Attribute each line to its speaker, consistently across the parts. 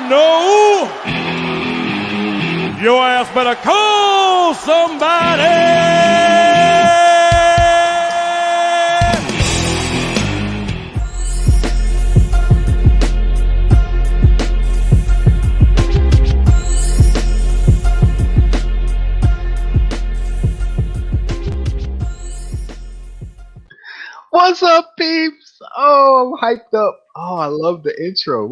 Speaker 1: didn't know, your ass better call somebody.
Speaker 2: What's up, peeps? Oh, I'm hyped up. Oh, I love the intro.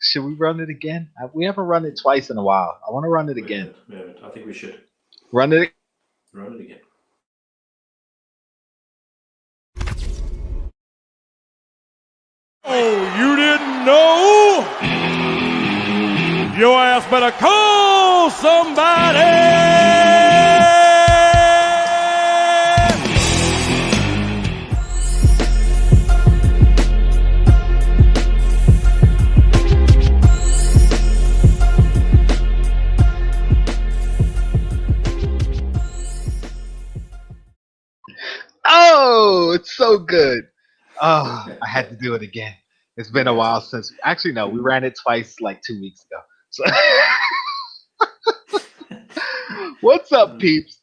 Speaker 2: Should we run it again? We haven't run it twice in a while. I want to run it again.
Speaker 3: We haven't. I think we should.
Speaker 2: Run it.
Speaker 3: Run it again.
Speaker 1: Oh, you didn't know? Your ass better call somebody.
Speaker 2: Oh, it's so good. Oh, I had to do it again. It's been a while since. Actually, no, we ran it twice like 2 weeks ago. So, what's up, peeps?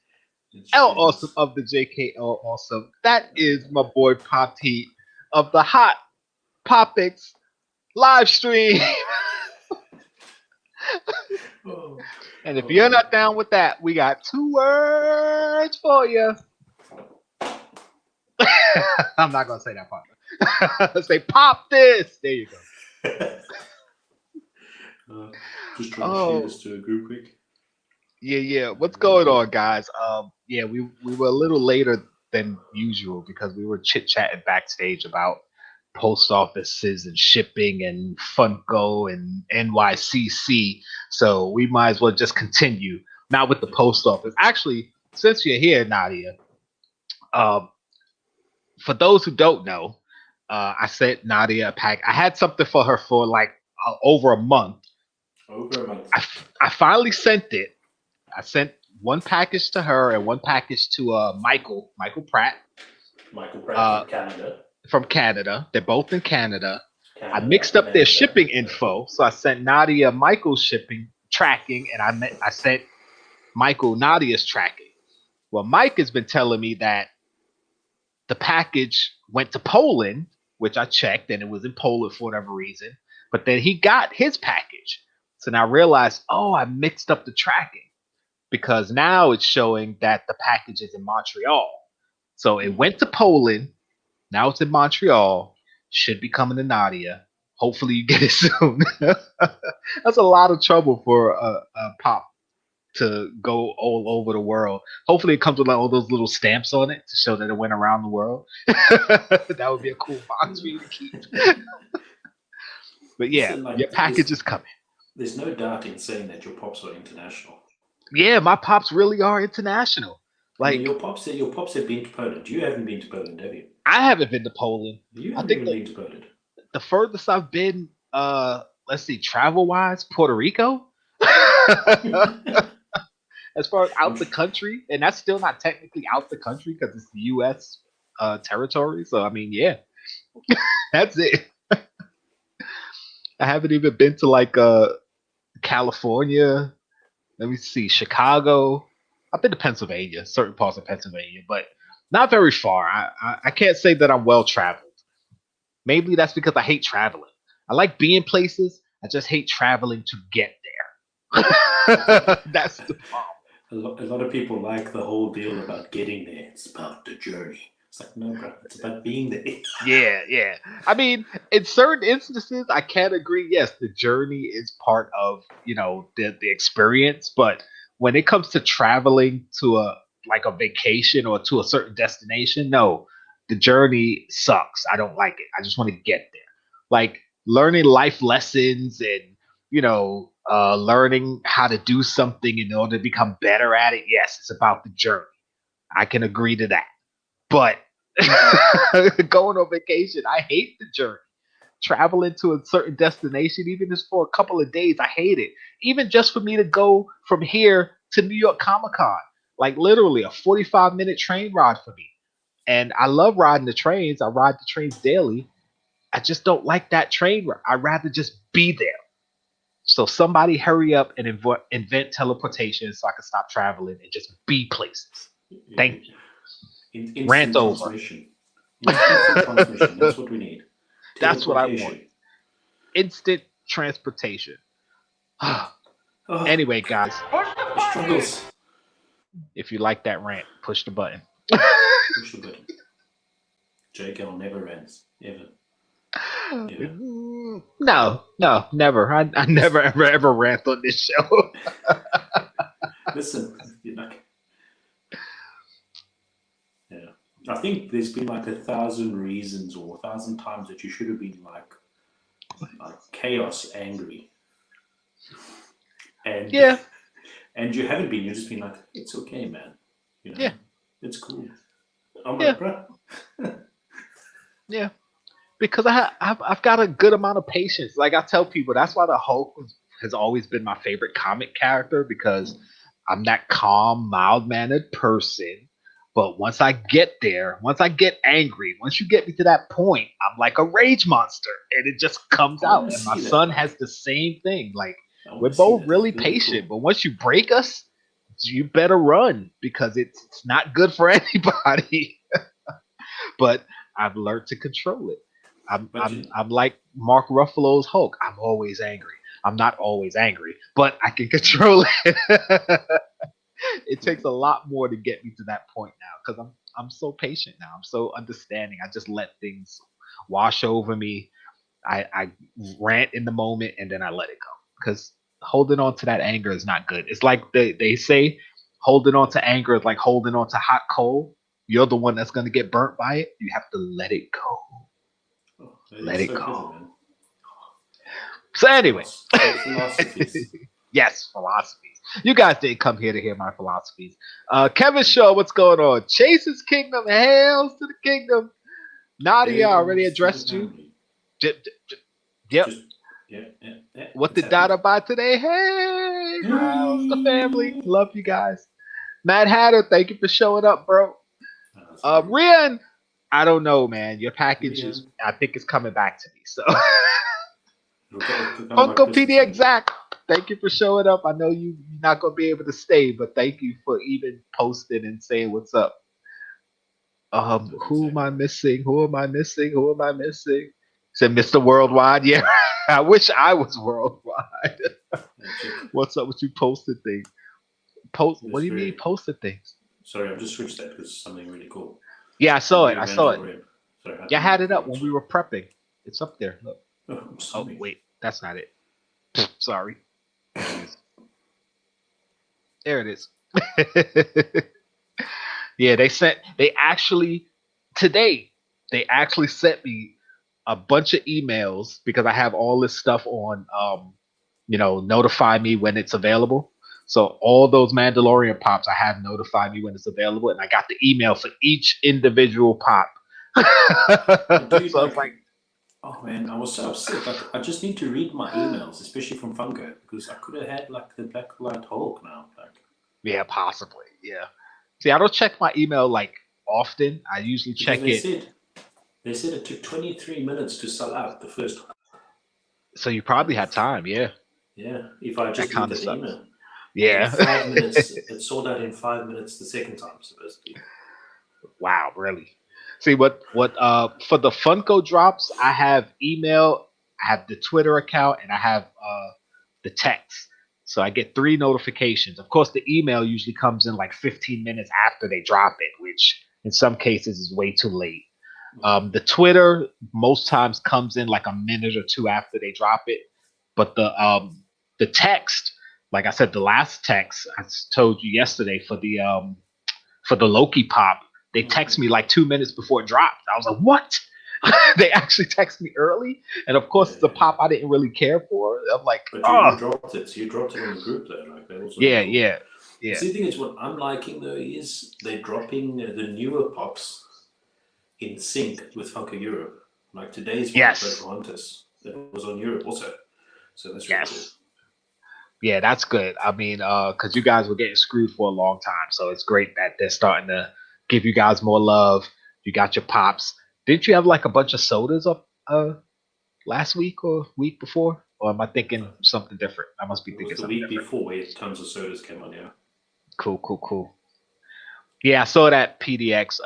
Speaker 2: Jkl Awesome of the Jkl Awesome. That is my boy Pop Heat of the Hot Popics live stream. And if you're not down with that, we got 2 words for you. I'm not gonna say that part. Say pop this. There you go.
Speaker 3: Just trying to share this to a group quick.
Speaker 2: Yeah. What's going on, guys? We were a little later than usual because we were chit-chatting backstage about post offices and shipping and Funko and NYCC. So we might as well just continue. Not with the post office. Actually, since you're here, Nadia, for those who don't know, I sent Nadia a pack. I had something for her for like over a month. I finally sent it. I sent one package to her and one package to Michael Pratt.
Speaker 3: Michael Pratt from Canada.
Speaker 2: From Canada. They're both in Canada. I mixed up their shipping info. So I sent Nadia Michael's shipping tracking, and I sent Michael Nadia's tracking. Well, Mike has been telling me that the package went to Poland, which I checked, and it was in Poland for whatever reason. But then he got his package. So now I realized, I mixed up the tracking because now it's showing that the package is in Montreal. So it went to Poland. Now it's in Montreal. Should be coming to Nadia. Hopefully you get it soon. That's a lot of trouble for a Pop to go all over the world. Hopefully it comes with like all those little stamps on it to show that it went around the world. That would be a cool box for you to keep. But yeah, your package is coming.
Speaker 3: There's no doubt in saying that your pops are international.
Speaker 2: Yeah, my pops really are international. Like
Speaker 3: your pops have been to Poland. You haven't been to Poland, have you?
Speaker 2: I haven't been to Poland.
Speaker 3: You haven't even been to Poland.
Speaker 2: The furthest I've been, let's see, travel-wise, Puerto Rico. As far as out the country, and that's still not technically out the country because it's the U.S. Territory. So I mean, yeah, that's it. I haven't even been to like California. Let me see, Chicago. I've been to Pennsylvania, certain parts of Pennsylvania, but not very far. I can't say that I'm well traveled. Maybe that's because I hate traveling. I like being places. I just hate traveling to get there. That's the problem.
Speaker 3: A lot of people like the whole deal about getting there. It's about the journey. It's like, no, bro, it's about being there.
Speaker 2: Yeah. I mean, in certain instances, I can agree. Yes, the journey is part of, the experience. But when it comes to traveling to a vacation or to a certain destination, no, the journey sucks. I don't like it. I just want to get there. Like learning life lessons and, learning how to do something in order to become better at it. Yes, it's about the journey. I can agree to that. But going on vacation, I hate the journey. Traveling to a certain destination, even just for a couple of days, I hate it. Even just for me to go from here to New York Comic Con, like literally a 45-minute train ride for me. And I love riding the trains. I ride the trains daily. I just don't like that train ride. I'd rather just be there. So somebody hurry up and invent teleportation so I can stop traveling and just be places. Thank you.
Speaker 3: Instant
Speaker 2: Rant over.
Speaker 3: transmission. Instant transmission. That's what we need.
Speaker 2: That's what I want. Instant transportation. Anyway, guys,
Speaker 3: Struggles.
Speaker 2: if you like that rant, push the button.
Speaker 3: Push the button. Jkl never rants. Ever.
Speaker 2: No, never. I never ever rant on this show.
Speaker 3: Listen, yeah. I think there's been like 1,000 reasons or 1,000 times that you should have been like chaos angry. And
Speaker 2: yeah.
Speaker 3: And you haven't been. You've just been like, it's okay, man.
Speaker 2: Yeah.
Speaker 3: It's cool. I'm like, bro.
Speaker 2: Yeah. Because I've got a good amount of patience. Like I tell people, that's why the Hulk has always been my favorite comic character, because I'm that calm, mild-mannered person. But once I get there, once I get angry, once you get me to that point, I'm like a rage monster, and it just comes out. And my son has the same thing. Like, we're both really patient, but once you break us, you better run, because it's not good for anybody. But I've learned to control it. I'm like Mark Ruffalo's Hulk. I'm always angry. I'm not always angry, but I can control it. It takes a lot more to get me to that point now, because I'm so patient now. I'm so understanding. I just let things wash over me. I rant in the moment, and then I let it go, because holding on to that anger is not good. It's like they say, holding on to anger is like holding on to hot coal. You're the one that's going to get burnt by it. You have to let it go. Let it go. So anyway, yes, philosophies. You guys didn't come here to hear my philosophies. Kevin Shaw, what's going on? Chase's Kingdom, hails to the kingdom. Nadia already addressed you. Yep. What did Dada buy today? Hey, how's the family? Love you guys. Mad Hatter, thank you for showing up, bro. Rian, I don't know, man. Your package is, I think it's coming back to me. So, Funko PD Exact, thank you for showing up. I know you're not going to be able to stay, but thank you for even posting and saying what's up. Who am I missing? Who am I missing? Who am I missing? Said Mr. Worldwide. Yeah, I wish I was worldwide. What's up with you posted things? What do you mean posted things?
Speaker 3: Sorry, I've just switched that because it's something really cool.
Speaker 2: Yeah, I saw it. I saw it.
Speaker 3: Sorry,
Speaker 2: I had it up when we were prepping. It's up there. Look.
Speaker 3: Oh,
Speaker 2: wait, that's not it. Sorry. There it is. Yeah, they actually sent me a bunch of emails, because I have all this stuff on notify me when it's available. So all those Mandalorian pops, I have notified me when it's available, and I got the email for each individual pop. So it's like,
Speaker 3: oh man, I was so upset. Like, I just need to read my emails, especially from Funko, because I could have had like the Black Light Hulk now. Like,
Speaker 2: yeah, possibly, yeah. See, I don't check my email like often. I usually check it.
Speaker 3: They said it took 23 minutes to sell out the first one.
Speaker 2: So you probably had time, yeah.
Speaker 3: Yeah, if I just looked at the email.
Speaker 2: Yeah.
Speaker 3: In 5 minutes, it sold out in 5 minutes the second time, supposedly.
Speaker 2: Wow, really? See, what for the Funko drops, I have email, I have the Twitter account, and I have the text. So I get 3 notifications. Of course, the email usually comes in like 15 minutes after they drop it, which in some cases is way too late. The Twitter most times comes in like a minute or 2 after they drop it, but the text, like I said, the last text I told you yesterday for the Loki pop, they text me like 2 minutes before it dropped. I was like, what? They actually text me early, and of course the pop I didn't really care for. I'm like,
Speaker 3: but you dropped it. So you dropped it on the group though, like that also.
Speaker 2: Yeah,
Speaker 3: cool.
Speaker 2: yeah.
Speaker 3: See, the thing is, what I'm liking though is they're dropping the newer pops in sync with Funko Europe. Like today's one, Pocahontas, that was on Europe also. So that's really cool.
Speaker 2: Yeah, that's good. I mean, because you guys were getting screwed for a long time, so it's great that they're starting to give you guys more love. You got your pops. Didn't you have like a bunch of sodas up last week or week before? Or am I thinking something different? I must be
Speaker 3: It
Speaker 2: thinking
Speaker 3: was the
Speaker 2: something
Speaker 3: week
Speaker 2: different.
Speaker 3: before where tons of sodas came on, yeah.
Speaker 2: Cool. Yeah, I saw that PDX.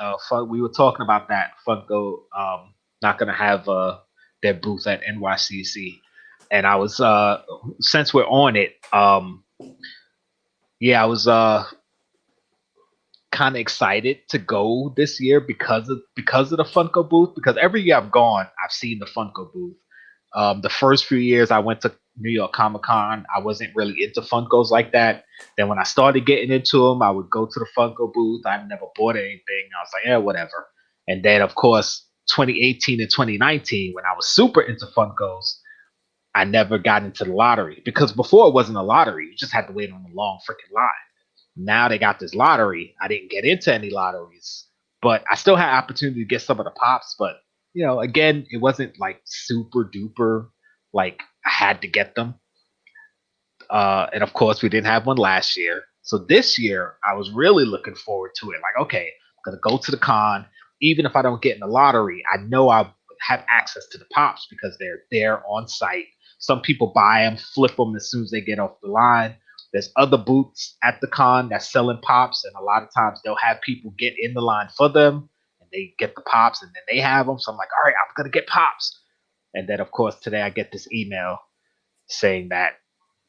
Speaker 2: We were talking about that. Funko not gonna have their booth at NYCC, and I was since we're on it, yeah, I was kind of excited to go this year because of the Funko booth. Because every year I've gone, I've seen the Funko booth. The first few years I went to New York Comic Con, I wasn't really into Funkos like that. Then when I started getting into them, I would go to the Funko booth. I never bought anything. I was like, yeah, whatever. And then of course, 2018 and 2019, when I was super into Funkos, I never got into the lottery because before it wasn't a lottery. You just had to wait on a long freaking line. Now they got this lottery. I didn't get into any lotteries, but I still had opportunity to get some of the pops. But again, it wasn't like super duper. Like I had to get them. And of course, we didn't have one last year. So this year, I was really looking forward to it. Like, okay, I'm gonna go to the con. Even if I don't get in the lottery, I know I'll have access to the pops because they're there on site. Some people buy them, flip them as soon as they get off the line. There's other booths at the con that's selling pops, and a lot of times they'll have people get in the line for them, and they get the pops, and then they have them. So I'm like, all right, I'm gonna get pops. And then, of course, today I get this email saying that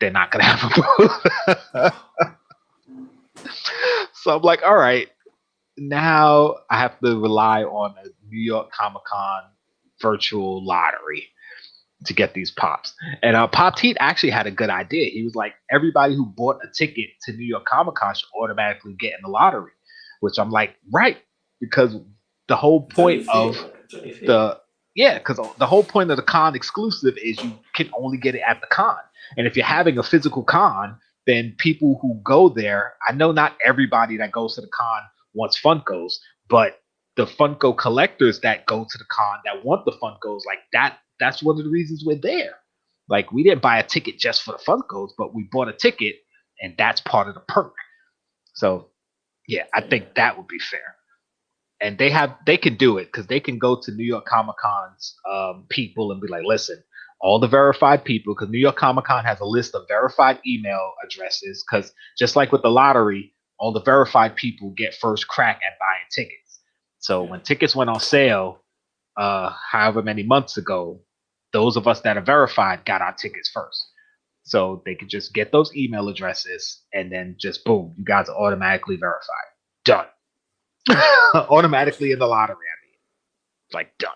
Speaker 2: they're not gonna have a booth. So I'm like, all right, now I have to rely on a New York Comic Con virtual lottery to get these pops. And Pop Teat actually had a good idea. He was like, everybody who bought a ticket to New York Comic Con should automatically get in the lottery, which I'm like, right, because the whole point of because the whole point of the con exclusive is you can only get it at the con. And if you're having a physical con, then people who go there, I know not everybody that goes to the con wants Funkos, but the Funko collectors that go to the con that want the Funkos, like that's one of the reasons we're there. Like we didn't buy a ticket just for the Funkos, but we bought a ticket and that's part of the perk. So yeah, I think that would be fair. And they can do it because they can go to New York Comic Con's people and be like, listen, all the verified people, because New York Comic Con has a list of verified email addresses, because just like with the lottery, all the verified people get first crack at buying tickets. So when tickets went on sale, however many months ago, those of us that are verified got our tickets first. So they could just get those email addresses and then just boom, you guys are automatically verified. Done. Automatically in the lottery, I mean. Like done.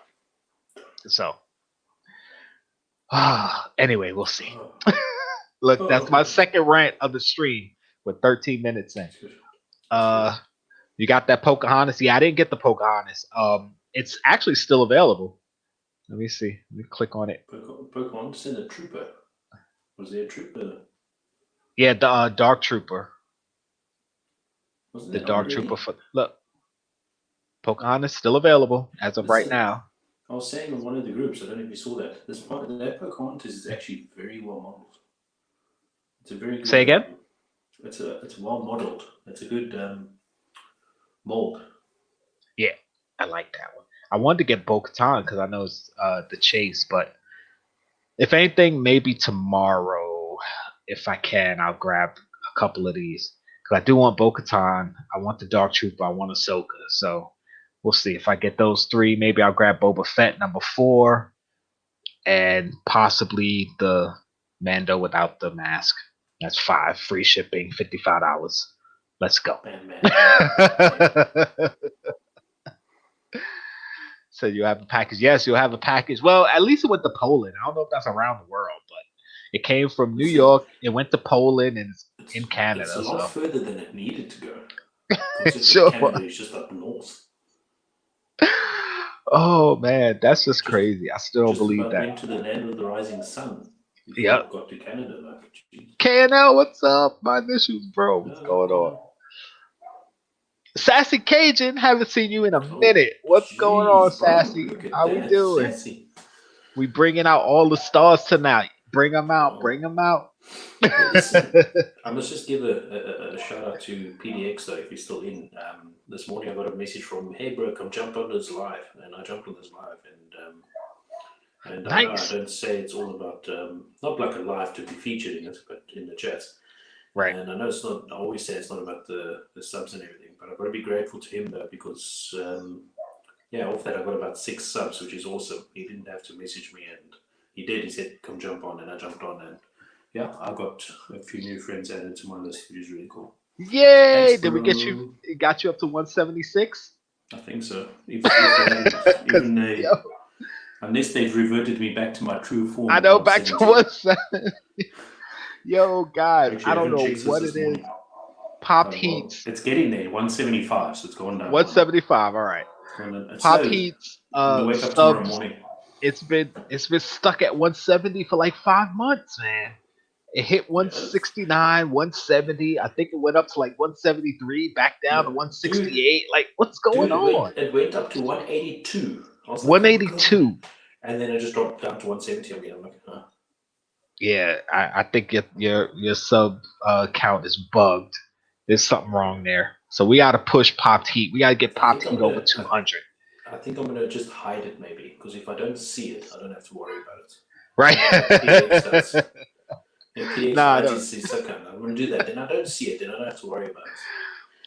Speaker 2: So anyway, we'll see. Look, that's my second rant of the stream with 13 minutes in. You got that Pocahontas? Yeah, I didn't get the Pocahontas. It's actually still available. Let me see. Let me click on it.
Speaker 3: Pocahontas and a trooper. Was there a trooper?
Speaker 2: Yeah, the Dark Trooper.
Speaker 3: Wasn't
Speaker 2: the Dark Trooper for look. Pocahontas still available as of right now.
Speaker 3: I was saying on one of the groups, I don't know if you saw that. That Pocahontas is actually very well modeled. It's a very good.
Speaker 2: Say again.
Speaker 3: It's well modeled. It's a good mold.
Speaker 2: Yeah, I like that one. I wanted to get Bo-Katan because I know it's the chase, but if anything, maybe tomorrow, if I can, I'll grab a couple of these because I do want Bo-Katan. I want the Dark Trooper. I want Ahsoka. So we'll see if I get those three. Maybe I'll grab Boba Fett number 4, and possibly the Mando without the mask. That's 5. Free shipping, $55. Let's go. So you have a package. Yes, you'll have a package. Well, at least it went to Poland. I don't know if that's around the world, but it came from New York. It went to Poland and it's in Canada.
Speaker 3: It's a lot further than it needed to go.
Speaker 2: Sure.
Speaker 3: Canada is just up north.
Speaker 2: Oh man, that's just crazy. I still don't believe that.
Speaker 3: Went to the land of the rising sun.
Speaker 2: Yep.
Speaker 3: Got to Canada, like.
Speaker 2: KNL, what's up? My initials, bro. What's going on? Sassy Cajun, haven't seen you in a minute. What's going on, Sassy? How we doing?
Speaker 3: Sassy.
Speaker 2: We bringing out all the stars tonight. Bring them out. Bring them out.
Speaker 3: I must just give a shout out to PDX though, if he's still in. This morning I got a message from, hey bro, come jump on this live, and I jumped on this live, And
Speaker 2: Nice.
Speaker 3: I don't say it's all about not like a live to be featured in it, but in the chat.
Speaker 2: Right.
Speaker 3: And I know it's not. I always say it's not about the subs and everything, but I've got to be grateful to him though because off that I got about 6 subs, which is awesome. He didn't have to message me, and he did. He said, "Come jump on," and I jumped on, and yeah, I got a few new friends added to my list, which is really cool.
Speaker 2: Yay!
Speaker 3: Thanks,
Speaker 2: Did we get
Speaker 3: bro.
Speaker 2: you? It got you up to 176?
Speaker 3: I think so. Unless they've reverted me back to my true form.
Speaker 2: I know, back to 170. Yo, guys,
Speaker 3: Actually,
Speaker 2: I don't know
Speaker 3: checked
Speaker 2: what
Speaker 3: this
Speaker 2: it is.
Speaker 3: morning.
Speaker 2: Popped
Speaker 3: Well,
Speaker 2: Heats.
Speaker 3: it's getting there, 175, so it's gone down.
Speaker 2: 175. All right.
Speaker 3: It's
Speaker 2: Popped
Speaker 3: slow.
Speaker 2: Heats.
Speaker 3: Wake up tomorrow
Speaker 2: Subs.
Speaker 3: morning.
Speaker 2: It's been stuck at 170 for like 5 months, man. It hit 169, 170. I think it went up to like 173, back down to 168. Dude, like, what's going on?
Speaker 3: It went up to 182.
Speaker 2: 182.
Speaker 3: Like, and then it just dropped down to 170 again. I'm like, huh.
Speaker 2: Yeah, I think your sub count is bugged. There's something wrong there. So we got to push Popped Heat. We got to get Popped Heat over 200.
Speaker 3: I think I'm going to just hide it maybe, because if I don't see it, I don't have to worry about it.
Speaker 2: Right?
Speaker 3: I'm going to do that. Then I don't see it. Then I don't have to worry about it.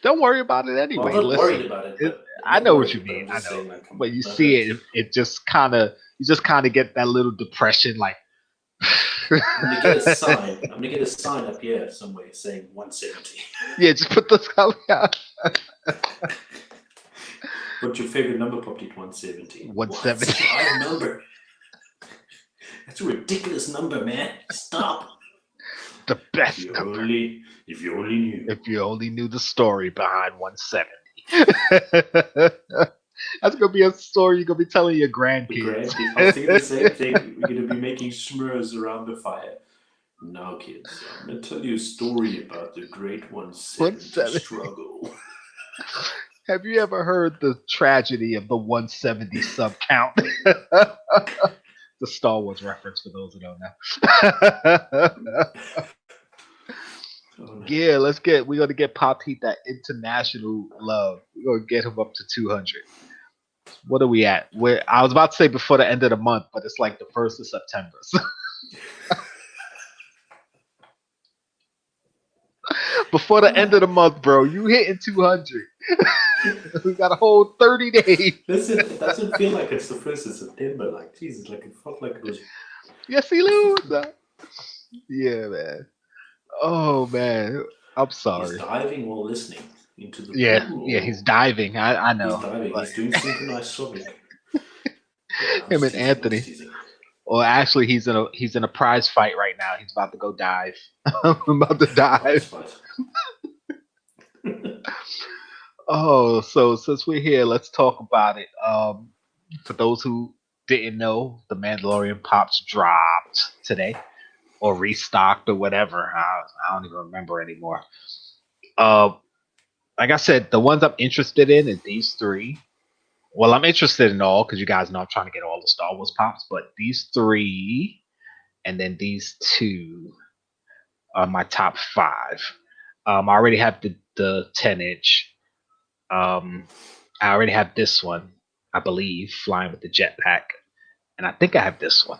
Speaker 2: Don't worry about it anyway.
Speaker 3: I'm not worried about it.
Speaker 2: I know what you mean. I know. But you see it, it just kind of, get that little depression, like.
Speaker 3: I'm gonna get a sign. I'm gonna get a sign up here somewhere saying 170.
Speaker 2: Yeah, just put those out.
Speaker 3: What's your favorite number? Popped it 170.
Speaker 2: 170.
Speaker 3: High number. That's a ridiculous number, man. Stop.
Speaker 2: The best number.
Speaker 3: If you only knew.
Speaker 2: If you only knew the story behind 170. That's gonna be a story you're gonna be telling your grandkids.
Speaker 3: I was thinking the same thing. We're gonna be making s'mores around the fire. Now, kids, I'm gonna tell you a story about the great 170 struggle.
Speaker 2: Have you ever heard the tragedy of the 170 sub count? The Star Wars reference for those who don't know. Yeah, we're gonna get Popped Heat that international love. We're gonna get him up to 200. What are we at? I was about to say before the end of the month, but it's like the 1st of September. So. Before the end of the month, bro, you hitting 200. We got a whole 30 days.
Speaker 3: Listen, it doesn't feel like it's the 1st of September. Like, Jesus, like it felt like it was.
Speaker 2: Yes, he lose. Yeah, man. Oh, man. I'm sorry.
Speaker 3: He's diving while listening into the pool.
Speaker 2: Yeah, he's diving. I know.
Speaker 3: He's diving. He's doing synchronized swimming.
Speaker 2: Him and Anthony. Well, actually, he's in a prize fight right now. He's about to go dive. I'm about to dive. Oh, so since we're here, let's talk about it. For those who didn't know, the Mandalorian Pops dropped today, or restocked, or whatever. I don't even remember anymore. Like I said, the ones I'm interested in is these 3. Well, I'm interested in all because you guys know I'm trying to get all the Star Wars Pops, but these 3 and then these 2 are my top 5. I already have the 10-inch. I already have this one, I believe, flying with the jetpack. And I think I have this one.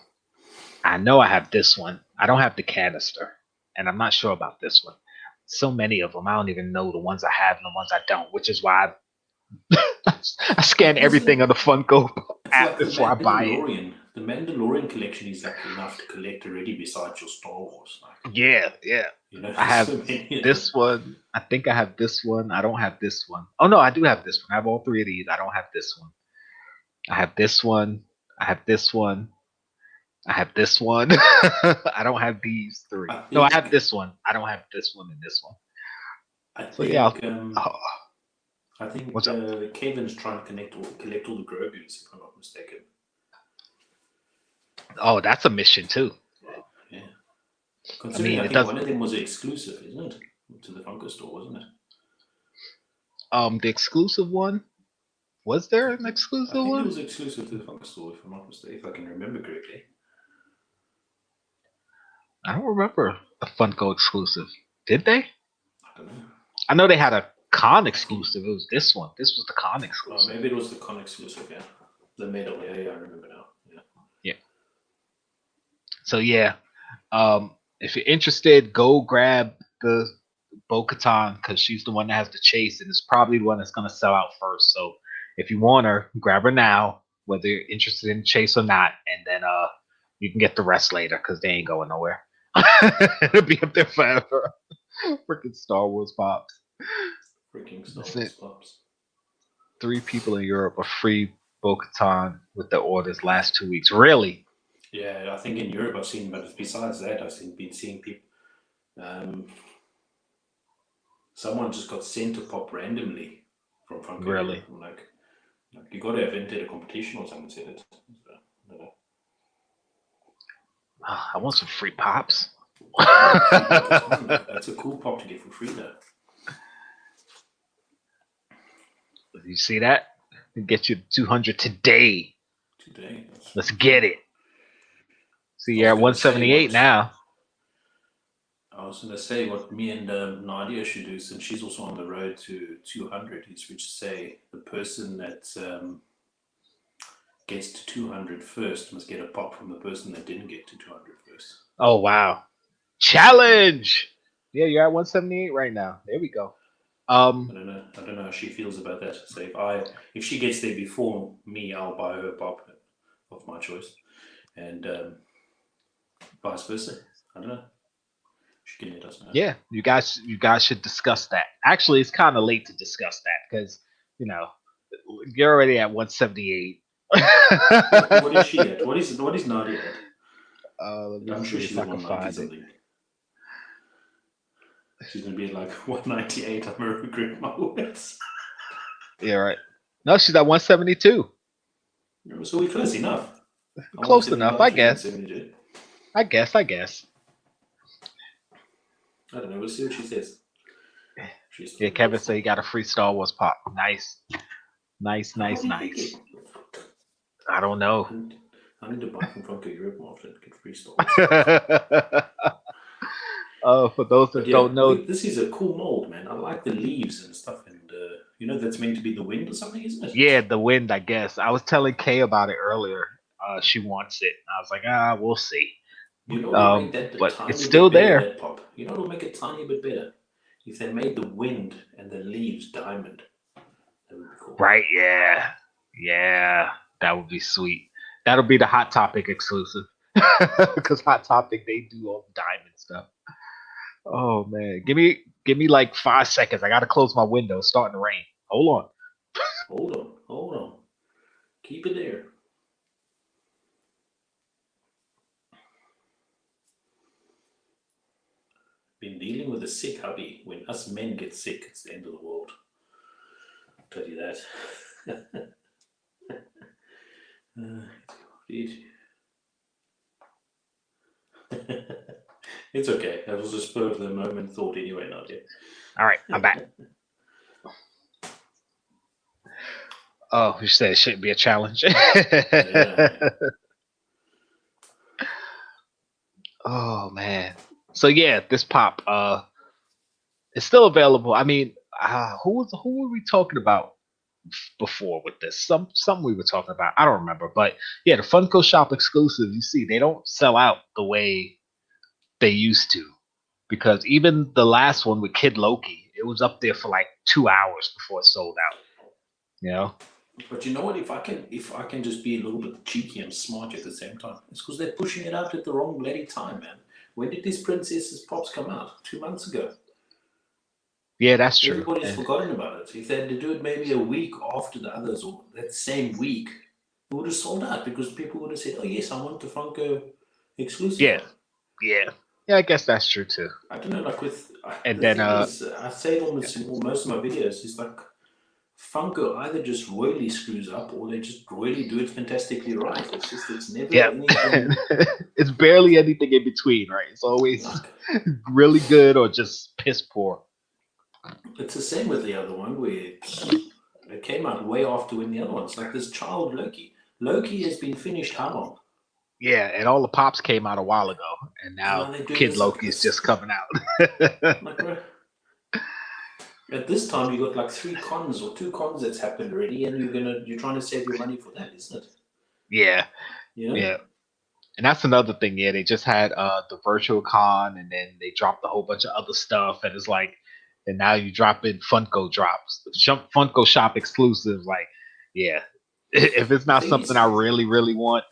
Speaker 2: I know I have this one. I don't have the canister. And I'm not sure about this one. So many of them. I don't even know the ones I have and the ones I don't, which is why I scan everything on the Funko app before I buy it.
Speaker 3: The Mandalorian collection is like enough to collect already besides your Star Wars. Like,
Speaker 2: yeah.
Speaker 3: You know,
Speaker 2: I have this one. I think I have this one. I don't have this one. Oh, no, I do have this one. I have all 3 of these. I don't have this one. I have this one. I have this one. I have this one. I don't have these 3. No, I have this one. I don't have this one and this one.
Speaker 3: I think Kevin's trying to collect all the Grogu's, if I'm not mistaken.
Speaker 2: Oh, that's a mission too.
Speaker 3: Yeah. Considering I think one of them was exclusive, isn't it? To the Funko store, wasn't it?
Speaker 2: The exclusive one? Was there an exclusive one? I
Speaker 3: think it was exclusive to the Funko store, if I'm not mistaken, if I can remember correctly.
Speaker 2: I don't remember a Funko exclusive. Did they?
Speaker 3: I don't know.
Speaker 2: I know they had a con exclusive. It was this one. This was the con exclusive.
Speaker 3: Maybe it was the con exclusive, yeah. The medal, yeah, I remember now. Yeah.
Speaker 2: So yeah, if you're interested, go grab the Bo-Katan because she's the one that has the chase, and it's probably the one that's gonna sell out first. So if you want her, grab her now, whether you're interested in the chase or not, and then you can get the rest later because they ain't going nowhere. It'll be up there forever. Freaking Star Wars Pops.
Speaker 3: Freaking Star
Speaker 2: That's
Speaker 3: Wars
Speaker 2: it.
Speaker 3: Pops.
Speaker 2: 3 people in Europe are free Bo-Katan with their orders last 2 weeks. Really?
Speaker 3: Yeah, I think in Europe I've seen, but besides that, I've been seeing people. Someone just got sent a pop randomly from Funko.
Speaker 2: Really?
Speaker 3: I'm like, you got to have entered a competition or something. Said it.
Speaker 2: I want some free Pops.
Speaker 3: That's a cool pop to get for free, though.
Speaker 2: You see that? We get you 200 today. Let's get it. See, you're at 178 now.
Speaker 3: I was going to say what me and Nadia should do, since she's also on the road to 200, is we should say the person that gets to 200 first must get a pop from the person that didn't get to 200 first.
Speaker 2: Oh, wow. Challenge! Yeah, you're at 178 right now. There we go.
Speaker 3: I don't know how she feels about that. So if she gets there before me, I'll buy her a pop of my choice, and vice versa. I don't know. She can let us know.
Speaker 2: Yeah, you guys should discuss that. Actually, it's kind of late to discuss that because you're already at 178.
Speaker 3: What is she at? What is Nadia at? I'm sure she's at 190 something. She's going to be at like 198. I'm going to regret my words.
Speaker 2: Yeah, right. No, she's at 172.
Speaker 3: So we're close enough.
Speaker 2: Close enough, I guess. I guess.
Speaker 3: I don't know. We'll see what she says.
Speaker 2: Yeah, Kevin said he got a free Star Wars pop. Nice. I don't know.
Speaker 3: I need to buy from Funko Europe more often to get free Star Wars.
Speaker 2: For those that don't know,
Speaker 3: this is a cool mold, man. I like the leaves and stuff, and that's meant to be the wind or something, isn't it?
Speaker 2: Yeah, the wind, I guess. I was telling Kay about it earlier. She wants it. I was like, we'll see. But it's still there.
Speaker 3: Pop. You know what'll make it tiny bit better? If they made the wind and the leaves diamond. That would be cool.
Speaker 2: Right, yeah. Yeah, that would be sweet. That'll be the Hot Topic exclusive. Because Hot Topic, they do all the diamond stuff. Oh, man. Give me like 5 seconds. I got to close my window. It's starting to rain. Hold
Speaker 3: on. Keep it there. Been dealing with a sick hubby. When us men get sick, it's the end of the world. I'll tell you that. It's okay. That was a spur of the moment thought anyway, Nadia.
Speaker 2: All right, I'm back. Oh, you said it shouldn't be a challenge. Yeah. Oh, man. So yeah, this pop is still available. I mean, who were we talking about before with this? Some we were talking about. I don't remember, but yeah, the Funko Shop exclusive. You see, they don't sell out the way they used to, because even the last one with Kid Loki, it was up there for like 2 hours before it sold out. You know.
Speaker 3: But you know what? If I can just be a little bit cheeky and smart at the same time, it's because they're pushing it out at the wrong bloody time, man. When did these Princesses Pops come out? 2 months ago.
Speaker 2: Yeah, that's true.
Speaker 3: Everybody's forgotten about it. If they had to do it maybe a week after the others, or that same week, it would have sold out because people would have said, "Oh yes, I want the Funko exclusive."
Speaker 2: Yeah. I guess that's true too.
Speaker 3: I don't know, like with.
Speaker 2: And then
Speaker 3: I say it almost in most of my videos. It's like Funko either just royally screws up, or they just royally do it fantastically right. It's never anything.
Speaker 2: It's barely anything in between, right? It's always really good or just piss poor.
Speaker 3: It's the same with the other one, where it came out way after when the other ones. Like this child Loki. Loki has been finished how long?
Speaker 2: Yeah, and all the pops came out a while ago, and now Kid Loki's just coming out.
Speaker 3: At this time, you got like 3 cons or 2 cons that's happened already, and you're trying to save your money for that, isn't it?
Speaker 2: Yeah.
Speaker 3: You know?
Speaker 2: And that's another thing. Yeah, they just had the virtual con, and then they dropped a whole bunch of other stuff, and it's like, and now you drop in Funko drops, Funko Shop exclusives. Like, yeah, if it's
Speaker 3: The
Speaker 2: not
Speaker 3: thing
Speaker 2: something
Speaker 3: is,
Speaker 2: I really, really want,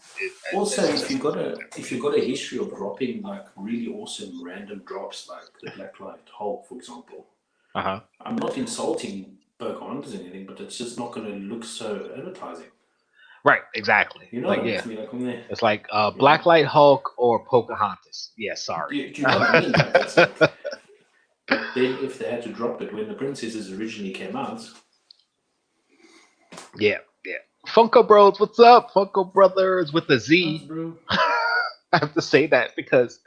Speaker 3: also
Speaker 2: it's
Speaker 3: if
Speaker 2: just
Speaker 3: you got a history of dropping like really awesome random drops, like the Blacklight Hulk, for example.
Speaker 2: uh-huh.
Speaker 3: I'm not insulting Pocahontas or anything, but it's just not going to look so advertising.
Speaker 2: Right, exactly.
Speaker 3: You know what
Speaker 2: Like,
Speaker 3: I mean?
Speaker 2: yeah,
Speaker 3: To me, like, meh,
Speaker 2: it's like
Speaker 3: you know?
Speaker 2: Blacklight Hulk or Pocahontas. Yeah, sorry.
Speaker 3: Do you know what I mean? Like, it's like, but then if they had to drop it when the princesses originally came out,
Speaker 2: Yeah, yeah. Funko Bros, what's up? Funko Brothers with a
Speaker 3: us,
Speaker 2: Z.
Speaker 3: bro.
Speaker 2: I have to say that because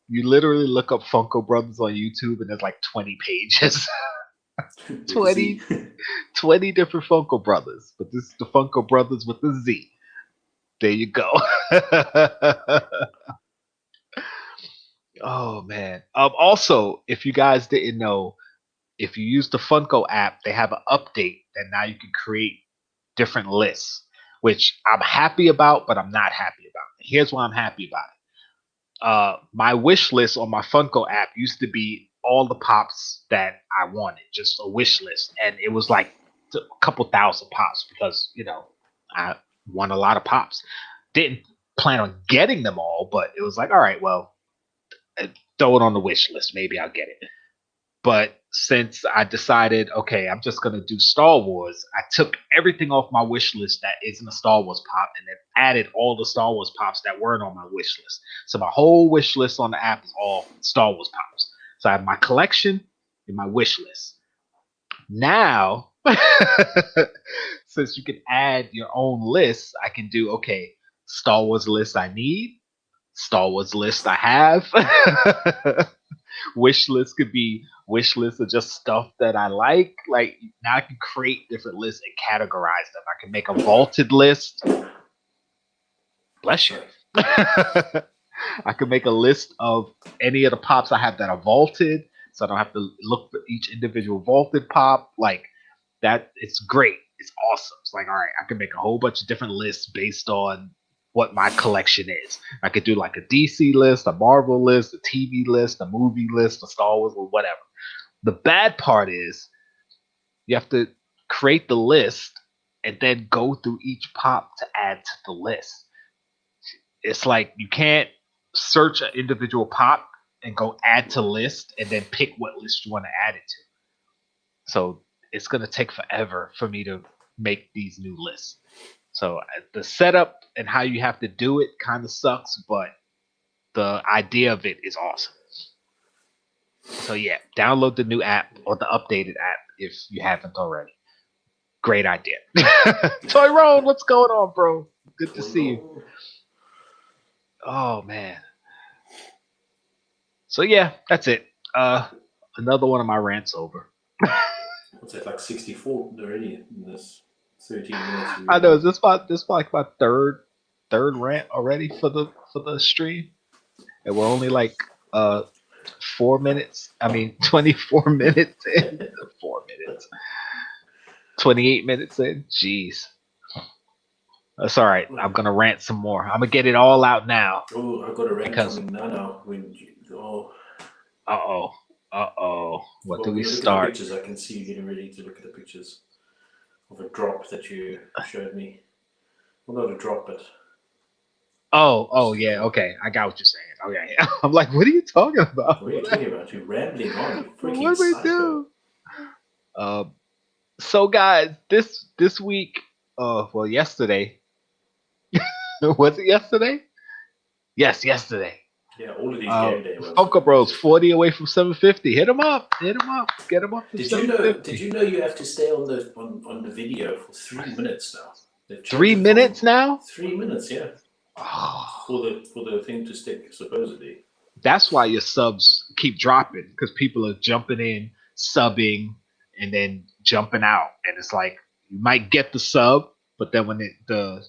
Speaker 2: you literally look up Funko Brothers on YouTube and there's like 20 pages.
Speaker 3: With a Z.
Speaker 2: 20, 20 different Funko Brothers. But this is the Funko Brothers with the Z. There you go. Oh man. Also, if you guys didn't know, if you use the Funko app, they have an update that now you can create different lists, which I'm happy about, but I'm not happy about. Here's why I'm happy about it. My wish list on my Funko app used to be all the pops that I wanted, just a wish list, and it was like a couple thousand pops because I want a lot of pops. Didn't plan on getting them all, but it was like, all right, well, throw it on the wish list. Maybe I'll get it. But since I decided, okay, I'm just gonna do Star Wars, I took everything off my wish list that isn't a Star Wars pop, and then added all the Star Wars pops that weren't on my wish list. So my whole wish list on the app is all Star Wars pops. So I have my collection and my wish list. Now, since you can add your own lists, I can do okay. Star Wars list I need, Star Wars list I have. Wish list could be wish lists of just stuff that I like. Like now I can create different lists and categorize them. I can make a vaulted list. Bless you. I can make a list of any of the pops I have that are vaulted, so I don't have to look for each individual vaulted pop. Like that, it's great. It's awesome. It's like, all right, I can make a whole bunch of different lists based on what my collection is. I could do like a DC list, a Marvel list, a TV list, a movie list, a Star Wars, or whatever. The bad part is you have to create the list and then go through each pop to add to the list. It's like you can't search an individual pop and go add to list and then pick what list you want to add it to. So it's going to take forever for me to make these new lists. So the setup and how you have to do it kind of sucks, but the idea of it is awesome. So yeah, download the new app or the updated app if you haven't already. Great idea. Tyrone, what's going on, bro? Good to see you. Oh man. So yeah, that's it. Another one of my rants over.
Speaker 3: What's that, like 64 already in this 13 minutes?
Speaker 2: I know. Is this like my third rant already for the stream, and we're only like 4 minutes. I mean, 24 minutes in. 4 minutes. 28 minutes in. Jeez. That's all right. I'm gonna rant some more. I'm gonna get it all out now.
Speaker 3: Oh, I've got a rant
Speaker 2: Because
Speaker 3: coming now.
Speaker 2: What
Speaker 3: Well,
Speaker 2: do we
Speaker 3: when you look at the
Speaker 2: start?
Speaker 3: pictures, I can see you getting ready to look at the pictures of a drop that you showed me. Well, not a drop, but
Speaker 2: Oh yeah. Okay, I got what you're saying. Okay. I'm like, what are you talking about?
Speaker 3: what are you talking about? You're rambling on. You freaking
Speaker 2: What do we
Speaker 3: psycho.
Speaker 2: do? So guys, this week, well, yesterday. Was it yesterday? Yes, yesterday.
Speaker 3: Yeah, all of these game day ones.
Speaker 2: Funko Bros 40 away from 750. Hit them up. Get them up to
Speaker 3: Did
Speaker 2: 750.
Speaker 3: you know you have to stay on the video for 3 minutes now? They've changed
Speaker 2: 3
Speaker 3: it from
Speaker 2: minutes now?
Speaker 3: 3 minutes, yeah.
Speaker 2: Oh,
Speaker 3: For the thing to stick, supposedly.
Speaker 2: that's why your subs keep dropping because people are jumping in, subbing, and then jumping out. And it's like you might get the sub, but then when the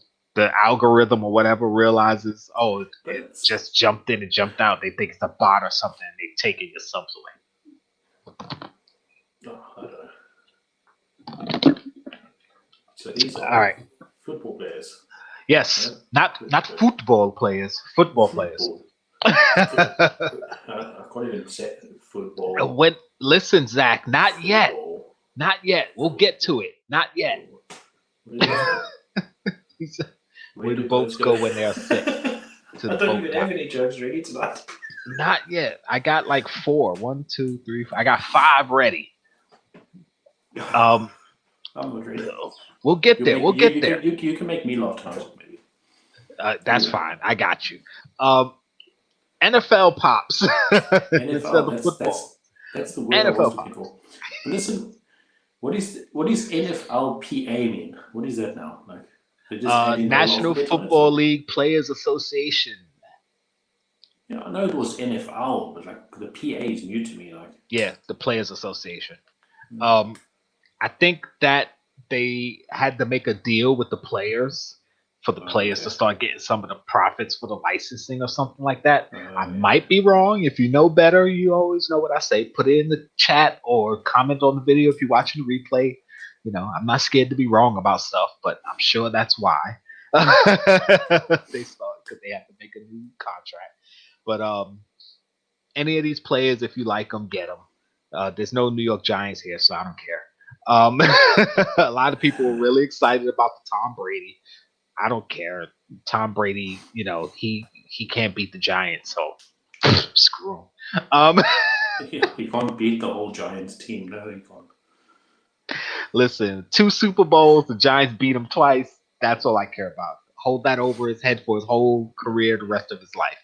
Speaker 2: algorithm or whatever realizes, oh, it just jumped in and jumped out, they think it's a bot or something, and they've taken your subs away.
Speaker 3: Oh, I don't know. So these are
Speaker 2: All right.
Speaker 3: football players.
Speaker 2: Yes, not football players, football players.
Speaker 3: I can't even say football.
Speaker 2: Listen, Zach, not
Speaker 3: Football.
Speaker 2: yet. Not yet. We'll get to it. Not yet. Where do boats go when they're sick? To the
Speaker 3: I don't
Speaker 2: boat
Speaker 3: even
Speaker 2: dock.
Speaker 3: have any jokes ready tonight.
Speaker 2: Not yet. I got like 4. 1, 2, 3, 4. I got 5 ready.
Speaker 3: I'm not ready.
Speaker 2: We'll get there. We'll get there.
Speaker 3: You can make me laugh tonight, maybe.
Speaker 2: That's fine. I got you. NFL Pops.
Speaker 3: NFL, that's the word
Speaker 2: NFL
Speaker 3: I was looking
Speaker 2: Pops.
Speaker 3: for. Listen, what is NFLPA mean? What is that now? Like, they're just adding
Speaker 2: National
Speaker 3: the alphabet
Speaker 2: Football League Players Association.
Speaker 3: Yeah, I know it was NFL, but like the PA is new to me. Like,
Speaker 2: yeah, the Players Association. I think that they had to make a deal with the players for the players to start getting some of the profits for the licensing or something like that. I might be wrong. If you know better, you always know what I say. Put it in the chat or comment on the video if you're watching the replay. You know, I'm not scared to be wrong about stuff, but I'm sure that's why they start, because they have to make a new contract. But any of these players, if you like them, get them. There's no New York Giants here, so I don't care. A lot of people were really excited about the Tom Brady. I don't care. Tom Brady, you know, he can't beat the Giants, so screw him.
Speaker 3: He can't beat the whole Giants team. No, he can't.
Speaker 2: Listen, 2 Super Bowls, the Giants beat him twice. That's all I care about. Hold that over his head for his whole career, the rest of his life.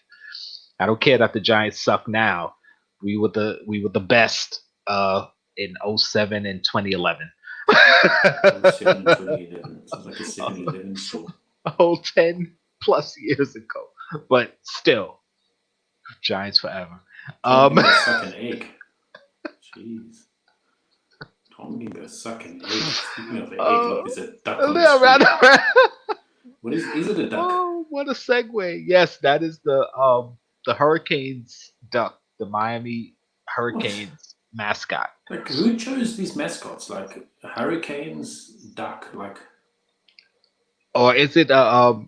Speaker 2: I don't care that the Giants suck now. We were the best in 2007 and 2011.
Speaker 3: 2007, 2011. Sounds like a 7-11 store.
Speaker 2: 10 plus years ago. But still, Giants forever.
Speaker 3: Tom can go suck an egg. Jeez. Tom can go suck an egg. Speaking of an egg, look, there's a duck on the street. What is it a duck?
Speaker 2: Oh, what a segue. Yes, that is the Hurricanes duck, the Miami Hurricanes mascot.
Speaker 3: Like, who chose these mascots? Like, Hurricanes duck, like.
Speaker 2: Or is it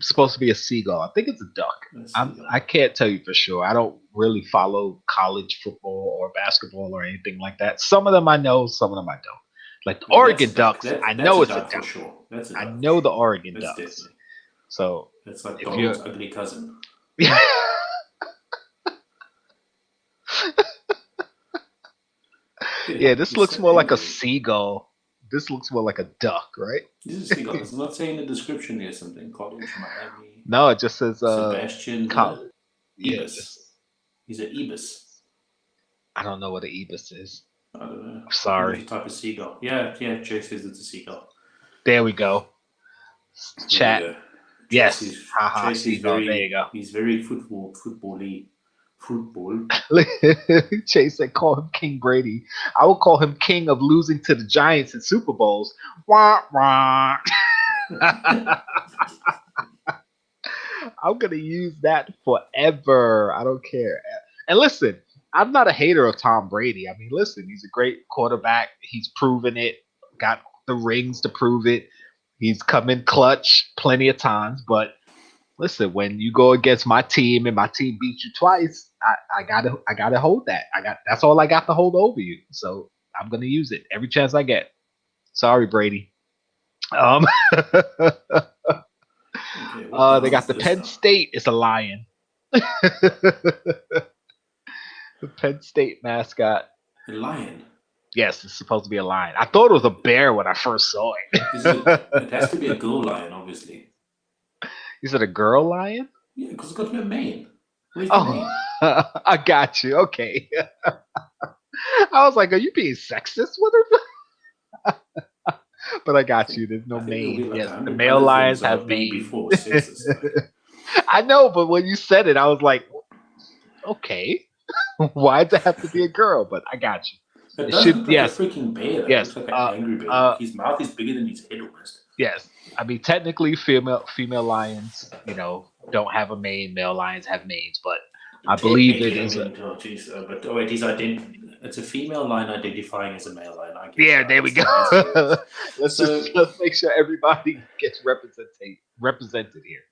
Speaker 2: supposed to be a seagull? I think it's a duck. I can't tell you for sure. I don't really follow college football or basketball or anything like that. Some of them I know, some of them I don't. Like the Oregon Ducks, I know it's a duck.
Speaker 3: For sure. That's a duck.
Speaker 2: I know the Oregon
Speaker 3: That's
Speaker 2: Ducks.
Speaker 3: Definitely.
Speaker 2: So
Speaker 3: it's like Donald's ugly cousin.
Speaker 2: Yeah, this looks more like a seagull. This looks more like a duck, right?
Speaker 3: This is a seagull. It's not saying the description here something. College Miami.
Speaker 2: No, it just says
Speaker 3: Sebastian
Speaker 2: Ibis.
Speaker 3: Yeah, he's an Ibis.
Speaker 2: I don't know what an Ibis is.
Speaker 3: I don't know.
Speaker 2: I'm sorry.
Speaker 3: It's a type of seagull. Yeah, Jay says it's a seagull.
Speaker 2: There we go. Chat. Yes.
Speaker 3: Seagull.
Speaker 2: There you go.
Speaker 3: He's very football-y. Football.
Speaker 2: Chase said, call him King Brady. I will call him king of losing to the Giants in Super Bowls. Wah, wah. I'm going to use that forever. I don't care. And listen, I'm not a hater of Tom Brady. I mean, listen, he's a great quarterback. He's proven it. Got the rings to prove it. He's come in clutch plenty of times. But listen, when you go against my team and my team beats you twice, I gotta hold that. That's all I got to hold over you. So I'm gonna use it every chance I get. Sorry, Brady. They got the Penn State. It's a lion. The Penn State mascot.
Speaker 3: A lion.
Speaker 2: Yes, it's supposed to be a lion. I thought it was a bear when I first saw it.
Speaker 3: It has to be a girl lion, obviously.
Speaker 2: Is it a girl lion?
Speaker 3: Yeah, because it's got no mane.
Speaker 2: I got you. Okay. I was like, are you being sexist with her? But I got you. There's no mane. Yes, the male lions have mane.
Speaker 3: Before sexist.
Speaker 2: I know, but when you said it, I was like, okay. Why does it have to be a girl? But I got you.
Speaker 3: It should look like a freaking bear. Though.
Speaker 2: Yes.
Speaker 3: It looks like an angry bear. His mouth is bigger than his head almost.
Speaker 2: Yes. I mean, technically, female lions, don't have a mane. Male lions have manes, but I believe it is.
Speaker 3: It's a female lion identifying as a male lion. I guess.
Speaker 2: Yeah, there we go. Let's make sure everybody gets representation. represented here.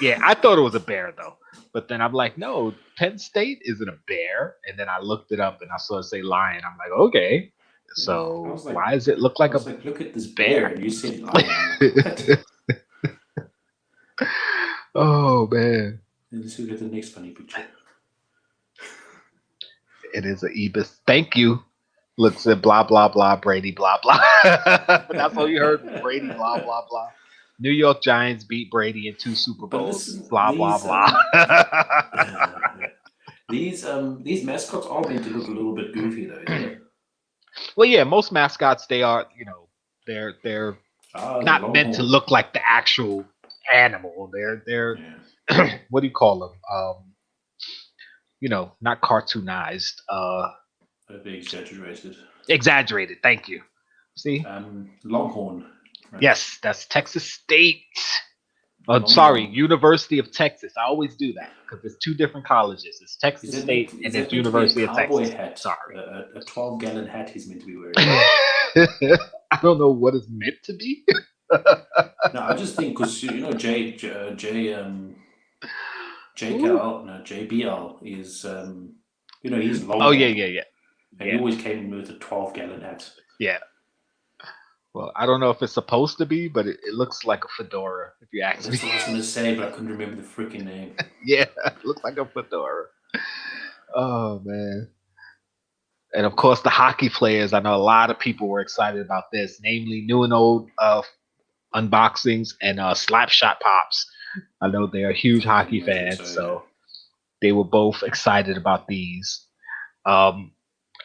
Speaker 2: Yeah, I thought it was a bear though, but then I'm like, no, Penn State isn't a bear. And then I looked it up and I saw it say lion. I'm like, okay, so
Speaker 3: was like,
Speaker 2: why does it look like
Speaker 3: I was
Speaker 2: a
Speaker 3: like, look at this
Speaker 2: bear?
Speaker 3: bear, and you said lion. What?
Speaker 2: Oh man,
Speaker 3: Let's look at the next funny picture.
Speaker 2: it is a ibis. Thank you. Looks at blah blah blah Brady blah blah. That's all you heard. Brady blah blah blah. New York Giants beat Brady in 2 Super Bowls. Blah blah blah.
Speaker 3: These mascots are meant to look a little bit goofy though, isn't it?
Speaker 2: Well, yeah, most mascots they are, they're not meant to look like the actual animal. They're what do you call them? Not cartoonized.
Speaker 3: They're exaggerated.
Speaker 2: Exaggerated. Thank you. See?
Speaker 3: Longhorn. Right?
Speaker 2: Yes, that's Texas State. Sorry, University of Texas. I always do that because there's 2 different colleges. It's Texas State and it's University of Texas.
Speaker 3: Hat?
Speaker 2: Sorry,
Speaker 3: a 12-gallon hat he's meant to be wearing.
Speaker 2: I don't know what it's meant to be.
Speaker 3: No, I just think because JBL is he's long.
Speaker 2: Oh yeah.
Speaker 3: And he always came in with a 12-gallon hat.
Speaker 2: Yeah. Well, I don't know if it's supposed to be, but it looks like a fedora, if you ask me.
Speaker 3: That's what I was going to say, but I couldn't remember the freaking name.
Speaker 2: Yeah, it looks like a fedora. Oh, man. And, of course, the hockey players. I know a lot of people were excited about this, namely new and old unboxings and Slapshot Pops. I know they're huge hockey fans, so they were both excited about these.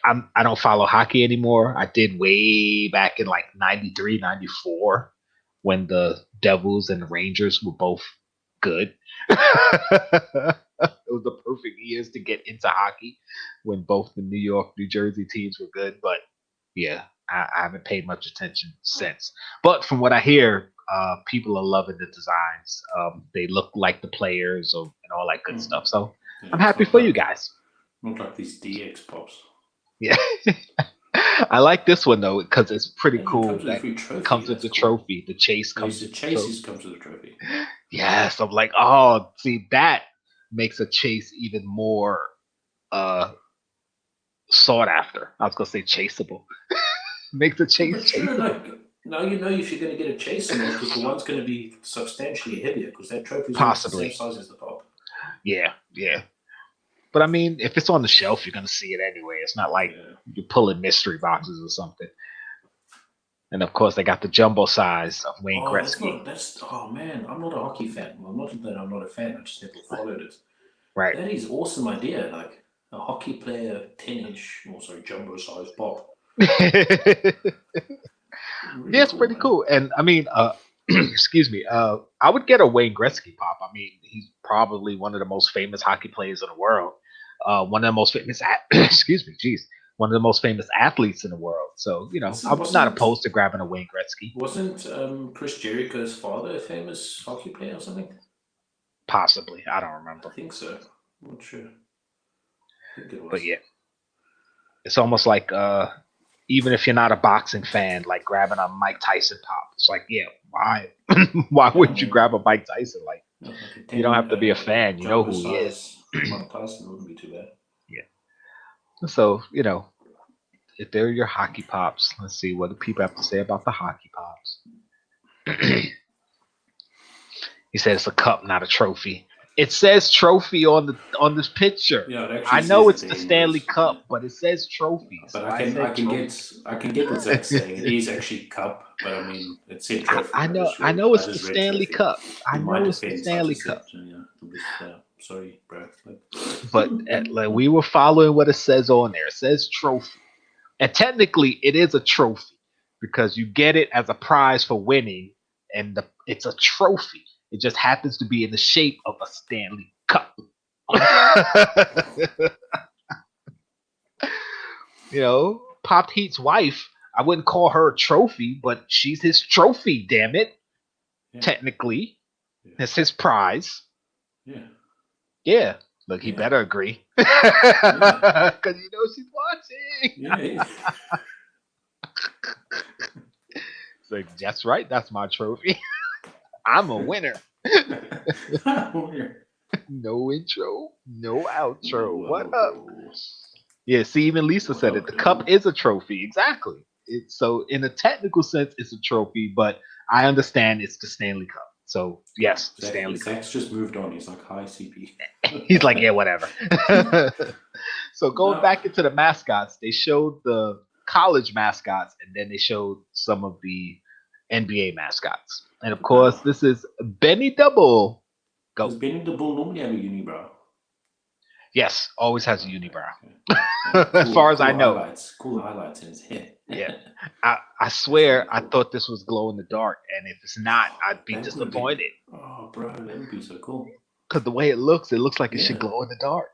Speaker 2: I don't follow hockey anymore. I did way back in like 93, 94 when the Devils and the Rangers were both good. It was the perfect years to get into hockey when both the New York, New Jersey teams were good. But yeah, I haven't paid much attention since. But from what I hear, people are loving the designs. They look like the players and all that good stuff. So I'm happy for you guys.
Speaker 3: Not like these DX pops.
Speaker 2: Yeah, I like this one though because it's pretty cool.
Speaker 3: It
Speaker 2: comes with the trophy. The chase comes.
Speaker 3: The chases comes with the trophy.
Speaker 2: Yes, I'm like, oh, see, that makes a chase even more sought after. I was gonna say chaseable. Makes a chase chaseable.
Speaker 3: Now you know if you're going to get a chase in it because the one's going to be substantially heavier because that trophy is
Speaker 2: possibly
Speaker 3: the same size as the pop.
Speaker 2: Yeah. But I mean, if it's on the shelf, you're gonna see it anyway. It's not like you're pulling mystery boxes or something. And of course, they got the jumbo size of Wayne Gretzky.
Speaker 3: Oh man, I'm not a hockey fan. Well, not that I'm not a fan. I just never followed it.
Speaker 2: Right.
Speaker 3: That is awesome idea. Like a hockey player 10-inch, also jumbo size pop.
Speaker 2: Really it's pretty cool. And I mean, excuse me. I would get a Wayne Gretzky pop. I mean, he's probably one of the most famous hockey players in the world. One of the most famous. One of the most famous athletes in the world. So I'm not opposed to grabbing a Wayne Gretzky.
Speaker 3: Wasn't Chris Jericho's father a famous hockey player or something?
Speaker 2: Possibly, I don't remember.
Speaker 3: I think so. I'm not sure. I think it was.
Speaker 2: But yeah, it's almost like even if you're not a boxing fan, like grabbing a Mike Tyson pop. It's like, yeah, why? Why wouldn't you grab a Mike Tyson? Like, you don't have to be a fan. You know who he is.
Speaker 3: Mike Tyson wouldn't be too bad.
Speaker 2: Yeah. So, if they're your hockey pops, let's see what do people have to say about the hockey pops. He said it's a cup, not a trophy. It says trophy on this picture.
Speaker 3: Yeah,
Speaker 2: I know it's the Stanley Cup, but it says trophy.
Speaker 3: But I can get what Zach's saying. It is actually cup, but I mean it's said trophy.
Speaker 2: I know it's the Stanley Cup. I know it's the Stanley Cup.
Speaker 3: Sorry, bro.
Speaker 2: But like, we were following what it says on there. It says trophy. And technically it is a trophy because you get it as a prize for winning, and it's a trophy. It just happens to be in the shape of a Stanley Cup. Pop Heat's wife, I wouldn't call her a trophy, but she's his trophy, damn it. Yeah. Technically. Yeah. It's his prize.
Speaker 3: Yeah.
Speaker 2: Yeah. Look, he better agree. Because she's watching.
Speaker 3: Yeah.
Speaker 2: It's like, that's right, that's my trophy. I'm a winner. No intro, no outro. What up? Yeah, see, even Lisa said it. The cup is a trophy. Exactly. So in a technical sense, it's a trophy, but I understand it's the Stanley Cup. So yes, the Stanley Cup.
Speaker 3: Zach's just moved on. He's like, hi, CP.
Speaker 2: He's like, yeah, whatever. So going back into the mascots, they showed the college mascots, and then they showed some of the NBA mascots. And of course, this is Benny Double. Go.
Speaker 3: Does Benny Double normally have a unibrow?
Speaker 2: Yes, always has a unibrow. As far as I know.
Speaker 3: Cool highlights in his head.
Speaker 2: Yeah. I swear I thought this was glow in the dark, and if it's not, I'd be disappointed.
Speaker 3: Oh, bro, that would be so cool.
Speaker 2: Because the way it looks like it should glow in the dark.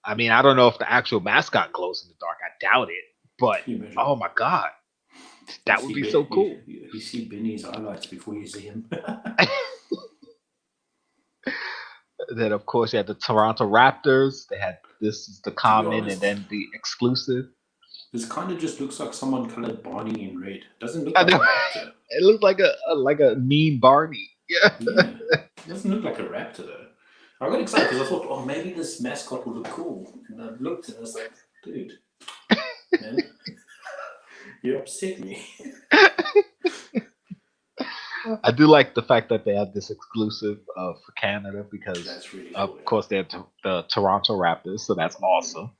Speaker 2: I mean, I don't know if the actual mascot glows in the dark. I doubt it. But, oh my God. That would be so cool.
Speaker 3: You see Benny's highlights before you see him.
Speaker 2: Then, of course, you had the Toronto Raptors. They had this is the common and then the exclusive.
Speaker 3: This kind of just looks like someone colored Barney in red. Doesn't look like a raptor.
Speaker 2: It looks like a mean Barney. Yeah.
Speaker 3: It doesn't look like a raptor though. I got excited because I thought, oh, maybe this mascot will look cool. And I looked and I was like, dude, man, you upset me.
Speaker 2: I do like the fact that they have this exclusive for Canada because,
Speaker 3: that's really cool,
Speaker 2: of course, they have the Toronto Raptors, so that's awesome.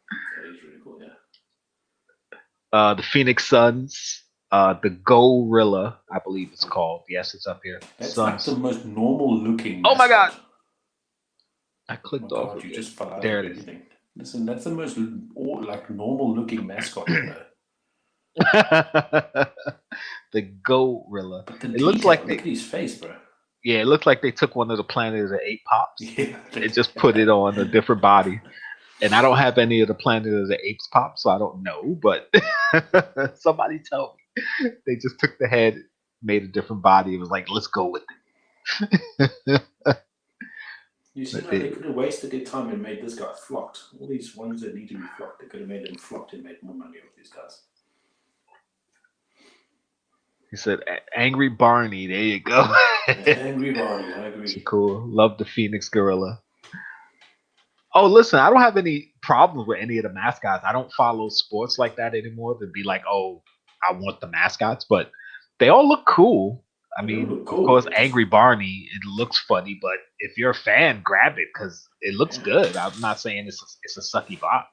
Speaker 3: That is really cool, yeah.
Speaker 2: The Phoenix Suns, the Gorilla, I believe it's called. Yes, it's up here.
Speaker 3: That's
Speaker 2: Suns.
Speaker 3: like the most normal-looking.
Speaker 2: Oh my God! I clicked off.
Speaker 3: God, you just fell out
Speaker 2: there
Speaker 3: of
Speaker 2: it is.
Speaker 3: everything. Listen, that's the most normal-looking mascot ever.
Speaker 2: The Gorilla.
Speaker 3: It looks like look at his face, bro.
Speaker 2: Yeah, it looks like they took one of the Planet of the Apes pops.
Speaker 3: Yeah,
Speaker 2: they just put it on a different body. And I don't have any of the Planet of the Apes pops, so I don't know. But somebody tell me. They just took the head, made a different body. It was like, let's go with it.
Speaker 3: You see, like, they could have wasted their time and made this guy flocked. All these ones that need to be flocked, they could have made them flocked and made more money off these guys.
Speaker 2: He said, Angry Barney. There you go.
Speaker 3: Angry Barney, I agree.
Speaker 2: Cool. Love the Phoenix Gorilla. Oh, listen, I don't have any problems with any of the mascots. I don't follow sports like that anymore to be like, oh, I want the mascots. But they all look cool. I mean, cool. Of course, Angry Barney, it looks funny. But if you're a fan, grab it because it looks good. I'm not saying it's a sucky bot.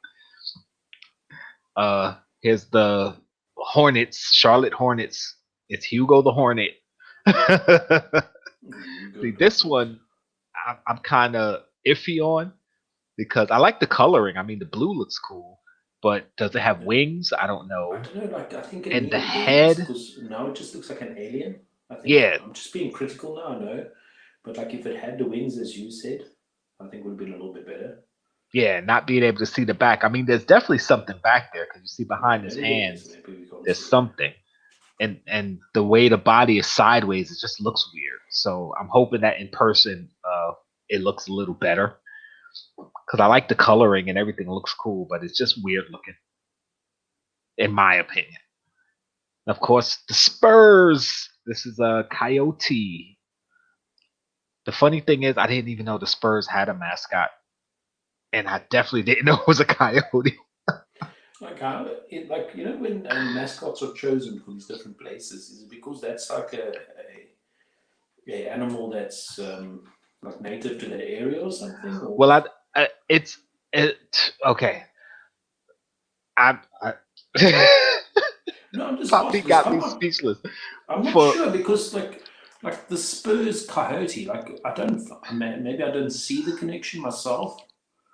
Speaker 2: Here's the Hornets, Charlotte Hornets. It's Hugo the Hornet. See, this one I'm kind of iffy on because I like the coloring. I mean, the blue looks cool, but does it have wings? I don't know.
Speaker 3: I don't know. Like, I think
Speaker 2: and the head.
Speaker 3: No, it just looks like an alien. I think.
Speaker 2: Yeah.
Speaker 3: I'm just being critical now. I know, but like if it had the wings, as you said, I think it would have been a little bit better.
Speaker 2: Yeah, not being able to see the back. I mean, there's definitely something back there because you see behind his hands, there's something. And the way the body is sideways, it just looks weird. So I'm hoping that in person, it looks a little better. Because I like the coloring and everything looks cool, but it's just weird looking, in my opinion. Of course, the Spurs. This is a coyote. The funny thing is, I didn't even know the Spurs had a mascot. And I definitely didn't know it was a coyote.
Speaker 3: Like, you know, when mascots are chosen for these different places, is it because that's like a animal that's like native to that area or something? Or?
Speaker 2: Well, it's okay.
Speaker 3: No, I'm just
Speaker 2: Poppy got me speechless.
Speaker 3: I'm not sure because like the Spurs coyote, like maybe I don't see the connection myself.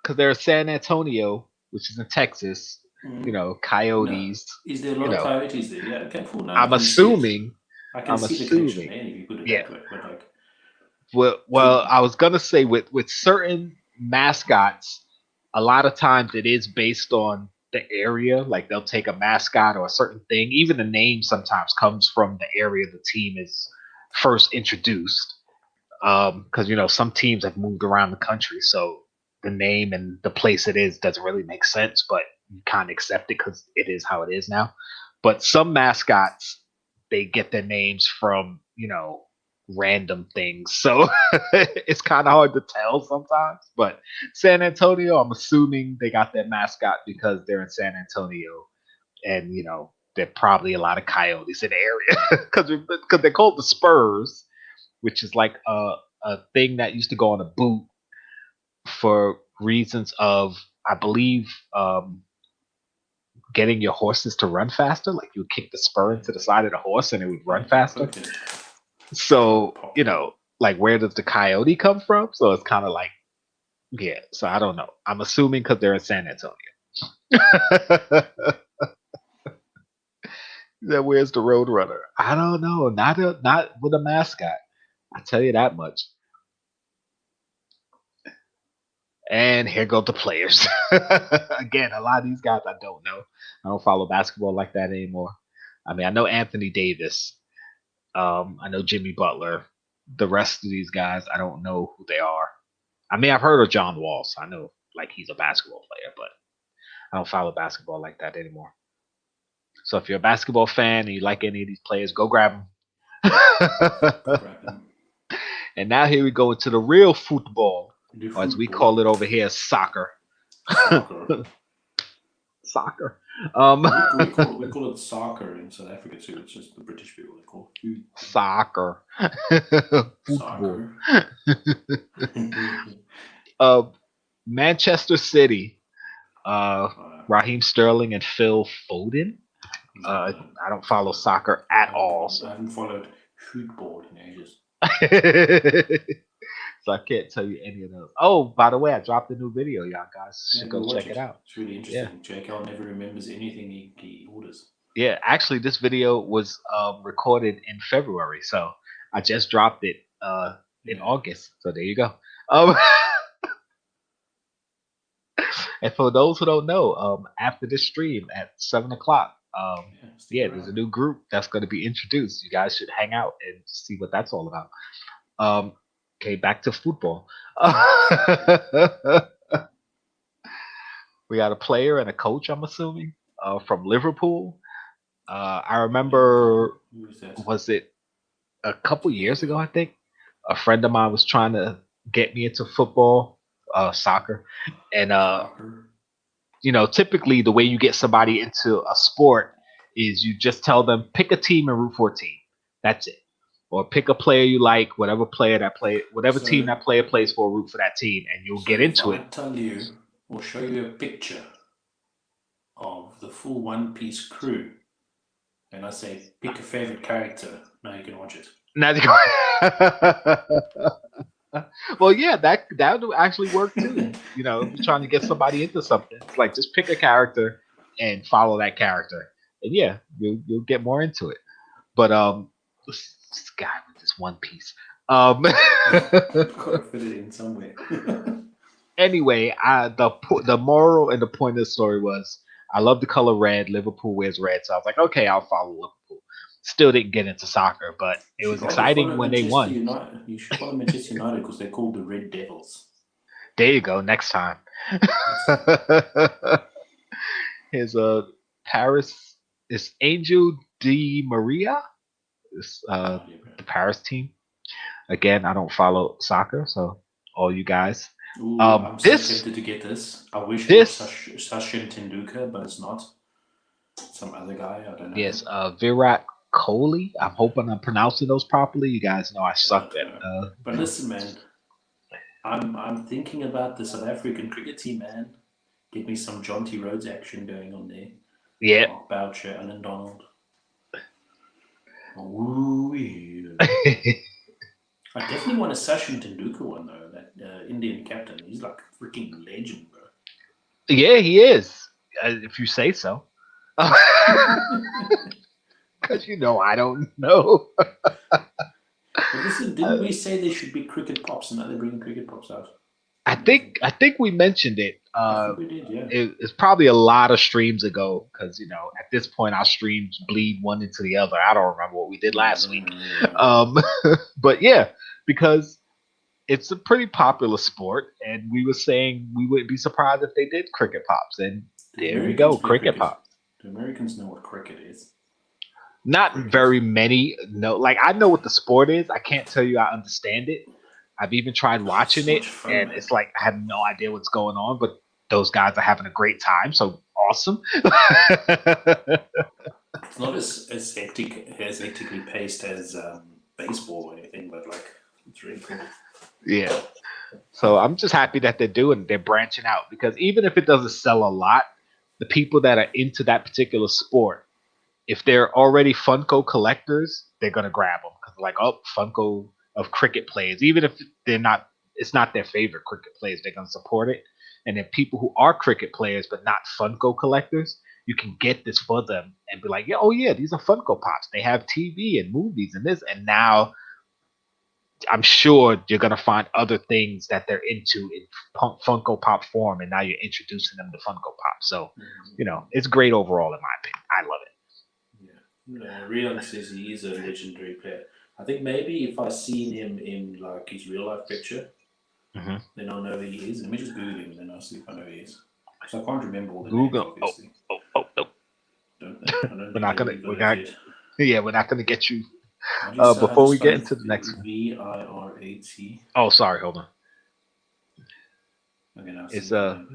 Speaker 2: Because they're San Antonio, which is in Texas. You know, coyotes.
Speaker 3: No. Is there a lot of coyotes there? Yeah, okay, cool. No,
Speaker 2: I'm assuming.
Speaker 3: I can see the connection there if you put it that way, but like.
Speaker 2: Well, I was gonna say with certain mascots, a lot of times it is based on the area. Like they'll take a mascot or a certain thing. Even the name sometimes comes from the area the team is first introduced. Because you know some teams have moved around the country, so the name and the place it is doesn't really make sense, but you kind of accept it because it is how it is now. But some mascots, they get their names from, you know, random things. So it's kind of hard to tell sometimes. But San Antonio, I'm assuming they got their mascot because they're in San Antonio, and there are probably a lot of coyotes in the area because they're called the Spurs, which is like a thing that used to go on a boot for reasons of, I believe, getting your horses to run faster. Like you would kick the spur into the side of the horse and it would run faster. So, like where does the coyote come from? So it's kind of like, yeah. So I don't know. I'm assuming because they're in San Antonio. Then where's the Roadrunner? I don't know. Not with a mascot. I tell you that much. And here go the players. Again, a lot of these guys I don't know. I don't follow basketball like that anymore. I mean, I know Anthony Davis. I know Jimmy Butler. The rest of these guys, I don't know who they are. I mean, I've heard of John Wall, so I know like he's a basketball player, but I don't follow basketball like that anymore. So if you're a basketball fan and you like any of these players, go grab them. And now here we go into the real football, or as we call it over here, soccer. Soccer.
Speaker 3: We call it soccer in South Africa too. It's just the British people they call it
Speaker 2: soccer.
Speaker 3: Soccer.
Speaker 2: Manchester City. Raheem Sterling and Phil Foden. I don't follow soccer at all. So.
Speaker 3: I haven't followed football in ages.
Speaker 2: So I can't tell you any of those. Oh, by the way, I dropped a new video. Y'all guys should go check it out.
Speaker 3: It's really interesting. Yeah. Jkl never remembers anything he orders.
Speaker 2: Yeah, actually, this video was recorded in February, so I just dropped it in August. So there you go. And for those who don't know, after this stream at 7:00, there's a new group that's going to be introduced. You guys should hang out and see what that's all about. Okay, back to football. We got a player and a coach, I'm assuming, from Liverpool. I remember, was it a couple years ago, I think? A friend of mine was trying to get me into football, soccer. And, typically the way you get somebody into a sport is you just tell them, pick a team and root for a team. That's it. Or pick a player you like, whatever team that player plays for, root for that team, and you'll get into it.
Speaker 3: I tell you, or show you a picture of the full One Piece crew, and I say, pick a favorite character. Now you can watch it.
Speaker 2: Well, yeah, that would actually work too. If you're trying to get somebody into something, it's like just pick a character and follow that character, and yeah, you'll get more into it. But this guy with this One Piece.
Speaker 3: Gotta fit it in somewhere.
Speaker 2: Anyway, the moral and the point of the story was I love the color red. Liverpool wears red, so I was like, okay, I'll follow Liverpool. Still didn't get into soccer, but it was exciting when they won.
Speaker 3: You should follow Manchester United because they're called the Red Devils.
Speaker 2: There you go. Next time. Here's Paris. It's Angel Di Maria. It's the Paris team. Again, I don't follow soccer, so all you guys.
Speaker 3: Ooh, I'm so tempted to get this. I wish it was Sachin Tendulkar, but it's not. Some other guy, I don't know.
Speaker 2: Yes, Virat Kohli. I'm hoping I'm pronouncing those properly. You guys know I suck at.
Speaker 3: But listen, man, I'm thinking about the South African cricket team, man. Get me some Jonty Rhodes action going on there.
Speaker 2: Yeah.
Speaker 3: Mark Boucher, Alan Donald. Ooh, yeah. I definitely want a Sachin Tendulkar one though. That Indian captain, he's like a freaking legend, bro.
Speaker 2: Yeah, he is. If you say so. Because I don't know.
Speaker 3: But listen, didn't we say there should be cricket pops, and now they're bringing cricket pops out?
Speaker 2: I think we mentioned it.
Speaker 3: I think we did, yeah.
Speaker 2: It's probably a lot of streams ago because at this point our streams bleed one into the other. I don't remember what we did last week. But yeah, because it's a pretty popular sport, and we were saying we wouldn't be surprised if they did cricket pops, and there we go, cricket pops.
Speaker 3: Do Americans know what cricket is?
Speaker 2: Not very many. No, like I know what the sport is. I can't tell you I understand it. I've even tried
Speaker 3: It's
Speaker 2: watching
Speaker 3: so
Speaker 2: it,
Speaker 3: much fun,
Speaker 2: and
Speaker 3: man.
Speaker 2: it's like I have no idea what's going on. But those guys are having a great time, so awesome.
Speaker 3: It's not as hectically paced as baseball or anything, but like it's really cool.
Speaker 2: Yeah. So I'm just happy that they're branching out because even if it doesn't sell a lot, the people that are into that particular sport, if they're already Funko collectors, they're gonna grab them because like, oh, Funko of cricket players, even if they're not, it's not their favorite cricket players, they're gonna support it. And then people who are cricket players but not Funko collectors, you can get this for them and be like, yeah, oh yeah, these are Funko Pops. They have TV and movies and this, and now I'm sure you're gonna find other things that they're into in Funko Pop form, and now you're introducing them to Funko Pop. So, it's great overall in my opinion. I love it.
Speaker 3: Yeah. Rian says he is a legendary player. I think maybe if I seen him in like his real life picture, then I'll know who he is. Let me just Google him, and then I'll see if I know who he is. So I can't remember all the names,
Speaker 2: Google.
Speaker 3: obviously.
Speaker 2: Oh.
Speaker 3: We're
Speaker 2: not gonna. We're not gonna get you.
Speaker 3: How
Speaker 2: Before we get into the next one.
Speaker 3: Virat.
Speaker 2: Oh, sorry. Hold on.
Speaker 3: Okay, now
Speaker 2: It's Virat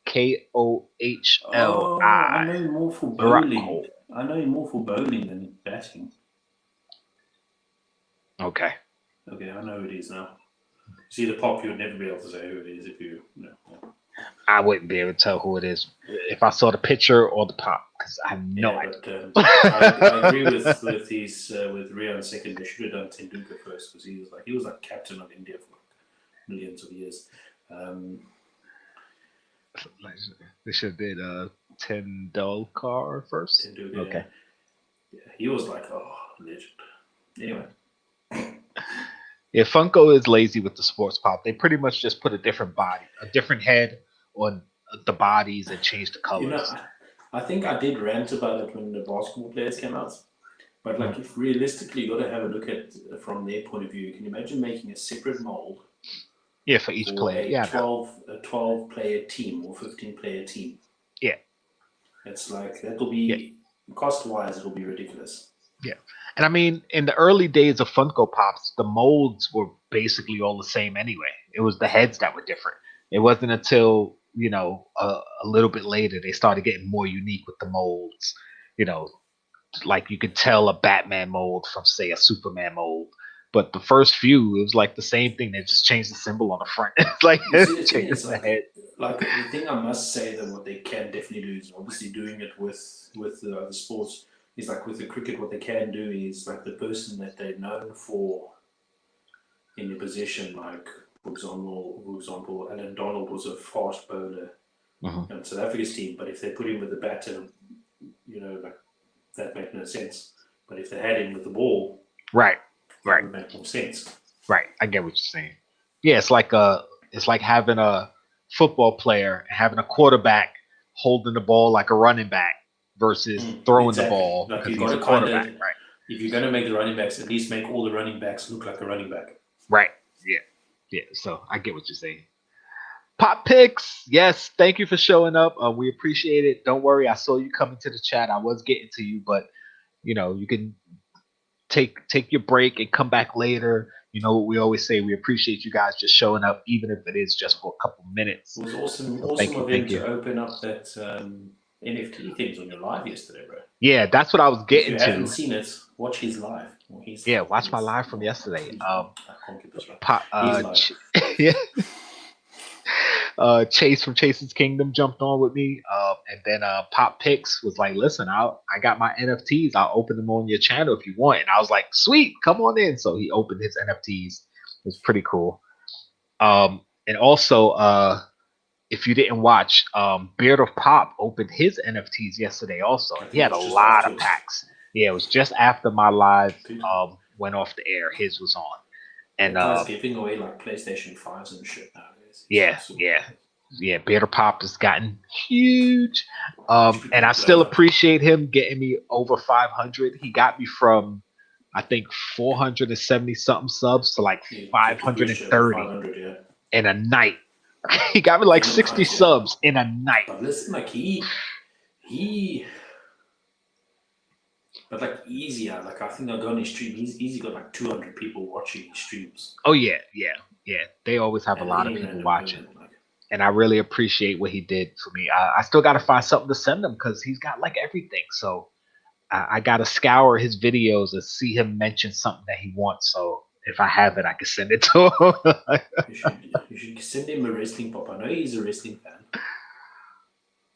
Speaker 2: Kohli.
Speaker 3: Oh, I know him more for bowling. I know him more for bowling than batting.
Speaker 2: Okay.
Speaker 3: Okay, I know who it is now. See the Pop, you would never be able to say who it is if you know.
Speaker 2: I wouldn't be able to tell who it is if I saw the picture or the Pop because I have no idea.
Speaker 3: But, I agree with Rian second. They should have done Tendulkar first because he was like captain of India for millions of years.
Speaker 2: They should have did Tendulkar first.
Speaker 3: Tendulkar,
Speaker 2: okay.
Speaker 3: Yeah, he was like legend. Anyway.
Speaker 2: Yeah, Funko is lazy with the sports pop. They pretty much just put a different body, a different head on the bodies and change the colors.
Speaker 3: I think I did rant about it when the basketball players came out. But like, if realistically you got to have a look at from their point of view, can you imagine making a separate mold?
Speaker 2: Yeah, for each player.
Speaker 3: A 12 player team or 15 player team.
Speaker 2: Yeah.
Speaker 3: It's like that'll be cost wise, it'll be ridiculous.
Speaker 2: Yeah. And I mean, in the early days of Funko Pops, the molds were basically all the same anyway. It was the heads that were different. It wasn't until, a little bit later they started getting more unique with the molds. Like you could tell a Batman mold from, say, a Superman mold. But the first few, it was like the same thing. They just changed the symbol on the front. It's like changed the head.
Speaker 3: Like the thing I must say that what they can definitely do is obviously doing it with the other sports. Is like with the cricket, what they can do is like the person that they're known for in the position, like for example, Alan Donald was a fast bowler in South Africa's team, but if they put him with the batter, like that made no sense. But if they had him with the ball,
Speaker 2: right,
Speaker 3: that would make more sense.
Speaker 2: Right, I get what you're saying. Yeah, it's like having a football player and having a quarterback holding the ball like a running back. Versus throwing the ball
Speaker 3: like
Speaker 2: because he's a quarterback, right?
Speaker 3: If you're going to make the running backs, at least make all the running backs look like a running back.
Speaker 2: Right. Yeah. So I get what you're saying. Pop picks, yes. Thank you for showing up. We appreciate it. Don't worry, I saw you coming to the chat. I was getting to you, but you can take your break and come back later. You know what we always say. We appreciate you guys just showing up, even if it is just for a couple minutes.
Speaker 3: It was awesome of him to open up that NFT things on your live yesterday, bro.
Speaker 2: Yeah, that's what I was getting to.
Speaker 3: If you haven't seen it, watch his live.
Speaker 2: Watch my live from yesterday.
Speaker 3: I can't get this right.
Speaker 2: Chase from Chase's Kingdom jumped on with me, and then Pop Picks was like, "Listen, I got my NFTs. I'll open them on your channel if you want." And I was like, "Sweet, come on in." So he opened his NFTs. It was pretty cool. And also, if you didn't watch, Beard of Pop opened his NFTs yesterday. Also, he had a lot of packs. Yeah, it was just after my live went off the air. His was on, and
Speaker 3: guys giving away like PlayStation 5s and shit nowadays.
Speaker 2: Yeah. Beard of Pop has gotten huge, and I still appreciate him getting me over 500. He got me from, I think, 470 something subs to like 530 in a night. He got me like 60 subs in a night.
Speaker 3: But listen, like he But like easier, like I think I go on his stream. He's easy got like 200 people watching his streams.
Speaker 2: Oh yeah. They always have a
Speaker 3: And
Speaker 2: lot of
Speaker 3: he
Speaker 2: people
Speaker 3: ran a
Speaker 2: watching.
Speaker 3: moment, like,
Speaker 2: And I really appreciate what he did for me. I still got to find something to send him because he's got like everything. So I got to scour his videos and see him mention something that he wants. So if I have it, I can send it to him.
Speaker 3: you should send him a wrestling pop. I know he's a wrestling fan.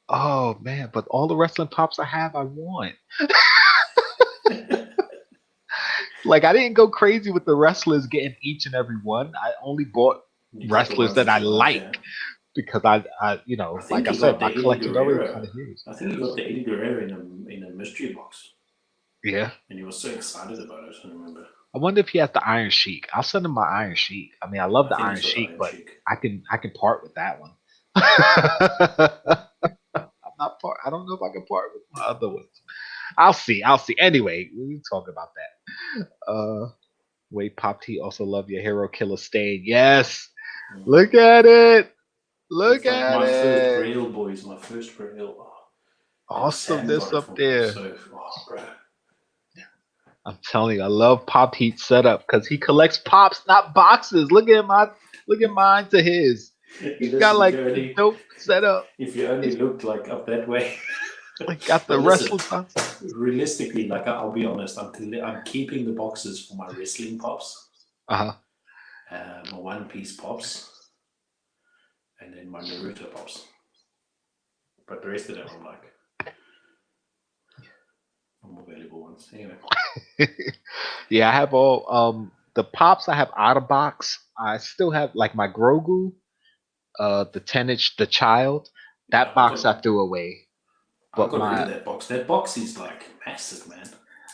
Speaker 2: Oh man, but all the wrestling pops I have, I want. Like I didn't go crazy with the wrestlers getting each and every one. I only bought
Speaker 3: You got the
Speaker 2: wrestlers
Speaker 3: ones
Speaker 2: that I
Speaker 3: you
Speaker 2: like
Speaker 3: yeah.
Speaker 2: because I
Speaker 3: think
Speaker 2: like I
Speaker 3: he
Speaker 2: said,
Speaker 3: got
Speaker 2: my
Speaker 3: the Eddie
Speaker 2: collection's already kind
Speaker 3: Guerrero.
Speaker 2: of huge.
Speaker 3: I think he got the Eddie Guerrero in a mystery box.
Speaker 2: Yeah.
Speaker 3: And he was so excited about it, I remember.
Speaker 2: I wonder if he has the Iron Sheik. I'll send him my Iron Sheik. I mean, I love the Iron Sheik, but I can part with that one. I'm not part. I don't know if I can part with my other ones. I'll see. Anyway, we talk about that. Wait, Pop T also love your hero killer stain. Yes. Look at it. Look at
Speaker 3: my
Speaker 2: it.
Speaker 3: first Grail, boys. My first Grail. Oh,
Speaker 2: Awesomeness up there.
Speaker 3: So, bro.
Speaker 2: I'm telling you, I love Pop Heat's setup because he collects pops, not boxes. Look at mine to his. He's got like a dope setup.
Speaker 3: If you only looked like up that way.
Speaker 2: Like got the wrestling pops.
Speaker 3: Realistically, like I'll be honest, I'm keeping the boxes for my wrestling pops.
Speaker 2: My
Speaker 3: One Piece pops. And then my Naruto pops. But the rest of them I'm like more valuable ones. Anyway.
Speaker 2: Yeah, I have all the pops I have out of box. I still have like my Grogu, the 10-inch, the child. That box I threw away.
Speaker 3: But I got rid of that box. That box is like massive, man.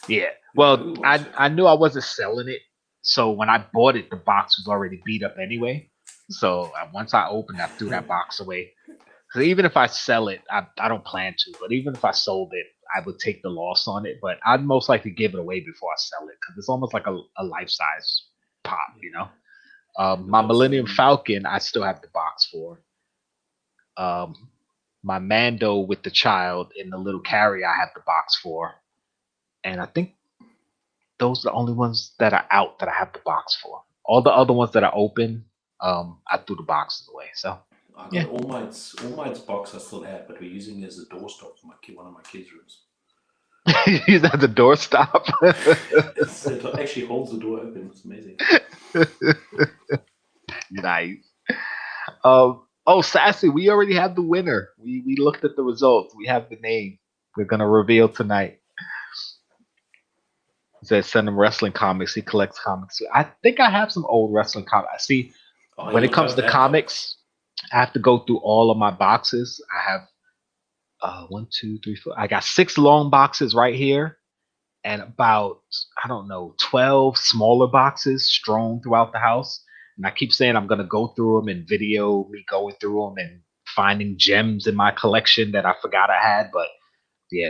Speaker 2: Yeah. Well, I knew I wasn't selling it. So when I bought it, the box was already beat up anyway. So once I opened, I threw that box away. Because even if I sell it, I don't plan to. But even if I sold it, I would take the loss on it. But I'd most likely give it away before I sell it because it's almost like a life-size pop, you know. My Millennium Falcon, I still have the box for. My Mando with the child in the little carrier, I have the box for. And I think those are the only ones that are out that I have the box for. All the other ones that are open, I threw the boxes away. So
Speaker 3: I got all Might's box I still have, but we're using it as a doorstop for one of my kids' rooms.
Speaker 2: Use that as a doorstop.
Speaker 3: So it actually holds the door open. It's amazing.
Speaker 2: Nice. Oh, Sassy, we already have the winner. We looked at the results. We have the name. We're gonna reveal tonight. He says send him wrestling comics. He collects comics. I think I have some old wrestling comics. I see. When it comes to comics, I have to go through all of my boxes. I have 1, 2, 3, 4. I got 6 long boxes right here, and about 12 smaller boxes strewn throughout the house. And I keep saying I'm gonna go through them and video me going through them and finding gems in my collection that I forgot I had. But yeah,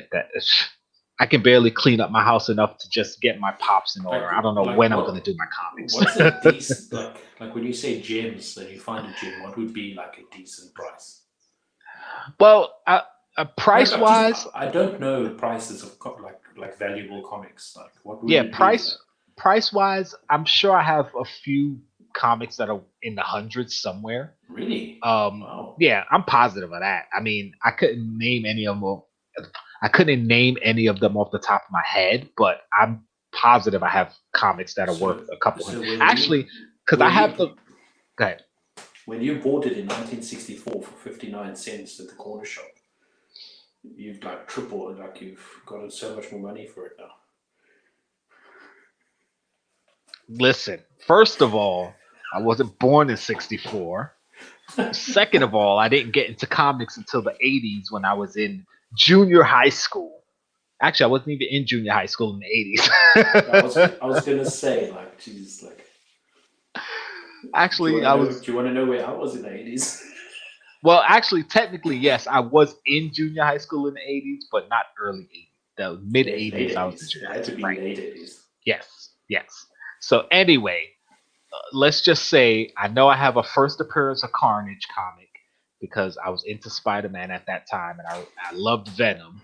Speaker 2: I can barely clean up my house enough to just get my pops in order. I don't know when I'm gonna do my comics.
Speaker 3: What's a decent like when you say gems and you find a gem? What would be like a decent price?
Speaker 2: Well, price wise,
Speaker 3: I don't know prices of like valuable comics. Like what would
Speaker 2: price wise, I'm sure I have a few comics that are in the hundreds somewhere.
Speaker 3: Really?
Speaker 2: Wow. Yeah, I'm positive of that. I mean, I couldn't name any of them. I couldn't name any of them off the top of my head, but I'm positive I have comics that are worth a couple hundred. Actually, because I have the. Go ahead.
Speaker 3: When you bought it in 1964 for 59 cents at the corner shop, you've like tripled, like you've gotten so much more money for it now.
Speaker 2: Listen, first of all, I wasn't born in 64. Second of all, I didn't get into comics until the 80s when I was in junior high school. Actually, I wasn't even in junior high school in the 80s.
Speaker 3: I was going to say, like, Jesus, like.
Speaker 2: Actually,
Speaker 3: do you want to know where I was in the 80s?
Speaker 2: Well, actually, technically, yes, I was in junior high school in the 80s, but not early 80s. The mid 80s, I was in junior high school.
Speaker 3: It had to be late 80s.
Speaker 2: Yes. So anyway, let's just say I know I have a first appearance of Carnage comic because I was into Spider-Man at that time and I loved Venom.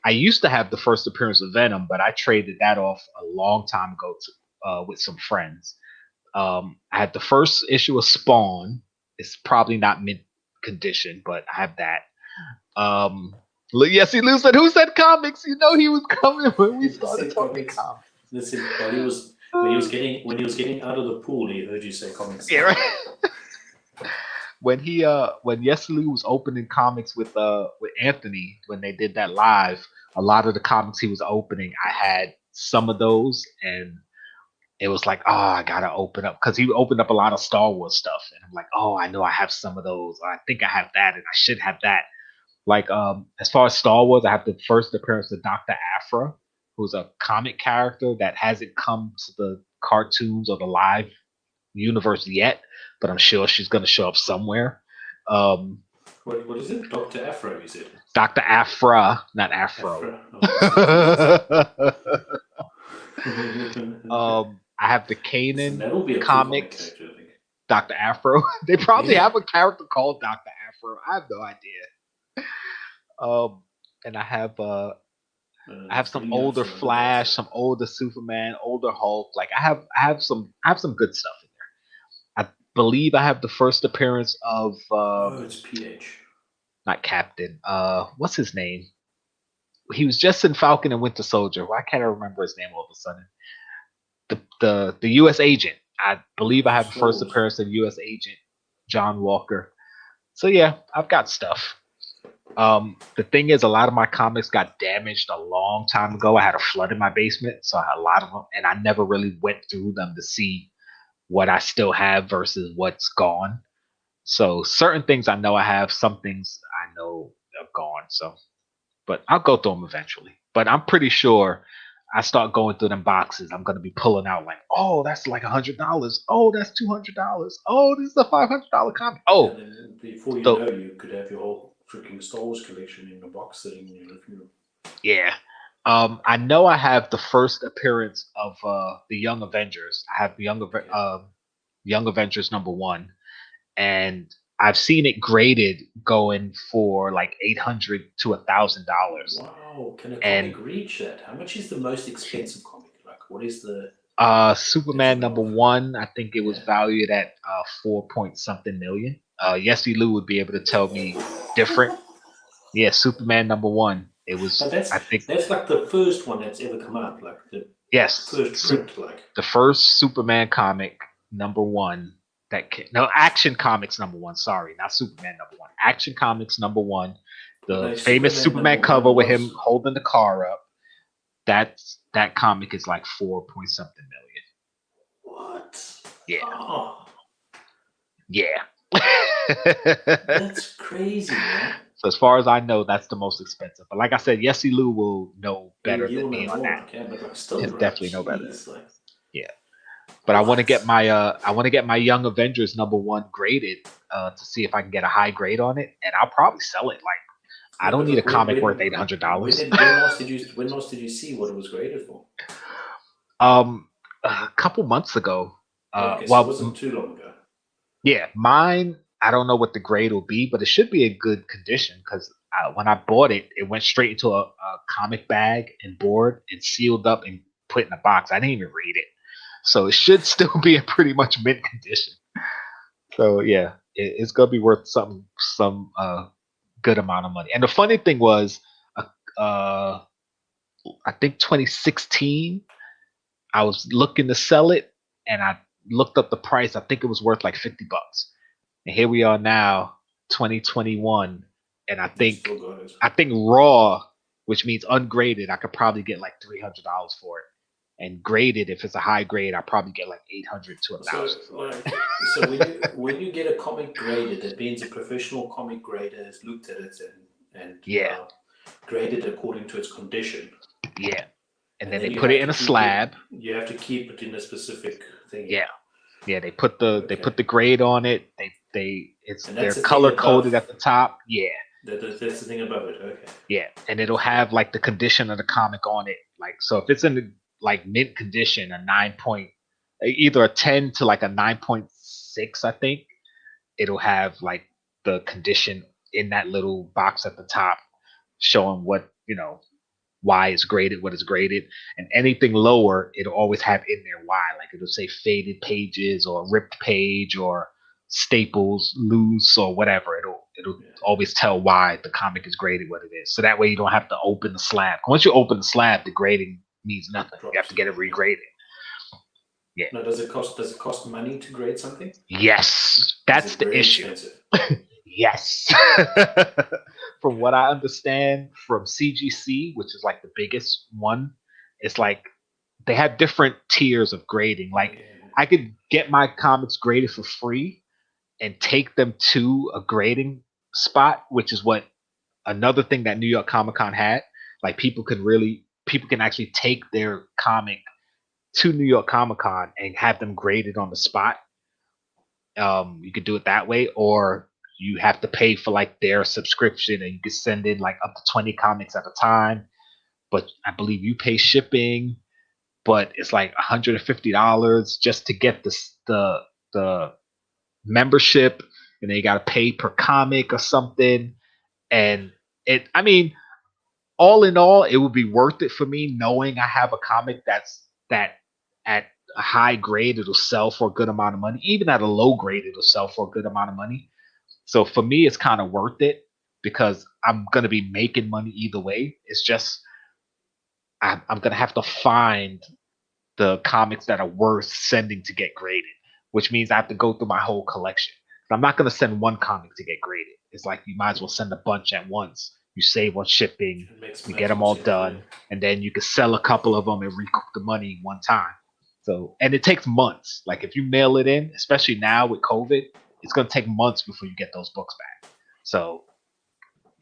Speaker 2: I used to have the first appearance of Venom, but I traded that off a long time ago with some friends. I had the first issue of Spawn. It's probably not mint condition, but I have that. Yes, he said, "Who said comics?" You know he was coming when we started talking comics.
Speaker 3: Listen, when he was getting out of the pool, he heard you say comics.
Speaker 2: Yeah, right. when Yeselu was opening comics with Anthony when they did that live, a lot of the comics he was opening, I had some of those, and it was like, oh, I gotta open up because he opened up a lot of Star Wars stuff, and I'm like, oh, I know I have some of those. I think I have that, and I should have that. Like, as far as Star Wars, I have the first appearance of Dr. Aphra, who's a comic character that hasn't come to the cartoons or the live universe yet, but I'm sure she's gonna show up somewhere.
Speaker 3: What is it? Dr. Aphra, you said?
Speaker 2: Dr. Aphra, not Afro. I have the Kanan comics.
Speaker 3: Character, I think.
Speaker 2: Dr. Afro. They probably have a character called Dr. Afro. I have no idea. And I have some older Flash, some older Superman, older Hulk. Like I have some good stuff in there. I believe I have the first appearance of
Speaker 3: it's PH.
Speaker 2: Not Captain. What's his name? He was just in Falcon and Winter Soldier. Why can't I remember his name all of a sudden? The U.S. agent. I believe I have the first appearance of U.S. agent John Walker. So yeah, I've got stuff. The thing is, a lot of my comics got damaged a long time ago. I had a flood in my basement, so I had a lot of them, and I never really went through them to see what I still have versus what's gone. So certain things I know I have, some things I know are gone. So, but I'll go through them eventually. But I'm pretty sure I start going through them boxes, I'm gonna be pulling out like, oh, that's like $100. Oh, that's $200. Oh, this is a $500 comic. Oh,
Speaker 3: and then before you know, you could have your whole freaking Star Wars collection in a box sitting in your living room.
Speaker 2: Yeah. I know I have the first appearance of the Young Avengers. I have the Young Avengers #1, and I've seen it graded going for like $800 to $1,000.
Speaker 3: Wow, can a comic reach that? How much is the most expensive comic? Like, what is the
Speaker 2: Superman #1? I think it was valued at 4 point something million. Yesy Lou would be able to tell me different. Yeah, Superman #1. It was. I think
Speaker 3: that's like the first one that's ever come out. Like the first print, like
Speaker 2: the first Superman comic #1. Action Comics #1. Sorry, not Superman #1. Action Comics #1. The famous Superman cover with him holding the car up. That comic is like 4 point something million.
Speaker 3: What?
Speaker 2: Yeah.
Speaker 3: Oh.
Speaker 2: Yeah.
Speaker 3: That's crazy, man.
Speaker 2: So as far as I know, that's the most expensive. But like I said, Yesy Lou will know better than me on that.
Speaker 3: Okay, but still,
Speaker 2: He'll definitely know better.
Speaker 3: Like,
Speaker 2: yeah. But I want to get my Young Avengers #1 graded to see if I can get a high grade on it, and I'll probably sell it. Like I don't need a comic worth $800.
Speaker 3: When last did you see what it was graded for?
Speaker 2: A couple months ago.
Speaker 3: So it wasn't too long ago.
Speaker 2: Yeah, mine. I don't know what the grade will be, but it should be in good condition because when I bought it, it went straight into a comic bag and board and sealed up and put in a box. I didn't even read it. So it should still be in pretty much mint condition. So yeah, it's gonna be worth some good amount of money. And the funny thing was, I think 2016, I was looking to sell it, and I looked up the price. I think it was worth like $50. And here we are now, 2021, and I think raw, which means ungraded, I could probably get like $300 for it. And graded, if it's a high grade, I probably get like $800 to $1,000.
Speaker 3: So when you get a comic graded, it means a professional comic grader has looked at it and graded according to its condition.
Speaker 2: Yeah, and then they put it in a slab.
Speaker 3: You have to keep it in a specific thing.
Speaker 2: Yeah. They put the grade on it. They're color coded at the top. Yeah.
Speaker 3: That's the thing above it. Okay.
Speaker 2: Yeah, and it'll have like the condition of the comic on it. Like so, if it's in the like mint condition, either a 10 to like a 9.6, I think it'll have like the condition in that little box at the top showing what why it's graded, what is graded, and anything lower, it'll always have in there why. Like it'll say faded pages or ripped page or staples loose or whatever. It'll always tell why the comic is graded what it is. So that way you don't have to open the slab. Once you open the slab, the grading means nothing. You have to get it regraded. Yeah.
Speaker 3: Now, does it cost money to grade something?
Speaker 2: Yes, that's the issue. Yes. From what I understand from CGC, which is like the biggest one, it's like they have different tiers of grading. Like I could get my comics graded for free and take them to a grading spot, which is what another thing that New York Comic Con had. Like people can actually take their comic to New York Comic Con and have them graded on the spot. You could do it that way, or you have to pay for like their subscription and you can send in like up to 20 comics at a time. But I believe you pay shipping, but it's like $150 just to get the membership, and then you got to pay per comic or something. And I mean, all in all, it would be worth it for me knowing I have a comic that at a high grade it'll sell for a good amount of money. Even at a low grade, it'll sell for a good amount of money. So for me, it's kind of worth it because I'm gonna be making money either way. It's just I'm gonna have to find the comics that are worth sending to get graded, which means I have to go through my whole collection. I'm not gonna send one comic to get graded. It's like you might as well send a bunch at once. You save on shipping, you get them all done, and then you can sell a couple of them and recoup the money one time. So, and it takes months. Like if you mail it in, especially now with COVID, it's gonna take months before you get those books back. So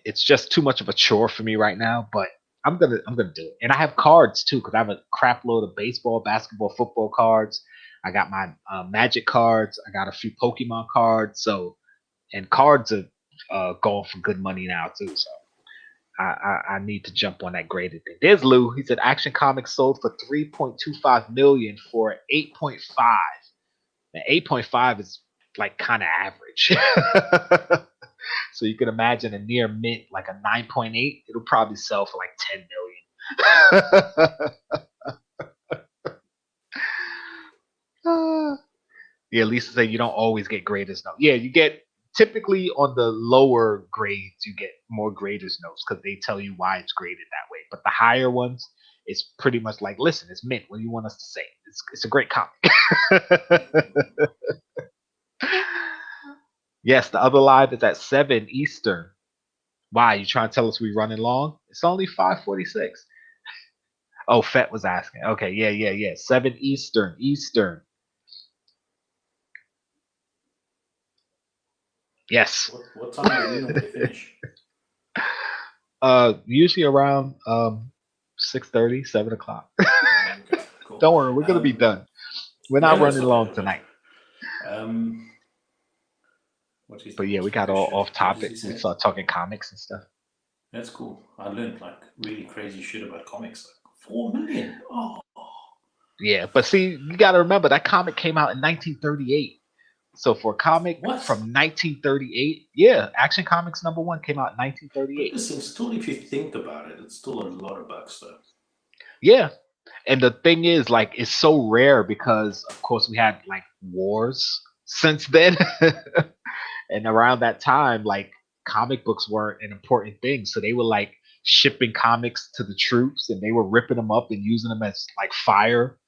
Speaker 2: it's just too much of a chore for me right now, but I'm gonna do it. And I have cards too, because I have a crap load of baseball, basketball, football cards. I got my Magic cards. I got a few Pokemon cards. So, and cards are going for good money now too. So I need to jump on that graded thing. There's Lou. He said Action Comics sold for 3.25 million for 8.5. And 8.5 is like kind of average. So you can imagine a near mint, like a 9.8, it'll probably sell for like 10 million. Yeah, Lisa said you don't always get graders notes. Yeah, you get typically on the lower grades, you get more graders notes because they tell you why it's graded that way. But the higher ones, it's pretty much like, listen, it's mint. What do you want us to say? It's a great comic. Yes, the other live is at 7 Eastern. Why? You trying to tell us we're running long? It's only 5:46. Oh, Fett was asking. Okay, yeah. 7 Eastern. Yes.
Speaker 3: What time do you normally finish?
Speaker 2: Usually around 6:30, 7 o'clock.
Speaker 3: Okay, cool.
Speaker 2: Don't worry, we're gonna be done. We're not running long tonight. But yeah, we got all off topic. We started talking comics and stuff.
Speaker 3: That's cool. I learned like really crazy shit about comics. Like 4 million. Oh.
Speaker 2: Yeah, but see, you got to remember that comic came out in 1938. So for a comic from 1938, yeah, Action Comics #1 came out in 1938.
Speaker 3: But listen, still, if you think about it, it's still a lot of bucks, though.
Speaker 2: Yeah, and the thing is, like, it's so rare because, of course, we had like wars since then, and around that time, like, comic books weren't an important thing, so they were like shipping comics to the troops, and they were ripping them up and using them as like fire,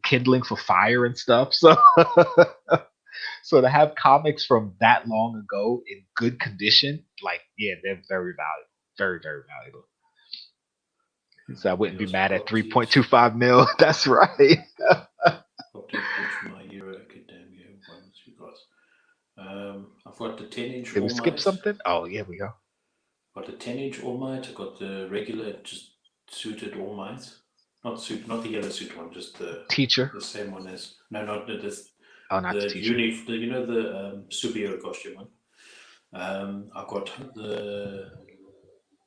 Speaker 2: kindling for fire and stuff. So. So to have comics from that long ago in good condition, like, yeah, they're very valuable. Very, very valuable. So I wouldn't be mad at 3.25 mil. That's right.
Speaker 3: I've got the 10-inch.
Speaker 2: Did we skip something? Oh, yeah, we go.
Speaker 3: Got the 10-inch All Might. I got the regular, just suited All Might. Not the yellow suit one, just the
Speaker 2: teacher.
Speaker 3: The same one as not the.
Speaker 2: Oh, not the teacher.
Speaker 3: The superhero costume one. I got the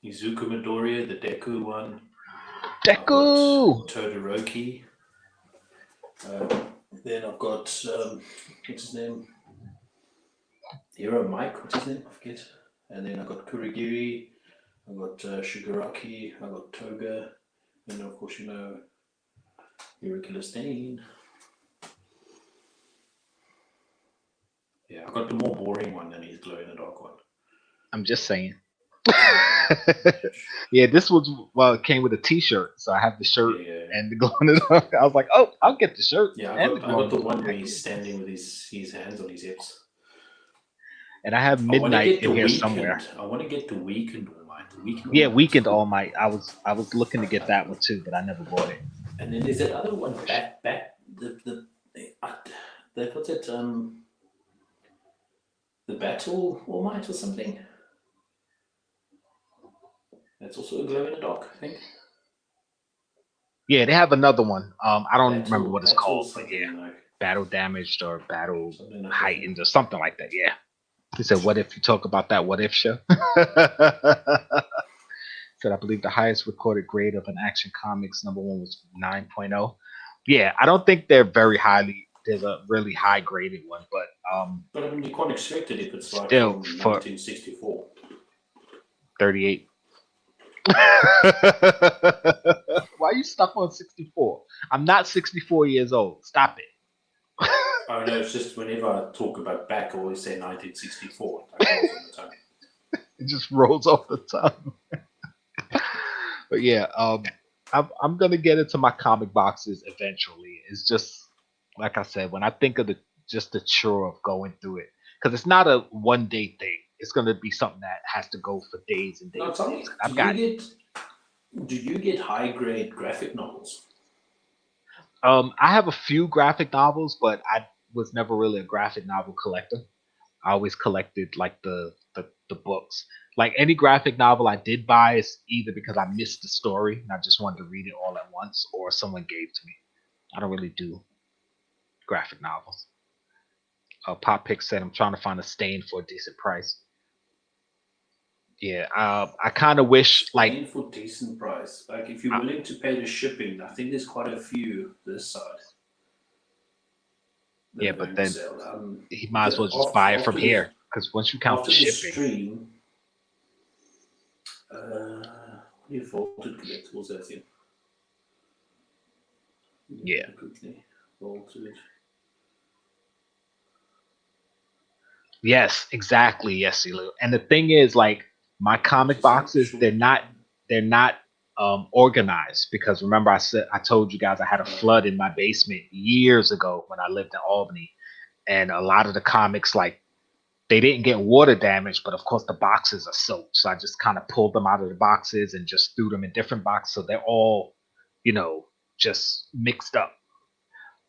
Speaker 3: Izuku Midoriya, the Deku one.
Speaker 2: Deku!
Speaker 3: Todoroki. Then I've got what's his name? Hero Mike. What's his name? I forget. And then I got Kurigiri. I got Shigaraki, I got Toga, and of course, you know, Jkl Awesome. Yeah, I got the more boring one than his glow in the dark one.
Speaker 2: I'm just saying. Yeah, this was it came with a T-shirt, so I have the shirt and the glow in the dark. I was like, oh, I'll get the shirt.
Speaker 3: Yeah,
Speaker 2: I
Speaker 3: got the one where he's standing with his hands on his hips.
Speaker 2: And I have Midnight in here somewhere.
Speaker 3: I want to get the Weekend All Might.
Speaker 2: Weekend All Might. I was looking to get that one too, but I never bought it.
Speaker 3: And then there's that other one, what's it? The Battle All Might or something. That's also a glow in the dark, I think.
Speaker 2: Yeah, they have another one. I don't remember what it's called, but yeah,
Speaker 3: like,
Speaker 2: Battle Damaged or Battle Heightened or something like that. Yeah. He said, "What if you talk about that? What if show?" Said, "I believe the highest recorded grade of an Action Comics #1 was 9.0." Yeah, I don't think they're very highly. There's a really high graded one, but
Speaker 3: I mean, you can't expect it if it's like
Speaker 2: still
Speaker 3: from
Speaker 2: for
Speaker 3: 1964.
Speaker 2: 38. Why are you stuck on 64? I'm not 64 years old. Stop it.
Speaker 3: Oh no, it's just whenever I talk about back, I always say 1964. That rolls on the tongue.
Speaker 2: It just rolls off the tongue. But yeah, I'm gonna get into my comic boxes eventually. It's just like I said, when I think of the chore of going through it, because it's not a 1 day thing. It's gonna be something that has to go for days and days.
Speaker 3: Now tell me, do you get high grade graphic novels?
Speaker 2: I have a few graphic novels, but I was never really a graphic novel collector. I always collected like the books. Like any graphic novel I did buy is either because I missed the story and I just wanted to read it all at once, or someone gave to me. I don't really do graphic novels. Popics said I'm trying to find a stain for a decent price. Yeah, I kind of wish
Speaker 3: Stain for decent price. Like if you're willing to pay the shipping, I think there's quite a few this side.
Speaker 2: Yeah, but then he might as well just buy it from here, because once you count the shipping.
Speaker 3: Stream, vaulted collectibles, that's it.
Speaker 2: Yeah.
Speaker 3: Vaulted.
Speaker 2: Yes, exactly. Yes, Elu. And the thing is, like my comic boxes, they're not organized, because remember I told you guys I had a flood in my basement years ago when I lived in Albany, and a lot of the comics, like, they didn't get water damage, but of course the boxes are soaked. So I just kind of pulled them out of the boxes and just threw them in different boxes, so they're all, just mixed up.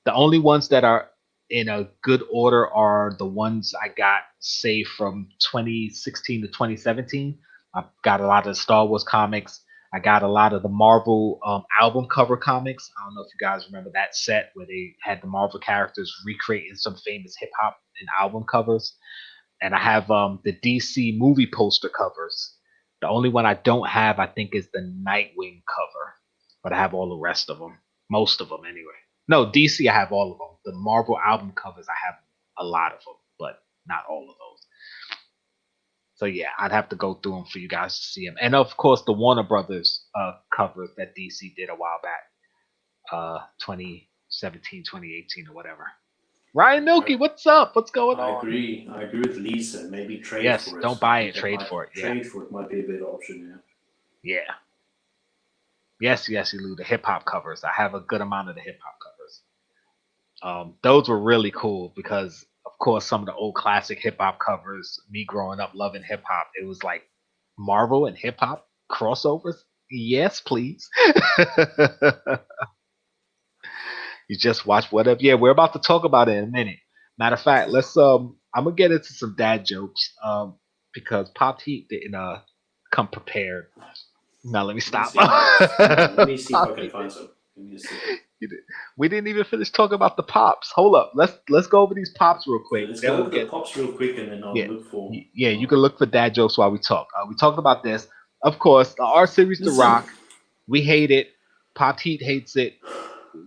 Speaker 2: The only ones that are in a good order are the ones I got, say, from 2016 to 2017. I've got a lot of the Star Wars comics. I got a lot of the Marvel album cover comics. I don't know if you guys remember that set where they had the Marvel characters recreating some famous hip hop and album covers. And I have the DC movie poster covers. The only one I don't have, I think, is the Nightwing cover, but I have all the rest of them. Most of them, anyway. No, DC, I have all of them. The Marvel album covers, I have a lot of them, but not all of those. So yeah, I'd have to go through them for you guys to see them. And of course, the Warner Brothers covers that DC did a while back, 2017, 2018, or whatever. Ryan Milky, what's up? What's going on?
Speaker 3: I agree with Lisa. Maybe trade for it.
Speaker 2: Yes, don't buy it. Trade for it. Yeah.
Speaker 3: Trade for it might be a better option.
Speaker 2: Yeah. Yes, Elu. The hip hop covers. I have a good amount of the hip hop covers. Those were really cool because, of course, some of the old classic hip hop covers. Me growing up loving hip hop, it was like Marvel and hip hop crossovers. Yes, please. You just watch whatever. Yeah, we're about to talk about it in a minute. Matter of fact, let's I'm gonna get into some dad jokes because Pop Heat didn't come prepared. Now let me stop.
Speaker 3: Let me see if I can find some.
Speaker 2: We didn't even finish talking about the pops. Hold up. Let's go over these pops real quick.
Speaker 3: Let's go over the pops real quick, and then I'll look for.
Speaker 2: Yeah, you can look for dad jokes while we talk. We talked about this. Of course, the R series, The Rock. We hate it. Pop Heat hates it.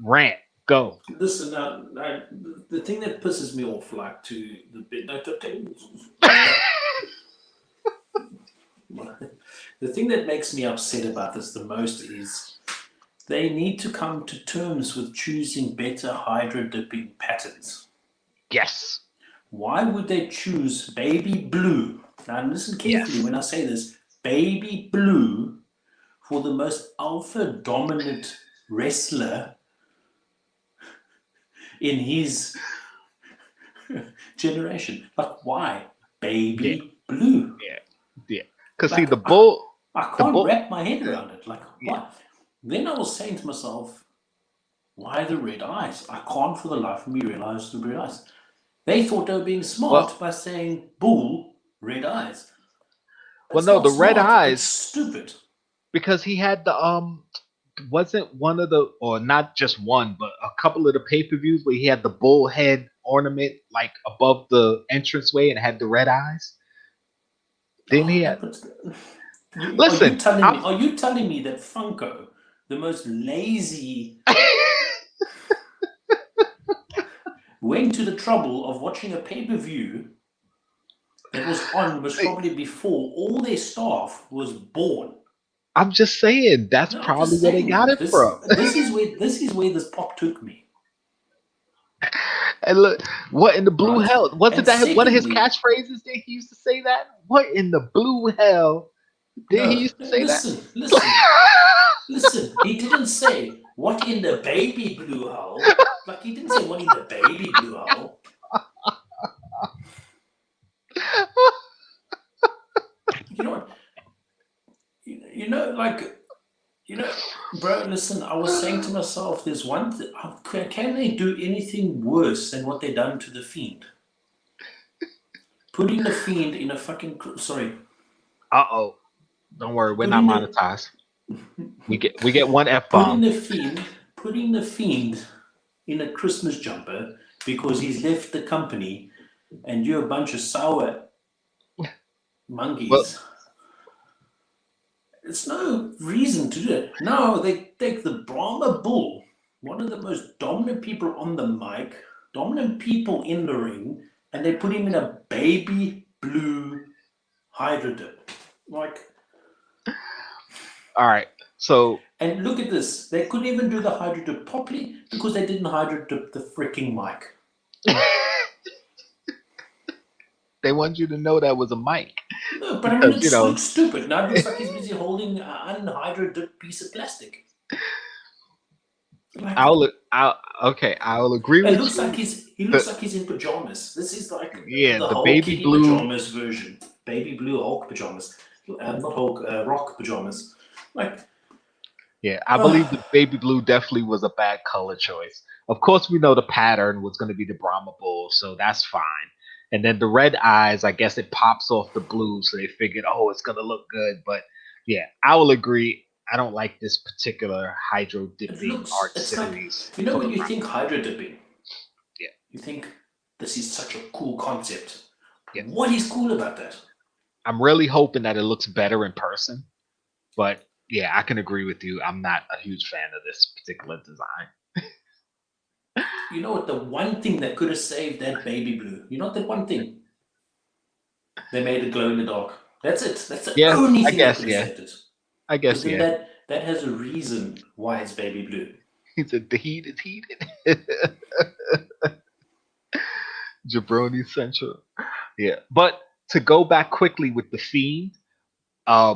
Speaker 2: Rant. Go.
Speaker 3: Listen, the thing that pisses me off, like, to the bit, The thing that makes me upset about this the most is they need to come to terms with choosing better hydro dipping patterns.
Speaker 2: Yes.
Speaker 3: Why would they choose baby blue? Now listen carefully when I say this. Baby blue for the most alpha dominant wrestler in his generation. Like why? Baby blue.
Speaker 2: Yeah. Because
Speaker 3: Like,
Speaker 2: see, the bull.
Speaker 3: I can't wrap my head around it. Like, what? Then I was saying to myself, why the red eyes? I can't for the life of me realize the red eyes. They thought they were being smart by saying bull, red eyes.
Speaker 2: Well, no, the red eyes.
Speaker 3: It's stupid.
Speaker 2: Because he had the wasn't one of the, or not just one, but a couple of the pay-per-views where he had the bull head ornament like above the entranceway and had the red eyes. Didn't he? Listen,
Speaker 3: are you telling me that Funko, the most lazy, went to the trouble of watching a pay-per-view that was on most probably before all their staff was born?
Speaker 2: I'm just saying that's probably where they got it from.
Speaker 3: This is where this pop took me.
Speaker 2: And look, what in the blue hell? Wasn't that one of his catchphrases that he used to say that? What in the blue hell did he used to say that?
Speaker 3: Listen. He didn't say, what in the baby blue hole? Like, he didn't say, what in the baby blue hole? You know what? Bro, listen, I was saying to myself, there's one thing, can they do anything worse than what they done to the Fiend? Putting the Fiend in a fucking, sorry.
Speaker 2: Uh-oh. Don't worry, we're not monetized. We get one F-bomb.
Speaker 3: Putting the Fiend in a Christmas jumper because he's left the company and you're a bunch of sour monkeys. Well, it's no reason to do it. No, they take the Brahma Bull, one of the most dominant people on the mic, dominant people in the ring, and they put him in a baby blue hydro dip. Like,
Speaker 2: all right, so.
Speaker 3: And look at this. They couldn't even do the hydro dip properly because they didn't hydro dip the freaking mic.
Speaker 2: They want you to know that was a mic.
Speaker 3: No, but I mean, it looks stupid. Now it looks like he's busy holding an unhydro dipped piece of plastic. Like,
Speaker 2: I'll agree with you.
Speaker 3: He looks like he's in pajamas. This is like
Speaker 2: the baby blue
Speaker 3: pajamas version. Baby blue Hulk pajamas. Not Hulk, Rock pajamas. Like,
Speaker 2: yeah, I believe the baby blue definitely was a bad color choice. Of course, we know the pattern was going to be the Brahma Bull, so that's fine. And then the red eyes, I guess it pops off the blue, so they figured, oh, it's going to look good. But yeah, I will agree. I don't like this particular hydro dipping art series.
Speaker 3: Like, when you think hydro dipping,
Speaker 2: yeah,
Speaker 3: you think this is such a cool concept.
Speaker 2: Yeah.
Speaker 3: What is cool about that?
Speaker 2: I'm really hoping that it looks better in person. But yeah, I can agree with you. I'm not a huge fan of this particular design.
Speaker 3: You know what? The one thing that could have saved that baby blue. You know that one thing? They made it glow in the dark. That's it. That's the only thing that could have saved it.
Speaker 2: I guess, yeah.
Speaker 3: That has a reason why it's baby blue.
Speaker 2: He said the heat is heated. Jabroni Central. Yeah. But to go back quickly with the Fiend, I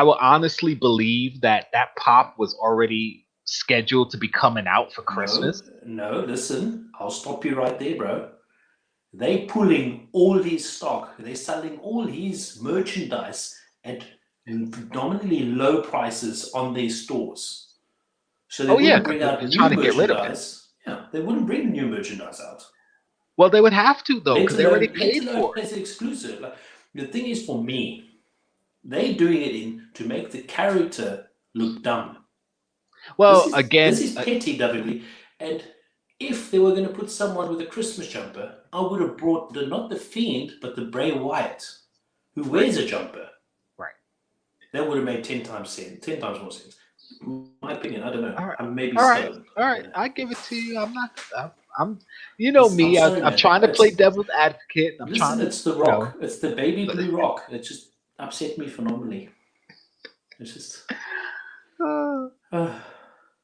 Speaker 2: will honestly believe that pop was already scheduled to be coming out for Christmas.
Speaker 3: No, listen, I'll stop you right there, bro. They pulling all his stock. They're selling all his merchandise at predominantly low prices on their stores. So they wouldn't bring out new
Speaker 2: trying to get rid of it.
Speaker 3: Yeah, they wouldn't bring new merchandise out.
Speaker 2: Well, they would have to though, because they already paid for it.
Speaker 3: It's exclusive. Like, the thing is, for me, they're doing it to make the character look dumb.
Speaker 2: Well,
Speaker 3: this is petty, WWE. And if they were going to put someone with a Christmas jumper, I would have brought not the Fiend, but the Bray Wyatt, who wears a jumper.
Speaker 2: Right.
Speaker 3: That would have made 10 times more sense. In my opinion, I don't know.
Speaker 2: All right.
Speaker 3: I'm maybe
Speaker 2: all right. I give it to you. I'm you know me. I'm trying to play devil's advocate.
Speaker 3: It's the rock. It's the baby blue rock. It's just upset me phenomenally. It's just.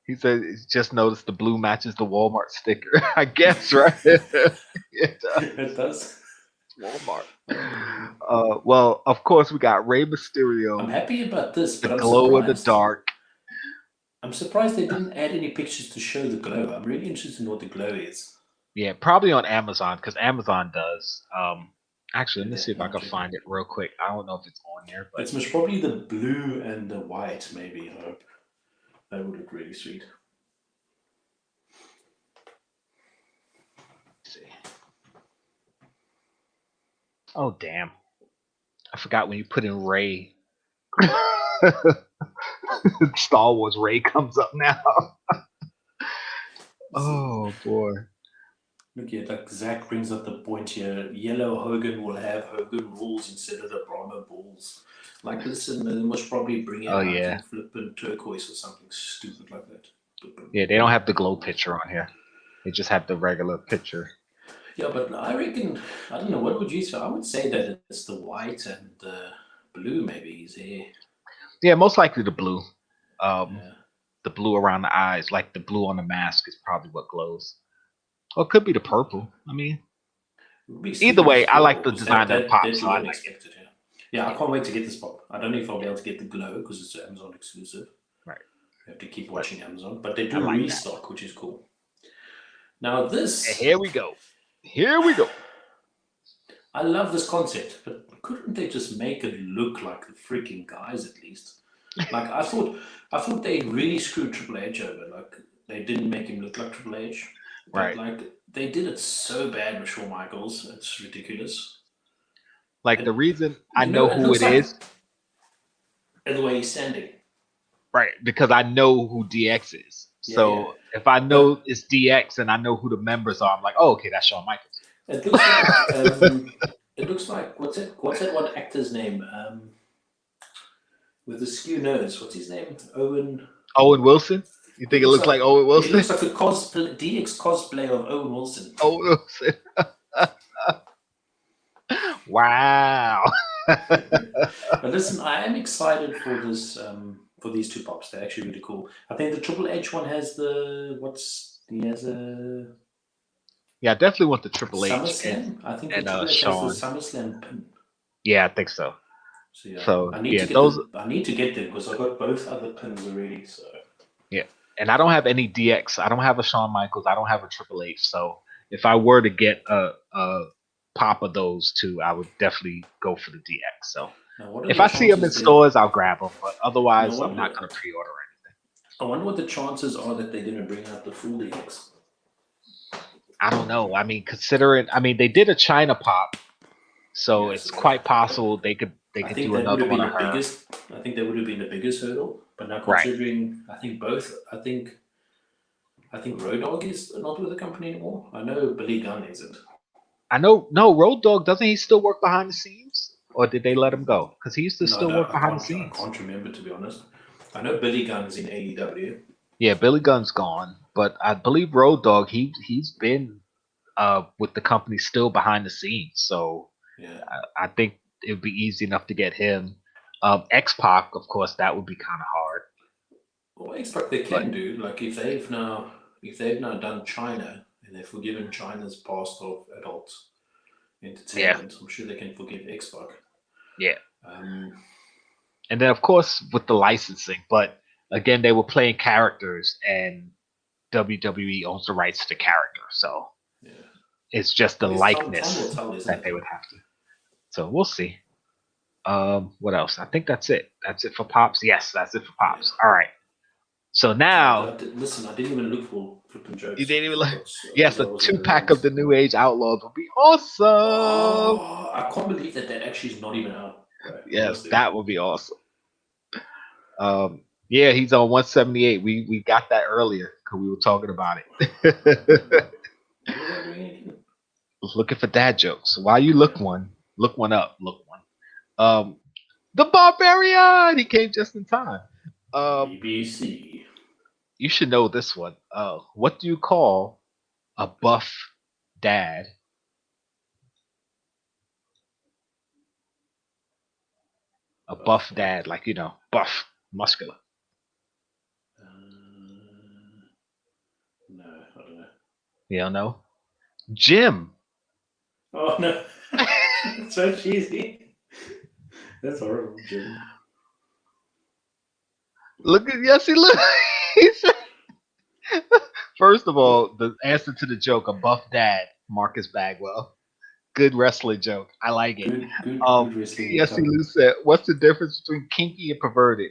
Speaker 2: He said he's just noticed the blue matches the Walmart sticker. I guess, right? It does.
Speaker 3: It does.
Speaker 2: Walmart. Well, of course, we got Rey
Speaker 3: I'm
Speaker 2: Mysterio,
Speaker 3: happy about this, but
Speaker 2: the
Speaker 3: I'm
Speaker 2: glow of the
Speaker 3: surprised.
Speaker 2: dark.
Speaker 3: I'm surprised they didn't add any pictures to show the glow. I'm really interested in what the glow is.
Speaker 2: Yeah, probably on Amazon because Amazon does. Actually, let me see if I can
Speaker 3: check
Speaker 2: find it real quick. I don't know if it's on there, but
Speaker 3: It's most probably the blue and the white, maybe. I hope that would look really sweet.
Speaker 2: let's see. Oh damn! I forgot when you put in Ray. Star Wars Ray comes up now. Oh boy.
Speaker 3: Look here, like Zach brings up the point here. Yellow Hogan will have Hogan rules instead of the Brahma balls. Like, listen, they must probably bring it out in flippin' turquoise or something stupid like that.
Speaker 2: Yeah, they don't have the glow picture on here. They just have the regular picture.
Speaker 3: Yeah, but I reckon, I don't know, what would you say? I would say that it's the white and the blue, maybe, is here.
Speaker 2: Yeah, most likely the blue. The blue around the eyes, like the blue on the mask, is probably what glows. Or it could be the purple. I mean, either way, I like the design of the pop, so I like it.
Speaker 3: Yeah, I can't wait to get this pop. I don't know if I'll be able to get the glow because it's an Amazon exclusive.
Speaker 2: Right.
Speaker 3: You have to keep watching Amazon, but they do like restock, that, which is cool. Now this.
Speaker 2: And here we go. Here we go.
Speaker 3: I love this concept, but couldn't they just make it look like the freaking guys at least? Like I thought they really screwed Triple H over. Like they didn't make him look like Triple H. But
Speaker 2: right.
Speaker 3: Like they did it so bad with Shawn Michaels, it's ridiculous.
Speaker 2: Like and, the reason I know who it is.
Speaker 3: And the way he's standing.
Speaker 2: Right, because I know who DX is. Yeah, so if I know it's DX and I know who the members are, I'm like, oh, okay, that's Shawn Michaels.
Speaker 3: It looks like it looks like what's that one actor's name? With the skew nose, what's his name? Owen
Speaker 2: Wilson. You think it looks like Owen Wilson?
Speaker 3: It looks like a DX cosplay of Owen Wilson.
Speaker 2: Owen Wilson. Wow.
Speaker 3: But listen, I am excited for this. For these two pops, they're actually really cool. I think the Triple H one has
Speaker 2: Yeah, I definitely want the Triple H.
Speaker 3: SummerSlam. I think the Triple H
Speaker 2: Shawn.
Speaker 3: has the SummerSlam pin.
Speaker 2: Yeah, I think so.
Speaker 3: So I need to get those. I need to get them because I've got both other pins already. So
Speaker 2: yeah, and I don't have any DX. I don't have a Shawn Michaels. I don't have a Triple H. So if I were to get a pop of those two, I would definitely go for the DX. So if I see them in stores, I'll grab them. But otherwise, I'm not going to pre-order anything.
Speaker 3: I wonder what the chances are that they're going to bring out the full DX.
Speaker 2: I don't know. I mean, they did a China pop, so it's quite possible they could do another one of her.
Speaker 3: I think that would have been the biggest hurdle. But now considering, I think Road Dogg is not with the company anymore. I know Billy Gunn isn't.
Speaker 2: Road Dogg, doesn't he still work behind the scenes? Or did they let him go? Because he used to still work behind the scenes.
Speaker 3: I can't remember, to be honest. I know Billy Gunn's in AEW.
Speaker 2: Yeah, Billy Gunn's gone. But I believe Road Dogg, he's been with the company still behind the scenes. So
Speaker 3: yeah,
Speaker 2: I think it would be easy enough to get him. X-Pac, of course, that would be kind of hard.
Speaker 3: Well, X-Pac they can do. Like if they've now done China and they've forgiven China's past of adult entertainment, I'm sure they can forgive X-Pac.
Speaker 2: Yeah. And then, of course, with the licensing. But, again, they were playing characters, and WWE owns the rights to the character. So it's just the likeness that they would have to. So we'll see. What else? I think that's it. That's it for Pops. Yes, that's it for Pops. Yeah. All right. So now...
Speaker 3: Listen, I didn't even look for flipping jokes.
Speaker 2: You didn't even look... Yes, a 2-pack of the New Age Outlaws would be awesome!
Speaker 3: Oh, I can't believe that actually is not even out. Right,
Speaker 2: yes, honestly. That would be awesome. Yeah, he's on 178. We got that earlier because we were talking about it. Looking for dad jokes. While you look one up. The Barbarian! He came just in time.
Speaker 3: BBC.
Speaker 2: You should know this one. What do you call a buff dad? A buff dad, like buff, muscular.
Speaker 3: No, I don't know.
Speaker 2: You don't know? Jim.
Speaker 3: Oh no, so cheesy. That's horrible, Jim.
Speaker 2: Look at look. First of all, the answer to the joke, a buff dad, Marcus Bagwell. Good wrestling joke. I like it.
Speaker 3: Good wrestling.
Speaker 2: Yes, Lou said, what's the difference between kinky and perverted?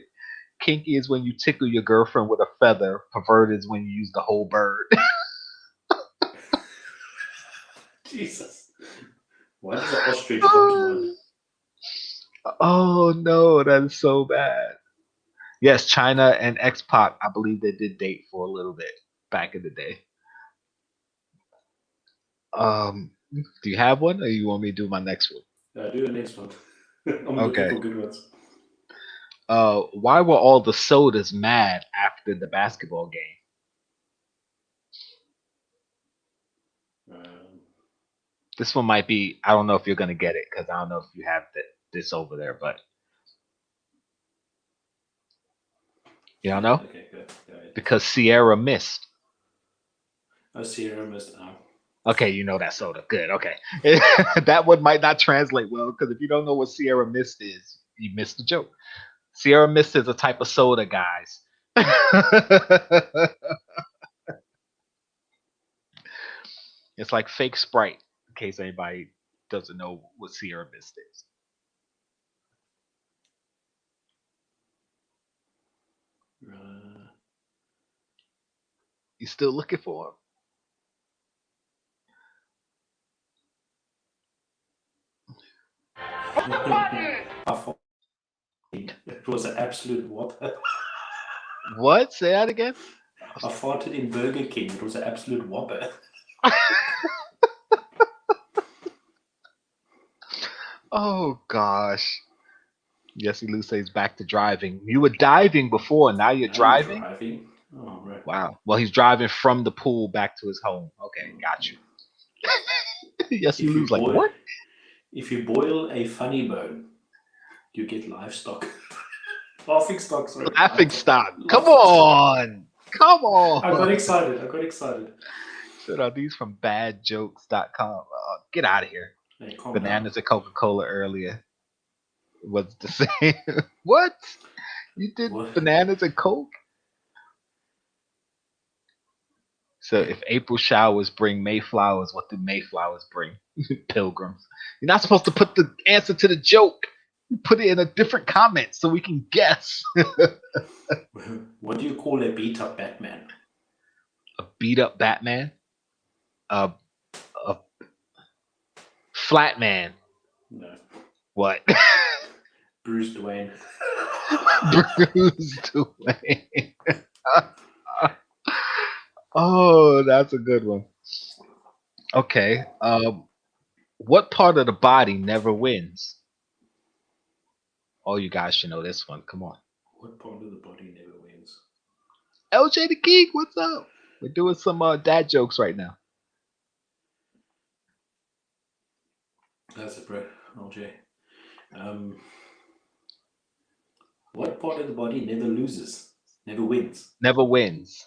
Speaker 2: Kinky is when you tickle your girlfriend with a feather. Perverted is when you use the whole bird.
Speaker 3: Jesus. Why does an ostrich come to mind?
Speaker 2: Oh no, that is so bad. Yes, China and X-Pac, I believe they did date for a little bit back in the day. Do you have one, or you want me to do my next one?
Speaker 3: Do the next one. I'm
Speaker 2: Okay.
Speaker 3: looking for good ones.
Speaker 2: Why were all the sodas mad after the basketball game? This one might be, I don't know if you're going to get it, because I don't know if you have this over there, but you don't know?
Speaker 3: Okay, good.
Speaker 2: Because Sierra missed.
Speaker 3: Oh, Sierra missed.
Speaker 2: Okay, you know that soda. Good, okay. That one might not translate well, because if you don't know what Sierra Mist is, you missed the joke. Sierra Mist is a type of soda, guys. It's like fake Sprite, in case anybody doesn't know what Sierra Mist is. You still looking for him?
Speaker 3: It was an absolute whopper.
Speaker 2: What? Say that again?
Speaker 3: I farted in Burger King. It was an absolute whopper.
Speaker 2: Oh gosh. Jesse Lou says back to driving. You were diving before, now you're driving?
Speaker 3: Oh, right.
Speaker 2: Wow. Well, he's driving from the pool back to his home. Okay, got you. Jesse Lou's like, what?
Speaker 3: If you boil a funny bone, you get livestock. Laughing stock, sorry.
Speaker 2: Laughing stock. Come on. Come on.
Speaker 3: I got excited.
Speaker 2: So are these from badjokes.com? Get out of here.
Speaker 3: Hey,
Speaker 2: Bananas and Coca-Cola earlier. Was the same. What? You did bananas and Coke? So if April showers bring Mayflowers, what do Mayflowers bring? Pilgrims. You're not supposed to put the answer to the joke. You put it in a different comment so we can guess.
Speaker 3: What do you call a beat-up Batman?
Speaker 2: A beat-up Batman? A flat man.
Speaker 3: No.
Speaker 2: What?
Speaker 3: Bruce Dwayne.
Speaker 2: Bruce Dwayne. Oh, that's a good one. Okay. What part of the body never wins? Oh, you guys should know this one. Come on.
Speaker 3: What part of the body never wins?
Speaker 2: LJ the Geek, what's up? We're doing some dad jokes right now.
Speaker 3: That's it, bro. LJ. What part of the body never loses? Never wins?
Speaker 2: Never wins.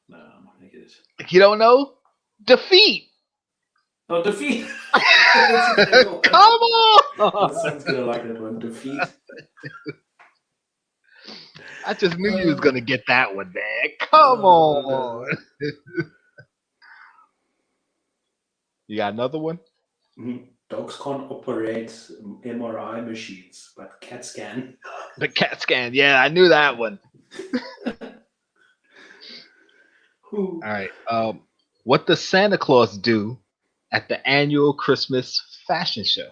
Speaker 3: No, I'm not going to get it.
Speaker 2: You don't know? Defeat.
Speaker 3: Oh, defeat.
Speaker 2: Come on.
Speaker 3: Someone's going to like that one. Defeat.
Speaker 2: I just knew you was going to get that one, man. Come on. You got another one?
Speaker 3: Dogs can't operate MRI machines, but cats can.
Speaker 2: The cat scan. Yeah, I knew that one. All right. What does Santa Claus do at the annual Christmas fashion show?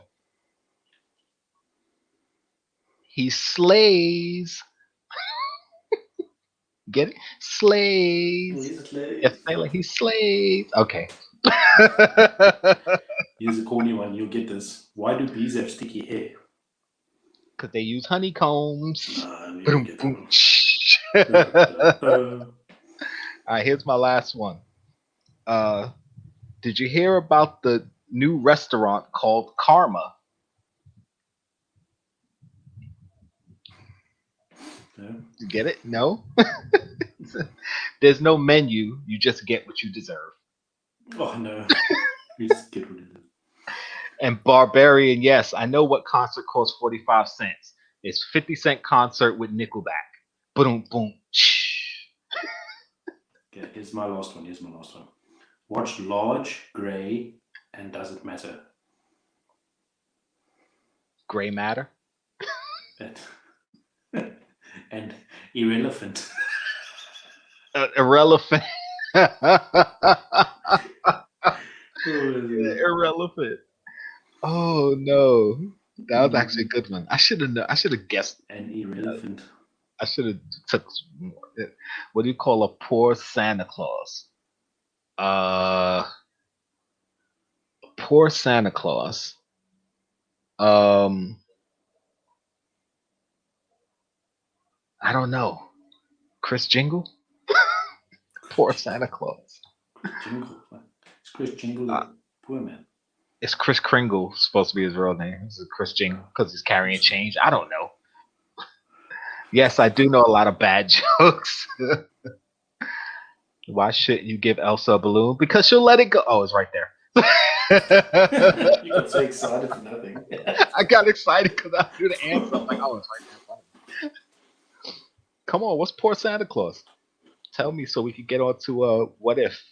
Speaker 2: He slays. Get it? Slays. Yes, he slays. Okay.
Speaker 3: Here's a corny one. You'll get this. Why do bees have sticky hair?
Speaker 2: Because they use honeycombs. All right, here's my last one. Did you hear about the new restaurant called Karma.
Speaker 3: No.
Speaker 2: You get it? No. There's no menu. You just get what you deserve.
Speaker 3: Oh no. Just get rid of it.
Speaker 2: And Barbarian, yes, I know what concert costs 45 cents. It's 50-cent concert with Nickelback. Boom, boom. Shh.
Speaker 3: Okay, here's my last one. Watch Large, Grey, and Does It Matter?
Speaker 2: Gray matter.
Speaker 3: And Irrelevant.
Speaker 2: Irrelevant.
Speaker 3: Oh,
Speaker 2: Irrelevant. Oh no, that was actually a good one. I should have guessed.
Speaker 3: and Irrelevant.
Speaker 2: I should have took more. What do you call a poor Santa Claus? Poor Santa Claus. I don't know. Chris Jingle? Poor Santa Claus.
Speaker 3: Jingle. It's Chris Jingle, poor man.
Speaker 2: It's Chris Kringle supposed to be his real name. It's Chris Jingle because he's carrying change. I don't know. Yes, I do know a lot of bad jokes. Why shouldn't you give Elsa a balloon? Because she'll let it go. Oh, it's right there.
Speaker 3: You got so excited for nothing.
Speaker 2: I got excited because I knew the answer. I'm like, oh, it's right there. Come on, what's poor Santa Claus? Tell me so we can get on to what if.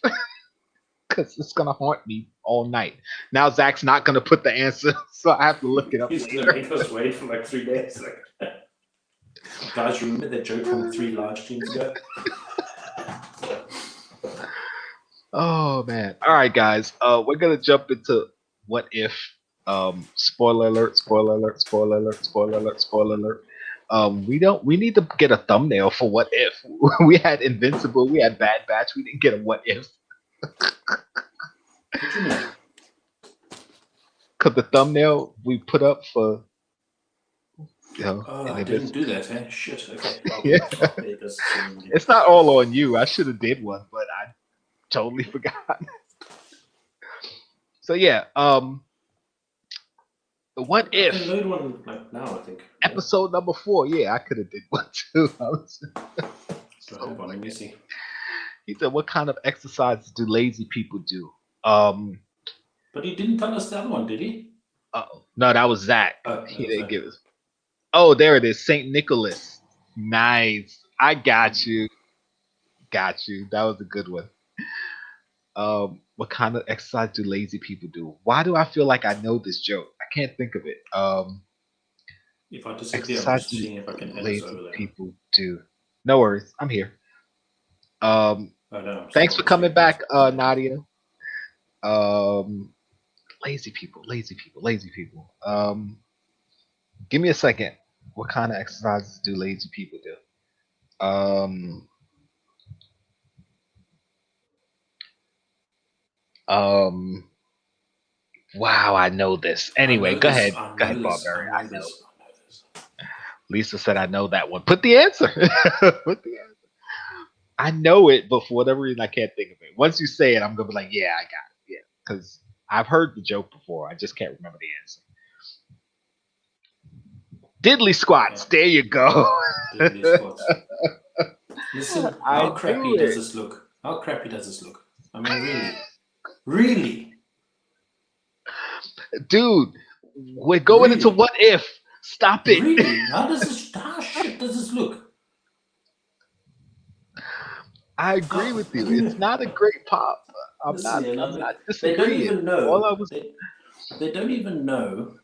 Speaker 2: Because it's gonna haunt me all night. Now Zach's not gonna put the answer, so I have to look it up.
Speaker 3: He's gonna make us wait for like 3 days. Guys, remember that joke from 3 live streams ago?
Speaker 2: Oh man! All right, guys. We're gonna jump into what if. Spoiler alert! Spoiler alert! Spoiler alert! Spoiler alert! Spoiler alert! We need to get a thumbnail for what if. We had Invincible. We had Bad Batch. We didn't get a what if.
Speaker 3: What do you mean?
Speaker 2: Cause the thumbnail we put up for,
Speaker 3: I didn't do that, eh? Shit. Okay.
Speaker 2: Yeah. It's not all on you. I should have did one, but I totally forgot. So yeah, what if?
Speaker 3: I can load one like now, I think.
Speaker 2: Episode number 4. Yeah, I could have did one too.
Speaker 3: Hold on, let me see.
Speaker 2: He said, "What kind of exercises do lazy people do?"
Speaker 3: But he didn't tell us the other one, did he?
Speaker 2: No, that was Zach. He didn't
Speaker 3: Zach.
Speaker 2: give us. Oh, there it is. Saint Nicholas. Nice. I got you. Got you. That was a good one. What kind of exercise do lazy people do? Why do I feel like I know this joke? I can't think of it.
Speaker 3: If I disappear, I'm
Speaker 2: Exercise
Speaker 3: just seeing if I can edit
Speaker 2: lazy
Speaker 3: over there.
Speaker 2: people do. No worries. I'm here.
Speaker 3: Oh, no,
Speaker 2: Thanks for coming back, Nadia. Lazy people. Give me a second. What kind of exercises do lazy people do? Wow, I know this. Anyway, go ahead. Go ahead, Barbarian. I know. Lisa said I know that one. Put the answer. Put the answer. I know it, but for whatever reason, I can't think of it. Once you say it, I'm gonna be like, yeah, I got it. Yeah, because I've heard the joke before. I just can't remember the answer. Diddly squats. There you go.
Speaker 3: Diddly squats. Listen, how crappy
Speaker 2: knew
Speaker 3: does
Speaker 2: it.
Speaker 3: this look? How crappy does this look? I mean, really? Really?
Speaker 2: Dude, we're going into what if. Stop it.
Speaker 3: Really? How shit does this look?
Speaker 2: I agree with you. It's not a great pop. I'm not
Speaker 3: They
Speaker 2: disagreeing.
Speaker 3: don't even know.
Speaker 2: All I was
Speaker 3: They don't even know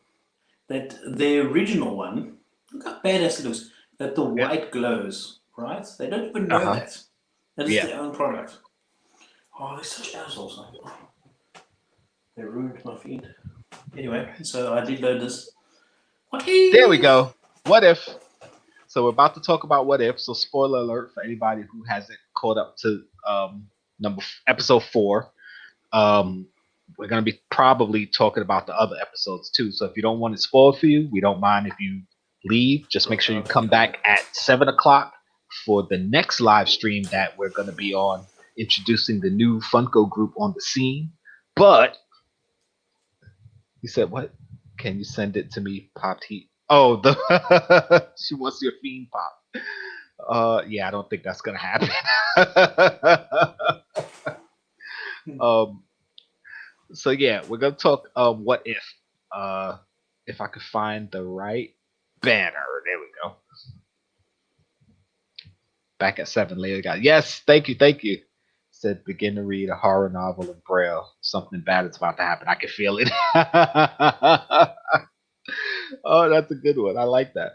Speaker 3: that the original one, look how badass it looks, that the white glows, right? They don't even know that. That is their own product. Oh, they're such assholes. They ruined my feed. Anyway, so I did load this.
Speaker 2: There we go. What if? So we're about to talk about what if. So spoiler alert for anybody who hasn't caught up to episode 4. We're gonna be probably talking about the other episodes too. So if you don't want it spoiled for you, we don't mind if you leave. Just make sure you come back at 7 o'clock for the next live stream that we're gonna be on, introducing the new Funko group on the scene. But You said what? Can you send it to me? Popped heat. Oh, the she wants your fiend pop. Yeah, I don't think that's gonna happen. um, so yeah, we're gonna talk. What if? If I could find the right banner, there we go. Back at 7 later, guys. Yes, thank you. Said begin to read a horror novel in Braille. Something bad is about to happen. I can feel it. Oh, that's a good one. I like that.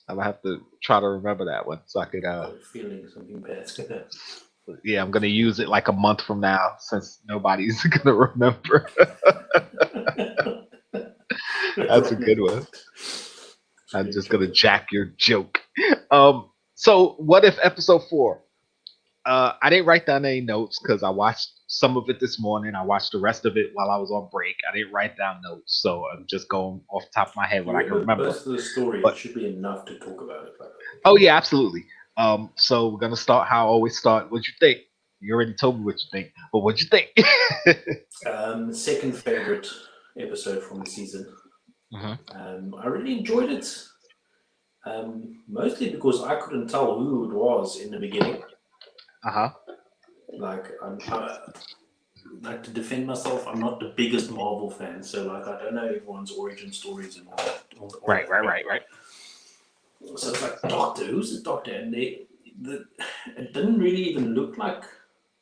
Speaker 2: I'm gonna have to try to remember that one so I could.
Speaker 3: I'm feeling something bad.
Speaker 2: Yeah, I'm gonna use it like a month from now since nobody's gonna remember. That's a good one. I'm just gonna jack your joke. So what if episode 4? I didn't write down any notes because I watched some of it this morning. I watched the rest of it while I was on break. I didn't write down notes, so I'm just going off the top of my head what I can remember.
Speaker 3: Most of the story
Speaker 2: But,
Speaker 3: should be enough to talk about it.
Speaker 2: oh yeah, absolutely. So we're gonna start how I always start. What'd you think? You already told me what you think, but what'd you think?
Speaker 3: Second favorite episode from the season. I really enjoyed it. Mostly because I couldn't tell who it was in the beginning. Like, like to defend myself, I'm not the biggest Marvel fan, so like I don't know everyone's origin stories and all that.
Speaker 2: Right.
Speaker 3: So it's like Doctor, who's the Doctor? And it didn't really even look like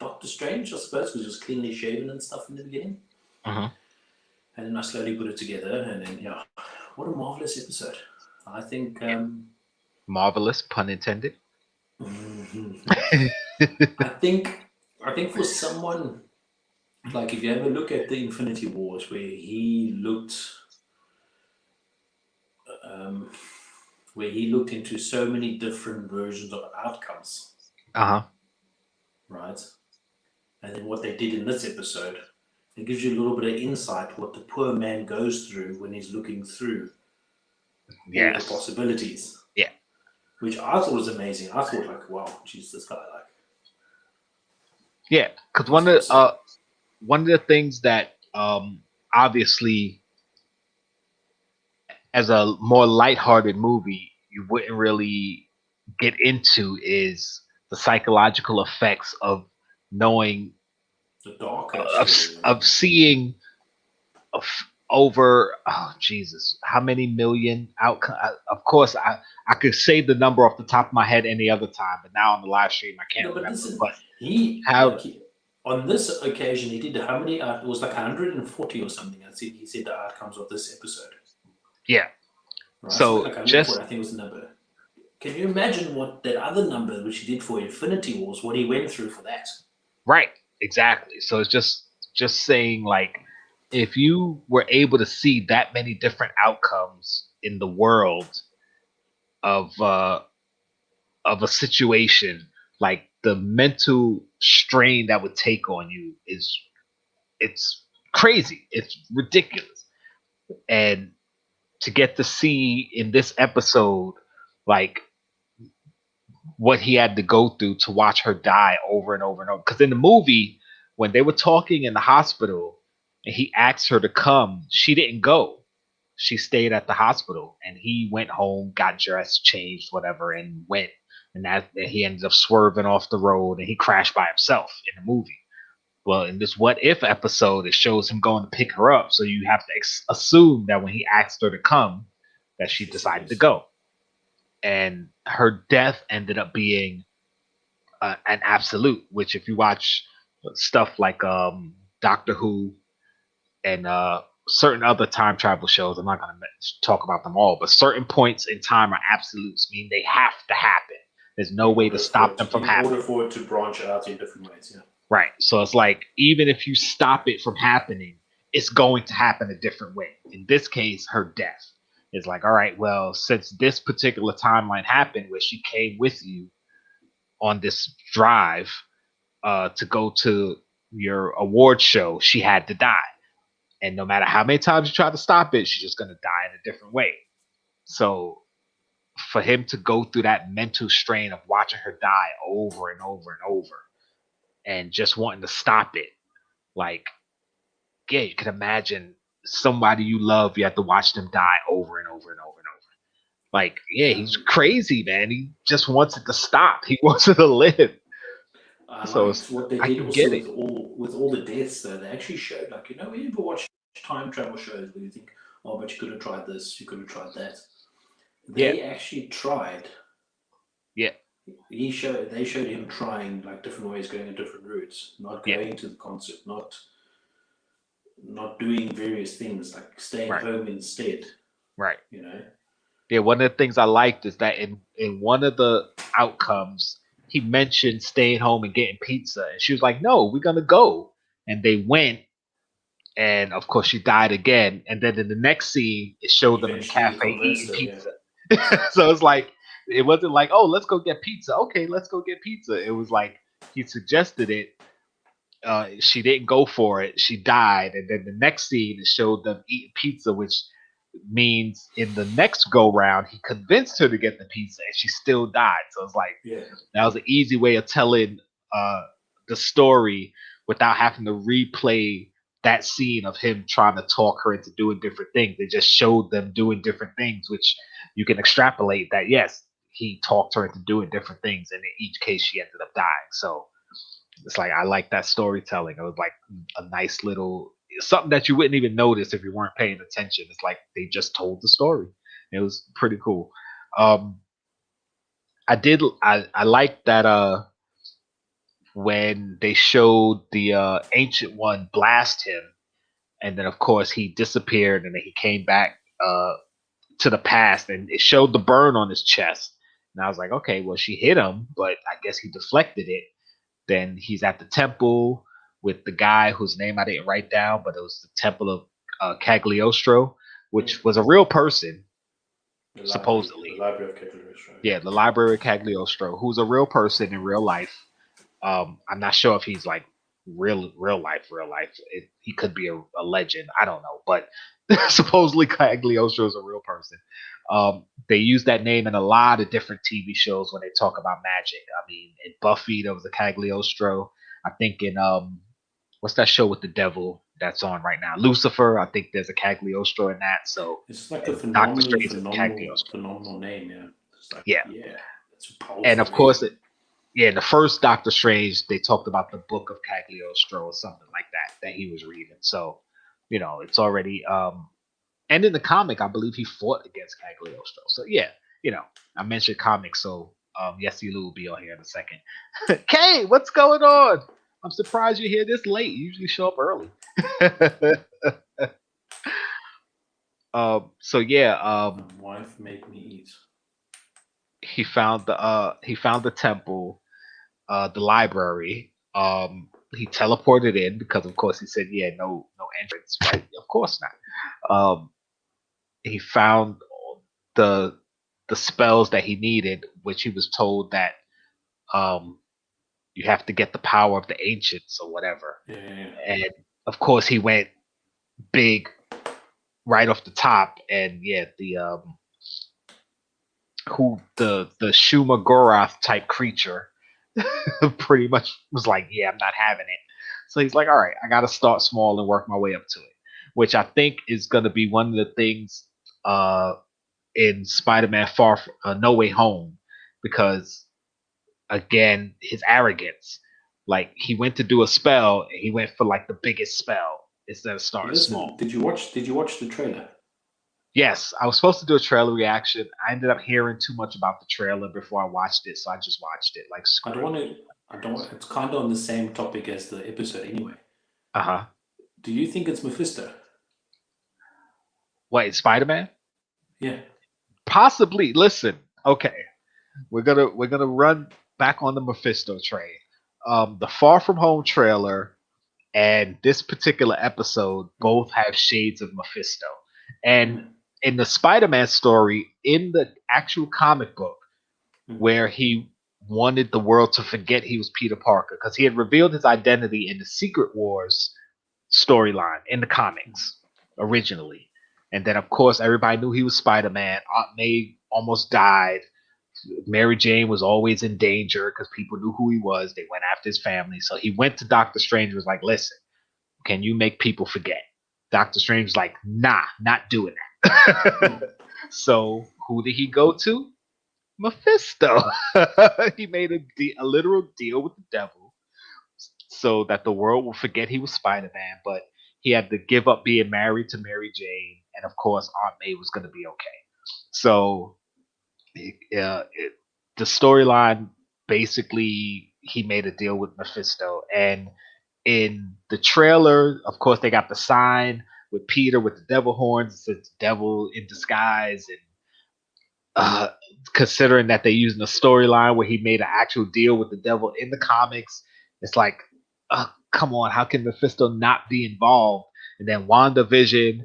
Speaker 3: Doctor Strange, I suppose, because he was cleanly shaven and stuff in the beginning. And then I slowly put it together, and then yeah, what a marvelous episode! I think
Speaker 2: marvelous, pun intended.
Speaker 3: I think for someone like, if you ever look at the Infinity Wars, where he looked into so many different versions of outcomes, right? And then what they did in this episode, it gives you a little bit of insight what the poor man goes through when he's looking through all the possibilities.
Speaker 2: Yeah,
Speaker 3: which I thought was amazing. I thought like, wow, geez, this guy like.
Speaker 2: Yeah, because one of the things that obviously, as a more lighthearted movie, you wouldn't really get into is the psychological effects of knowing
Speaker 3: the dark
Speaker 2: of seeing over Jesus, how many million outcome. Of course, I could say the number off the top of my head any other time, but now on the live stream I can't remember.
Speaker 3: On this occasion he did how many? It was like 140 or something. He said the outcomes of this episode.
Speaker 2: Yeah.
Speaker 3: Right?
Speaker 2: So
Speaker 3: like
Speaker 2: just
Speaker 3: I think was the number. Can you imagine what that other number which he did for Infinity Wars, what he went through for that?
Speaker 2: Right. Exactly. So it's just saying, like, if you were able to see that many different outcomes in the world of a situation, like the mental strain that would take on you it's crazy. It's ridiculous. And to get to see in this episode, like, what he had to go through to watch her die over and over and over. Because in the movie, when they were talking in the hospital and he asked her to come, she didn't go. She stayed at the hospital, and he went home, got dressed, changed, whatever, and went. And he ended up swerving off the road, and he crashed by himself in the movie. Well, in this what if episode, it shows him going to pick her up. So you have to assume that when he asked her to come, that she decided to go. And her death ended up being an absolute, which if you watch stuff like Doctor Who and certain other time travel shows, I'm not going to talk about them all, but certain points in time are absolutes, mean they have to happen. There's no way to stop them from happening.
Speaker 3: In order for it to branch out in different ways, yeah.
Speaker 2: Right. So it's like, even if you stop it from happening, it's going to happen a different way. In this case, her death. It's like, all right, well, since this particular timeline happened where she came with you on this drive to go to your award show, she had to die. And no matter how many times you try to stop it, she's just going to die in a different way. So for him to go through that mental strain of watching her die over and over and over and just wanting to stop it, like, yeah, you can imagine somebody you love, you have to watch them die over and over and over and over. Like, yeah, he's crazy, man. He just wants it to stop. He wants it to live.
Speaker 3: I
Speaker 2: So
Speaker 3: liked what they
Speaker 2: I
Speaker 3: did
Speaker 2: can
Speaker 3: also
Speaker 2: get it.
Speaker 3: with all the deaths though. They actually showed, like, you know, when you ever watch time travel shows where you think, oh, but you could have tried this, you could have tried that. They actually tried.
Speaker 2: Yeah.
Speaker 3: They showed him trying like different ways, going in different routes, not going to the concert, not doing various things, like staying home instead.
Speaker 2: Right.
Speaker 3: You know.
Speaker 2: Yeah, one of the things I liked is that in one of the outcomes, he mentioned staying home and getting pizza, and she was like, "No, we're gonna go." And they went, and of course, she died again. And then in the next scene, it showed them in the
Speaker 3: Eventually
Speaker 2: cafe
Speaker 3: convinced
Speaker 2: eating
Speaker 3: her,
Speaker 2: pizza. So it's like it wasn't like, "Oh, let's go get pizza." Okay, let's go get pizza. It was like he suggested it. She didn't go for it. She died, and then the next scene it showed them eating pizza, which means in the next go round he convinced her to get the pizza, and she still died. So it's like that was an easy way of telling the story without having to replay that scene of him trying to talk her into doing different things. It just showed them doing different things, which you can extrapolate that yes, he talked her into doing different things, and in each case she ended up dying. So it's like I like that storytelling. It was like a nice little something that you wouldn't even notice if you weren't paying attention. It's like they just told the story. It was pretty cool. I liked that when they showed the ancient one blast him, and then of course he disappeared, and then he came back to the past, and it showed the burn on his chest. And I was like, okay, well she hit him, but I guess he deflected it. Then he's at the temple with the guy whose name I didn't write down, but it was the Temple of Cagliostro, which was a real person, supposedly.
Speaker 3: The Library of Cagliostro.
Speaker 2: Yeah, the Library of Cagliostro, who's a real person in real life. I'm not sure if he's like real life. He could be a legend. I don't know, but supposedly Cagliostro is a real person. They use that name in a lot of different TV shows when they talk about magic. I mean, in Buffy there was a Cagliostro. I think in what's that show with the devil that's on right now? Lucifer. I think there's a Cagliostro in that. So
Speaker 3: it's like a
Speaker 2: Doctor Strange is
Speaker 3: phenomenal name. Yeah. It's like,
Speaker 2: yeah.
Speaker 3: It's a powerful
Speaker 2: And of
Speaker 3: name.
Speaker 2: course, in the first Doctor Strange, they talked about the Book of Cagliostro or something like that he was reading. So, it's already and in the comic, I believe he fought against Cagliostro. So yeah, I mentioned comics, so yes, Lou will be on here in a second. Kay, what's going on? I'm surprised you're here this late. You usually show up early. So yeah,
Speaker 3: my wife made me eat.
Speaker 2: he found the temple, the library. He teleported in because, of course, he said, "Yeah, no entrance." Right? Of course not. He found the spells that he needed, which he was told that you have to get the power of the ancients or whatever.
Speaker 3: Yeah.
Speaker 2: And of course, he went big right off the top, and yeah, the Shuma Gorath type creature pretty much was like, yeah, I'm not having it. So he's like, all right, I got to start small and work my way up to it, which I think is going to be one of the things in Spider-Man No Way Home, because again, his arrogance. Like, he went to do a spell, and he went for like the biggest spell instead of starting small.
Speaker 3: Did you watch the trailer?
Speaker 2: Yes, I was supposed to do a trailer reaction. I ended up hearing too much about the trailer before I watched it, so I just watched it. Like,
Speaker 3: I don't want. It's kind of on the same topic as the episode, anyway. Do you think it's Mephisto?
Speaker 2: What, Spider-Man?
Speaker 3: Yeah.
Speaker 2: Possibly. Listen, okay, we're gonna run back on the Mephisto train. The Far From Home trailer and this particular episode both have shades of Mephisto, and in the Spider-Man story, in the actual comic book, where he wanted the world to forget he was Peter Parker, because he had revealed his identity in the Secret Wars storyline in the comics originally. And then, of course, everybody knew he was Spider-Man. Aunt May almost died. Mary Jane was always in danger because people knew who he was. They went after his family. So he went to Doctor Strange and was like, listen, can you make people forget? Doctor Strange was like, nah, not doing that. So who did he go to? Mephisto. He made a literal deal with the devil so that the world will forget he was Spider-Man, but he had to give up being married to Mary Jane, and of course Aunt May was going to be okay. So the storyline, basically he made a deal with Mephisto, and in the trailer, of course, they got the sign with Peter with the devil horns. It says devil in disguise, and considering that they're using a storyline where he made an actual deal with the devil in the comics, it's like, come on, how can Mephisto not be involved? And then WandaVision,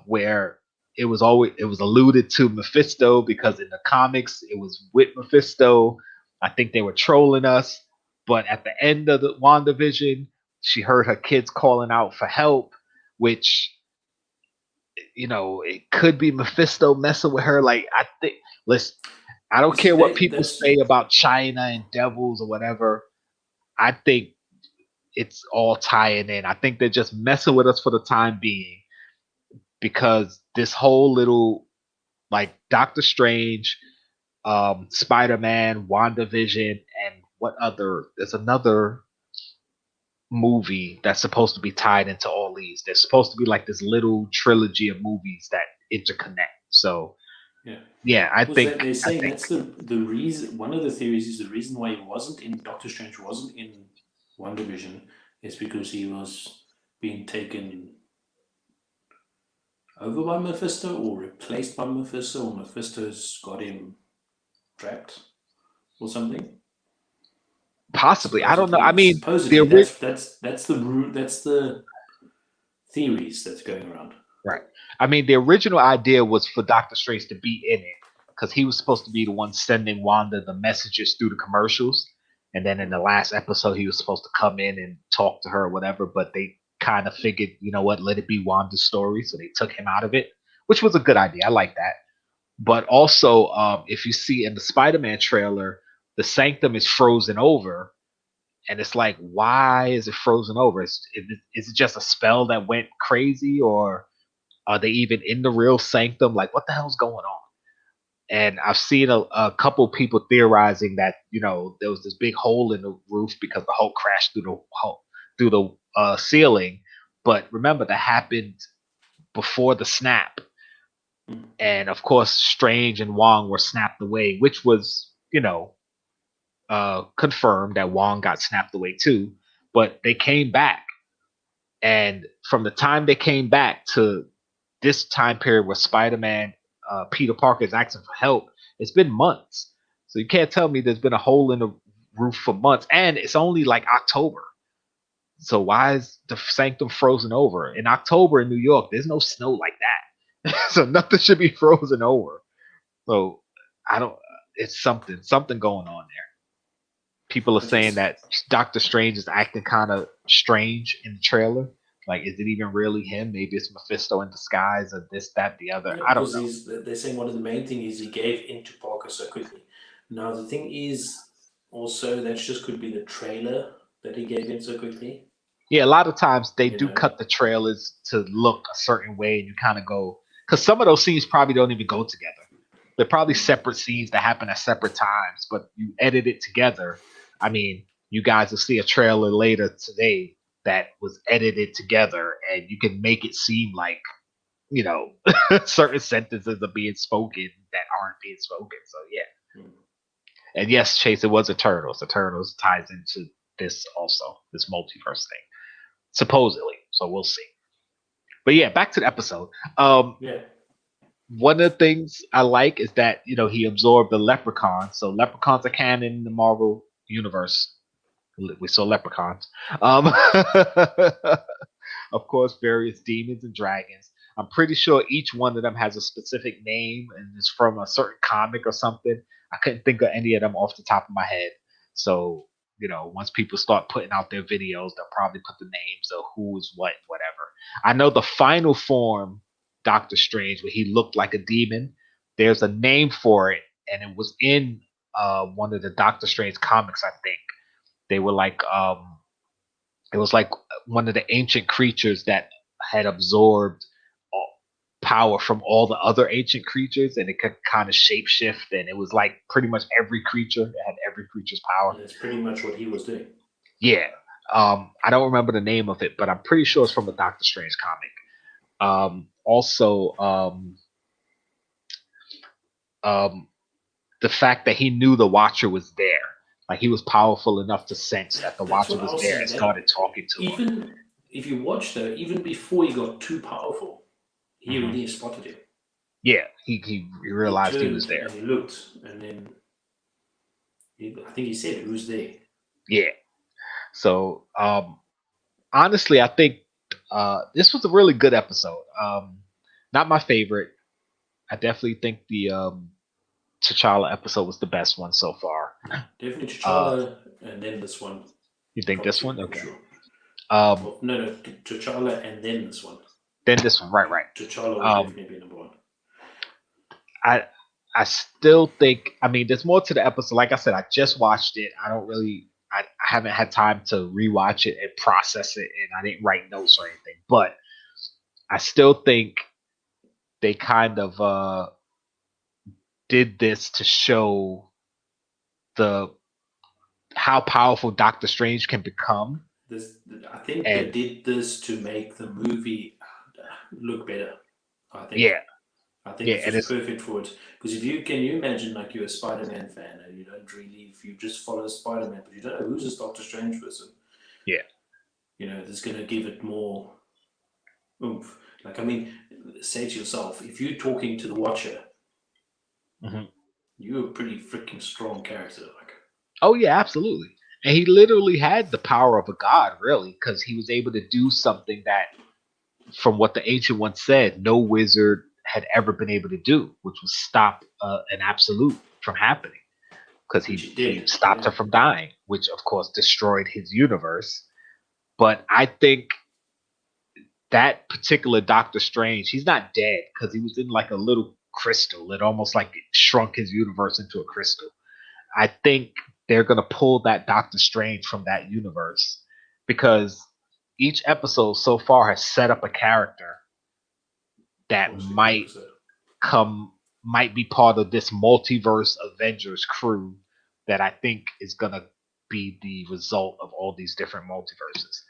Speaker 2: where it was alluded to Mephisto, because in the comics it was with Mephisto. I think they were trolling us, but at the end of the WandaVision, she heard her kids calling out for help, which, it could be Mephisto messing with her. Like, I think, listen, I don't care what people say about China and devils or whatever. I think it's all tying in. I think they're just messing with us for the time being, because this whole little, like, Doctor Strange, Spider-Man, WandaVision, and there's another movie that's supposed to be tied into all these. There's supposed to be like this little trilogy of movies that interconnect. So yeah, I think
Speaker 3: they're saying that's the reason. One of the theories is the reason why Doctor Strange wasn't in WandaVision is because he was being taken over by Mephisto or replaced by Mephisto, or Mephisto's got him trapped or something.
Speaker 2: Possibly, I don't know. I mean,
Speaker 3: supposedly that's the theories that's going around.
Speaker 2: Right. I mean, the original idea was for Doctor Strange to be in it, because he was supposed to be the one sending Wanda the messages through the commercials, and then in the last episode he was supposed to come in and talk to her or whatever. But they kind of figured, you know what, let it be Wanda's story, so they took him out of it, which was a good idea. I like that. But also, if you see in the Spider-Man trailer, the Sanctum is frozen over, and it's like, why is it frozen over? Is it just a spell that went crazy, or are they even in the real Sanctum? Like, what the hell's going on? And I've seen a couple people theorizing that, there was this big hole in the roof because the Hulk crashed through the ceiling. But remember, that happened before the snap. And of course, Strange and Wong were snapped away, which was, confirmed that Wong got snapped away too. But they came back. And from the time they came back to this time period where Spider-Man, Peter Parker is asking for help, it's been months. So you can't tell me there's been a hole in the roof for months. And it's only like October. So why is the Sanctum frozen over? In October in New York, there's no snow like that. So nothing should be frozen over. So it's something going on there. People are saying that Doctor Strange is acting kind of strange in the trailer. Like, is it even really him? Maybe it's Mephisto in disguise, or this, that, the other. I don't know.
Speaker 3: They're saying one of the main things is he gave into Parker so quickly. Now, the thing is also that just could be the trailer that he gave in so quickly.
Speaker 2: Yeah, a lot of times they do cut the trailers to look a certain way, and you kind of go, because some of those scenes probably don't even go together. They're probably separate scenes that happen at separate times, but you edit it together. I mean, you guys will see a trailer later today that was edited together, and you can make it seem like, certain sentences are being spoken that aren't being spoken. So yeah. And yes, Chase, it was Eternals. Eternals ties into this also, this multiverse thing, supposedly. So we'll see. But yeah, back to the episode. One of the things I like is that, he absorbed the leprechauns. So leprechauns are canon in the Marvel universe. We saw leprechauns. Of course, various demons and dragons. I'm pretty sure each one of them has a specific name and is from a certain comic or something. I couldn't think of any of them off the top of my head. So, once people start putting out their videos, they'll probably put the names of who is what, whatever. I know the final form, Doctor Strange, where he looked like a demon, there's a name for it, and it was in one of the Doctor Strange comics, I think. They were like, it was like one of the ancient creatures that had absorbed power from all the other ancient creatures, and it could kind of shapeshift, and it was like pretty much every creature. It had every creature's power.
Speaker 3: And that's pretty much what he was doing.
Speaker 2: Yeah. I don't remember the name of it, but I'm pretty sure it's from a Doctor Strange comic. Also, the fact that he knew the Watcher was there, like he was powerful enough to sense that the Watcher was there and started talking to him.
Speaker 3: Even if you watch though, even before he got too powerful, he already spotted him.
Speaker 2: Yeah, he realized he was there.
Speaker 3: And he looked, and then I think he said, "Who's there?"
Speaker 2: Yeah. So honestly, I think this was a really good episode. Not my favorite. I definitely think the T'Challa episode was the best one so far.
Speaker 3: Definitely T'Challa, and then this one.
Speaker 2: You think this one? Okay.
Speaker 3: Sure. No, T'Challa, and then this one.
Speaker 2: Then this one, right.
Speaker 3: T'Challa will definitely be number one.
Speaker 2: I still think. I mean, there's more to the episode. Like I said, I just watched it. I haven't had time to rewatch it and process it, and I didn't write notes or anything. But I still think they kind of did this to show how powerful Doctor Strange can become.
Speaker 3: I think they did this to make the movie look better. I think.
Speaker 2: Yeah.
Speaker 3: I think it's perfect for it. Because can you imagine like you're a Spider-Man fan and you don't really, if you just follow Spider-Man, but you don't know who's this Doctor Strange person.
Speaker 2: Yeah.
Speaker 3: This is going to give it more oomph. Like, I mean, say to yourself, if you're talking to the Watcher, you're a pretty freaking strong character. Like.
Speaker 2: Oh yeah, absolutely. And he literally had the power of a god, really, because he was able to do something that, from what the Ancient One said, no wizard had ever been able to do, which was stop an absolute from happening, because he stopped her from dying, which of course destroyed his universe. But I think that particular Doctor Strange, he's not dead because he was in like a little crystal. It almost like shrunk his universe into a crystal. I think they're going to pull that Doctor Strange from that universe, because each episode so far has set up a character that might be part of this multiverse Avengers crew that I think is going to be the result of all these different multiverses.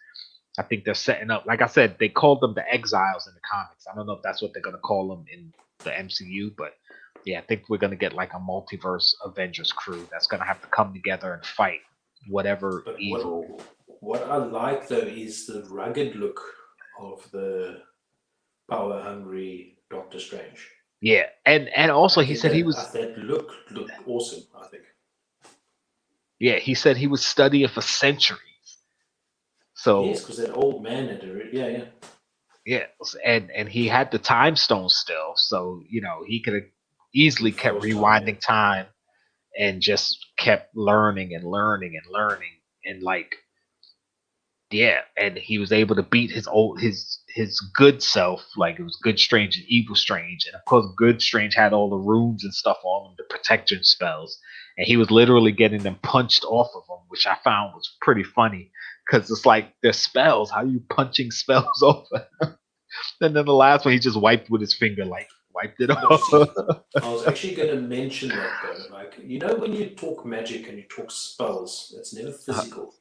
Speaker 2: I think they're setting up, like I said, they called them the Exiles in the comics. I don't know if that's what they're going to call them in the MCU, but yeah, I think we're going to get like a multiverse Avengers crew that's going to have to come together and fight whatever evil.
Speaker 3: What I like though is the rugged look of the power-hungry Doctor Strange.
Speaker 2: Yeah, and also he said he was.
Speaker 3: That looked awesome. I think.
Speaker 2: Yeah, he said he was studying for centuries. So
Speaker 3: yes, because that old man had it. Yeah.
Speaker 2: Yeah, and he had the time stone still, so he could have easily kept rewinding time and just kept learning and learning and learning, and like. Yeah, and he was able to beat his good self, like it was Good Strange and Evil Strange, and of course Good Strange had all the runes and stuff on him, the protection spells, and he was literally getting them punched off of him, which I found was pretty funny, because it's like they're spells. How are you punching spells off? And then the last one, he just wiped with his finger, like wiped it off.
Speaker 3: I was actually going to mention that though, like when you talk magic and you talk spells, it's never physical.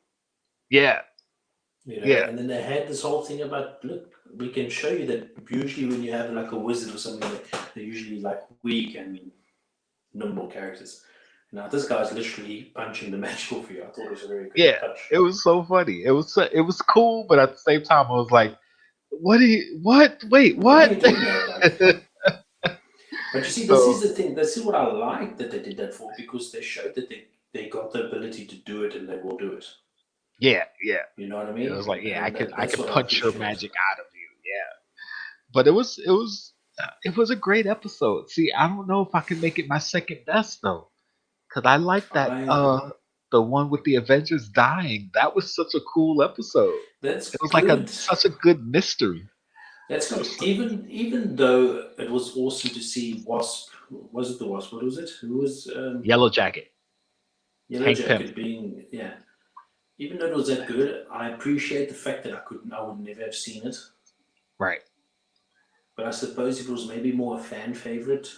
Speaker 2: Yeah.
Speaker 3: Yeah, and then they had this whole thing about, look, we can show you that usually when you have like a wizard or something, they're usually like weak and nimble characters. Now this guy's literally punching the magic off you. I thought it was a very good touch.
Speaker 2: It was so funny. It was cool, but at the same time, I was like, what? Wait, what?
Speaker 3: But you see, this is the thing. This is what I like that they did that for, because they showed that they got the ability to do it and they will do it.
Speaker 2: Yeah.
Speaker 3: You know what I mean?
Speaker 2: It was like, I could punch your magic out of you. Yeah. But it was a great episode. See, I don't know if I can make it my second best though, because I like that the one with the Avengers dying. That was such a cool episode. It was good. Like such a good mystery.
Speaker 3: That's good. Even though it was awesome to see Wasp. Was it the Wasp? What was it? Who was
Speaker 2: Yellow Jacket?
Speaker 3: Yellow Jacket being Even though it was that good, I appreciate the fact that I would never have seen it.
Speaker 2: Right.
Speaker 3: But I suppose if it was maybe more a fan favorite,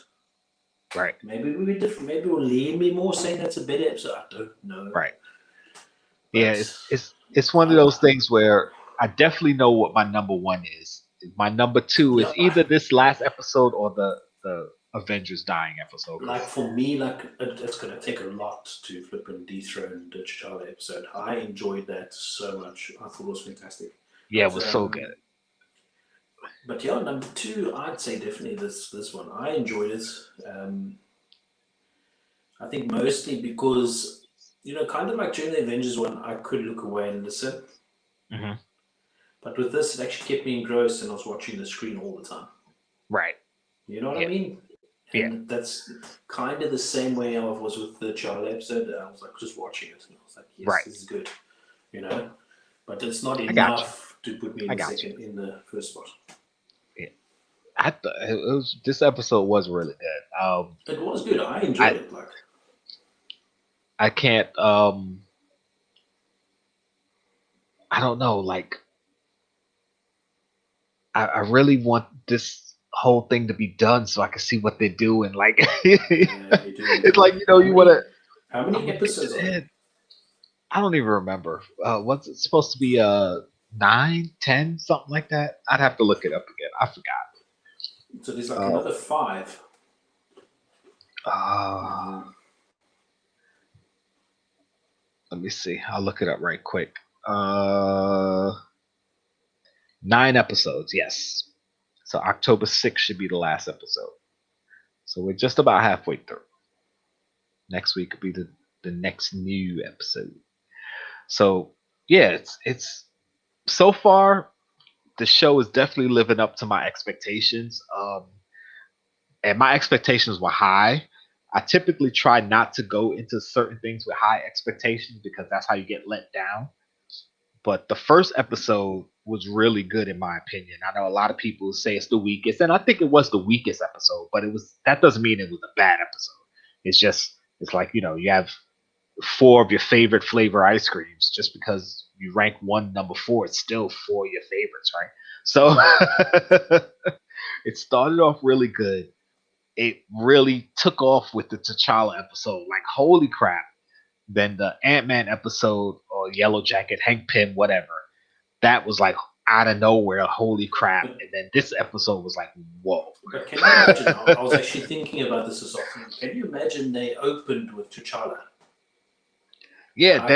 Speaker 2: Right.
Speaker 3: maybe it would be different. Maybe it will lean me more saying that's a better episode. I don't know.
Speaker 2: Right. Yeah,
Speaker 3: But
Speaker 2: it's one of those things where I definitely know what my number one is. My number two is
Speaker 3: yeah,
Speaker 2: either this last episode or the Avengers dying episode.
Speaker 3: like for me, like it's gonna take a lot to flip and dethrone the T'Challa episode. I enjoyed that so much. I thought it was fantastic.
Speaker 2: Yeah,
Speaker 3: But,
Speaker 2: it was so good.
Speaker 3: But yeah, number two, I'd say definitely this one. I enjoyed it. I think mostly because kind of like during the Avengers one, I could look away and listen.
Speaker 2: Mm-hmm.
Speaker 3: But with this, it actually kept me engrossed, and I was watching the screen all the time.
Speaker 2: Right.
Speaker 3: You know what I mean? And that's kind of the same way I was with the Charlie episode. I was like just watching it, and I was like, yes, this is good. But it's not enough to put me in the first spot.
Speaker 2: I thought this episode was really good.
Speaker 3: It was good. I enjoyed it. Like,
Speaker 2: I can't. I don't know. Like, I really want this whole thing to be done so I can see what they do. And like, it's like you want to.
Speaker 3: How many episodes are there?
Speaker 2: I don't even remember. What's it supposed to be? 9, 10, something like that. I'd have to look it up again. I forgot.
Speaker 3: So there's like another 5.
Speaker 2: Let me see. I'll look it up right quick. 9 episodes, yes. So October 6th should be the last episode. So we're just about halfway through. Next week will be the next new episode. So yeah, it's so far the show is definitely living up to my expectations. And my expectations were high. I typically try not to go into certain things with high expectations because that's how you get let down. But the first episode was really good in my opinion. I know a lot of people say it's the weakest, and I think it was the weakest episode, but that doesn't mean it was a bad episode. It's like, you have 4 of your favorite flavor ice creams. Just because you rank one number 4, it's still 4 of your favorites, right? So it started off really good. It really took off with the T'Challa episode. Like, holy crap. Then the Ant-Man episode, or Yellow Jacket, Hank Pym, whatever, that was like out of nowhere, holy crap. And then this episode was like, whoa.
Speaker 3: But can you imagine, I was actually thinking about this often. Can you imagine they opened with T'Challa?
Speaker 2: Yeah,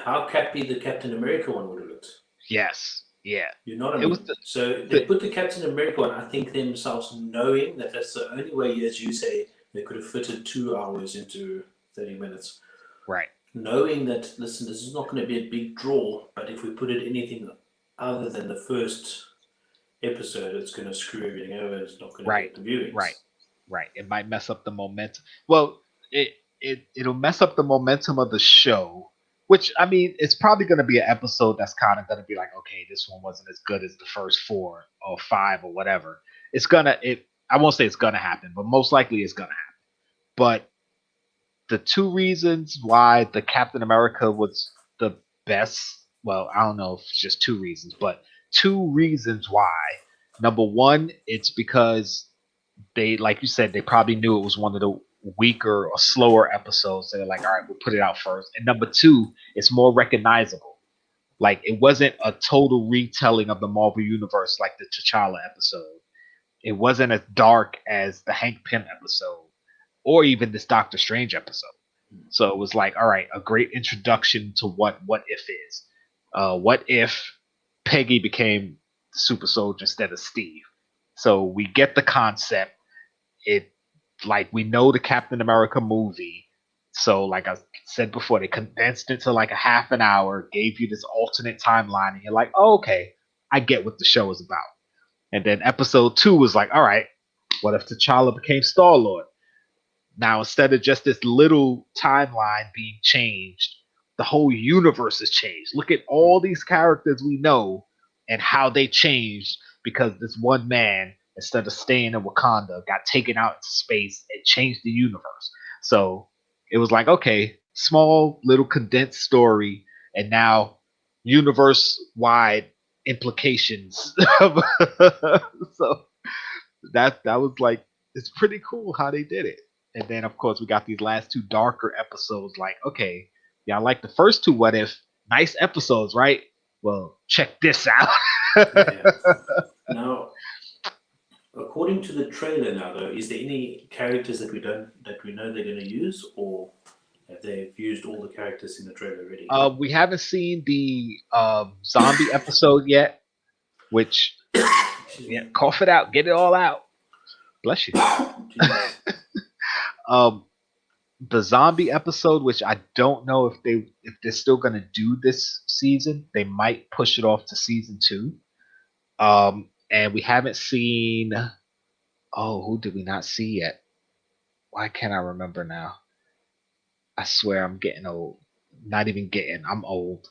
Speaker 3: how crappy the Captain America one would have looked.
Speaker 2: Yes, yeah.
Speaker 3: You know what I mean? So they put the Captain America one, I think themselves knowing that that's the only way, as you say, they could have fitted 2 hours into 30 minutes.
Speaker 2: Right.
Speaker 3: Knowing that, listen, this is not going to be a big draw, but if we put it anything other than the first episode, it's going to screw everything over. It's not going to get the viewings.
Speaker 2: Right. It might mess up the momentum. Well, it'll mess up the momentum of the show, which, I mean, it's probably going to be an episode that's kind of going to be like, okay, this one wasn't as good as the first 4 or 5 or whatever. I won't say it's going to happen, but most likely it's going to happen. But the 2 reasons why the Captain America was the best, well, I don't know if it's just 2 reasons, but 2 reasons why. Number 1, it's because they, like you said, they probably knew it was one of the weaker or slower episodes. They're like, all right, we'll put it out first. And number 2, it's more recognizable. Like, it wasn't a total retelling of the Marvel Universe like the T'Challa episode. It wasn't as dark as the Hank Pym episode, or even this Doctor Strange episode. So it was like, all right, a great introduction to what If is. What if Peggy became Super Soldier instead of Steve? So we get the concept. We know the Captain America movie. So like I said before, they condensed it to like a half an hour, gave you this alternate timeline, and you're like, oh, okay, I get what the show is about. And then episode 2 was like, all right, what if T'Challa became Star-Lord? Now, instead of just this little timeline being changed, the whole universe has changed. Look at all these characters we know and how they changed because this one man, instead of staying in Wakanda, got taken out into space and changed the universe. So it was like, okay, small, little condensed story, and now universe-wide, implications. So that was like, it's pretty cool how they did it. And then of course we got these last two darker episodes. Like, okay, yeah, I like the first two What If, nice episodes, right? Well, check this out.
Speaker 3: Yeah. Now, according to the trailer, now though, is there any characters that we know they're going to use, or have they used all the characters in the trailer already?
Speaker 2: We haven't seen the zombie episode yet, which yeah, cough it out, get it all out. Bless you. The zombie episode, which I don't know if they're still gonna do this season. They might push it off to season 2. And we haven't seen. Oh, who did we not see yet? Why can't I remember now? I swear I'm getting old. Not even getting. I'm old.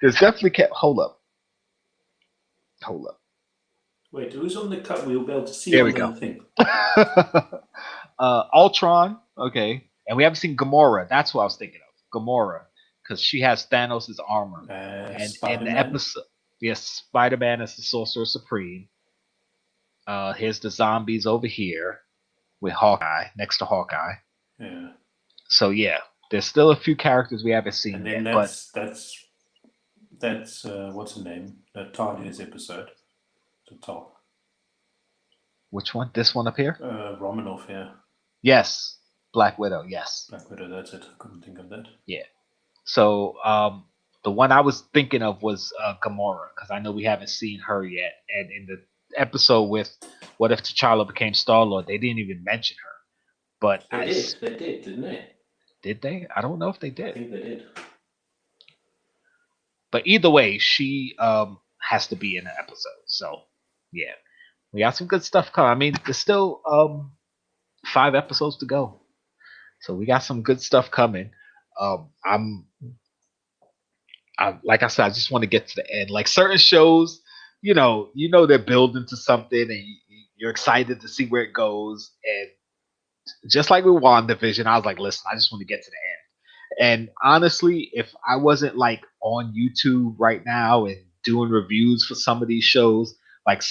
Speaker 2: There's definitely kept. Hold up.
Speaker 3: Wait, who's on the cut? We'll be able to see.
Speaker 2: There we go.
Speaker 3: Thing.
Speaker 2: Ultron. Okay, and we haven't seen Gamora. That's what I was thinking of. Gamora, because she has Thanos' armor. And in the episode, yes, Spider-Man is the Sorcerer Supreme. Here's the zombies over here with Hawkeye, next to Hawkeye.
Speaker 3: Yeah.
Speaker 2: So yeah, there's still a few characters we haven't seen
Speaker 3: And then
Speaker 2: yet.
Speaker 3: That's what's her name? That Talia's episode. The top.
Speaker 2: Which one? This one up here?
Speaker 3: Romanoff, yeah.
Speaker 2: Yes. Black Widow, yes.
Speaker 3: Black Widow, that's it. I couldn't think of that.
Speaker 2: Yeah. So the one I was thinking of was Gamora, because I know we haven't seen her yet. And in the episode with What If T'Challa Became Star-Lord, they didn't even mention her. But
Speaker 3: they did, didn't they?
Speaker 2: Did they? I don't know if they did.
Speaker 3: I think they did.
Speaker 2: But either way, she has to be in the episode. So yeah, we got some good stuff coming. I mean, there's still 5 episodes to go, so we got some good stuff coming. I'm like I said, I just want to get to the end. Like certain shows, you know they're building to something, and you're excited to see where it goes. And just like with WandaVision, I was like, listen, I just want to get to the end. And honestly, if I wasn't like on YouTube right now and doing reviews for some of these shows, like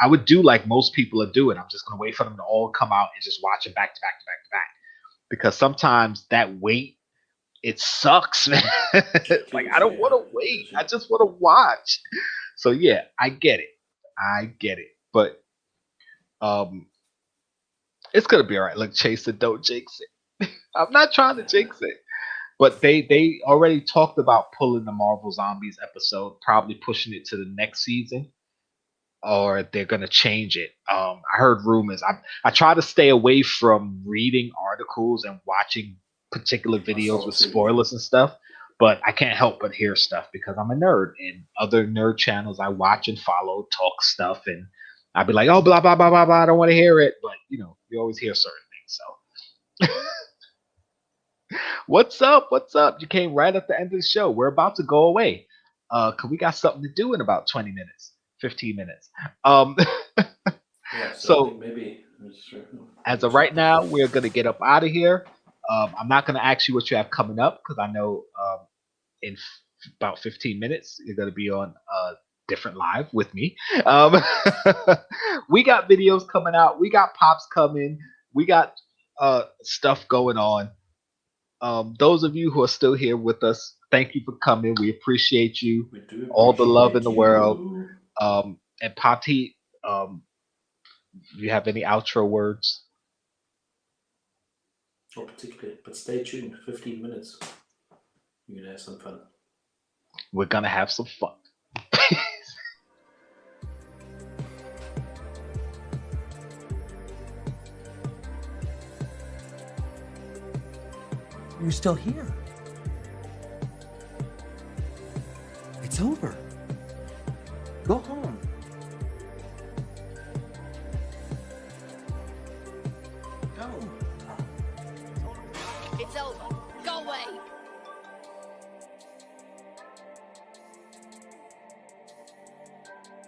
Speaker 2: I would do like most people are doing. I'm just gonna wait for them to all come out and just watch it back to back to back to back. Because sometimes that wait, it sucks, man. Like I don't want to wait. I just want to watch. So yeah, I get it. But it's gonna be all right. Look, Chaser, don't jinx it. I'm not trying to jinx it. But they already talked about pulling the Marvel Zombies episode, probably pushing it to the next season, or they're gonna change it. I heard rumors. I try to stay away from reading articles and watching particular videos with spoilers and stuff, but I can't help but hear stuff because I'm a nerd, and other nerd channels I watch and follow talk stuff, and I'd be like, oh, blah blah blah blah blah. I don't want to hear it, but you always hear certain things. So. What's up? You came right at the end of the show. We're about to go away. Cause we got something to do in about 20 minutes, 15 minutes.
Speaker 3: Yeah, so maybe
Speaker 2: as of right now, we're gonna get up out of here. I'm not gonna ask you what you have coming up because I know in about 15 minutes you're gonna be on different live with me. We got videos coming out. We got pops coming. We got stuff going on. Those of you who are still here with us, thank you for coming. We appreciate you.
Speaker 3: We do
Speaker 2: all the love in the
Speaker 3: you.
Speaker 2: world. And Pati, do you have any outro words?
Speaker 3: Not particularly, but stay tuned. 15 minutes. You're gonna have some fun.
Speaker 2: We're gonna have some fun.
Speaker 4: You're still here. It's over. Go home. Go.
Speaker 5: It's over. Go away.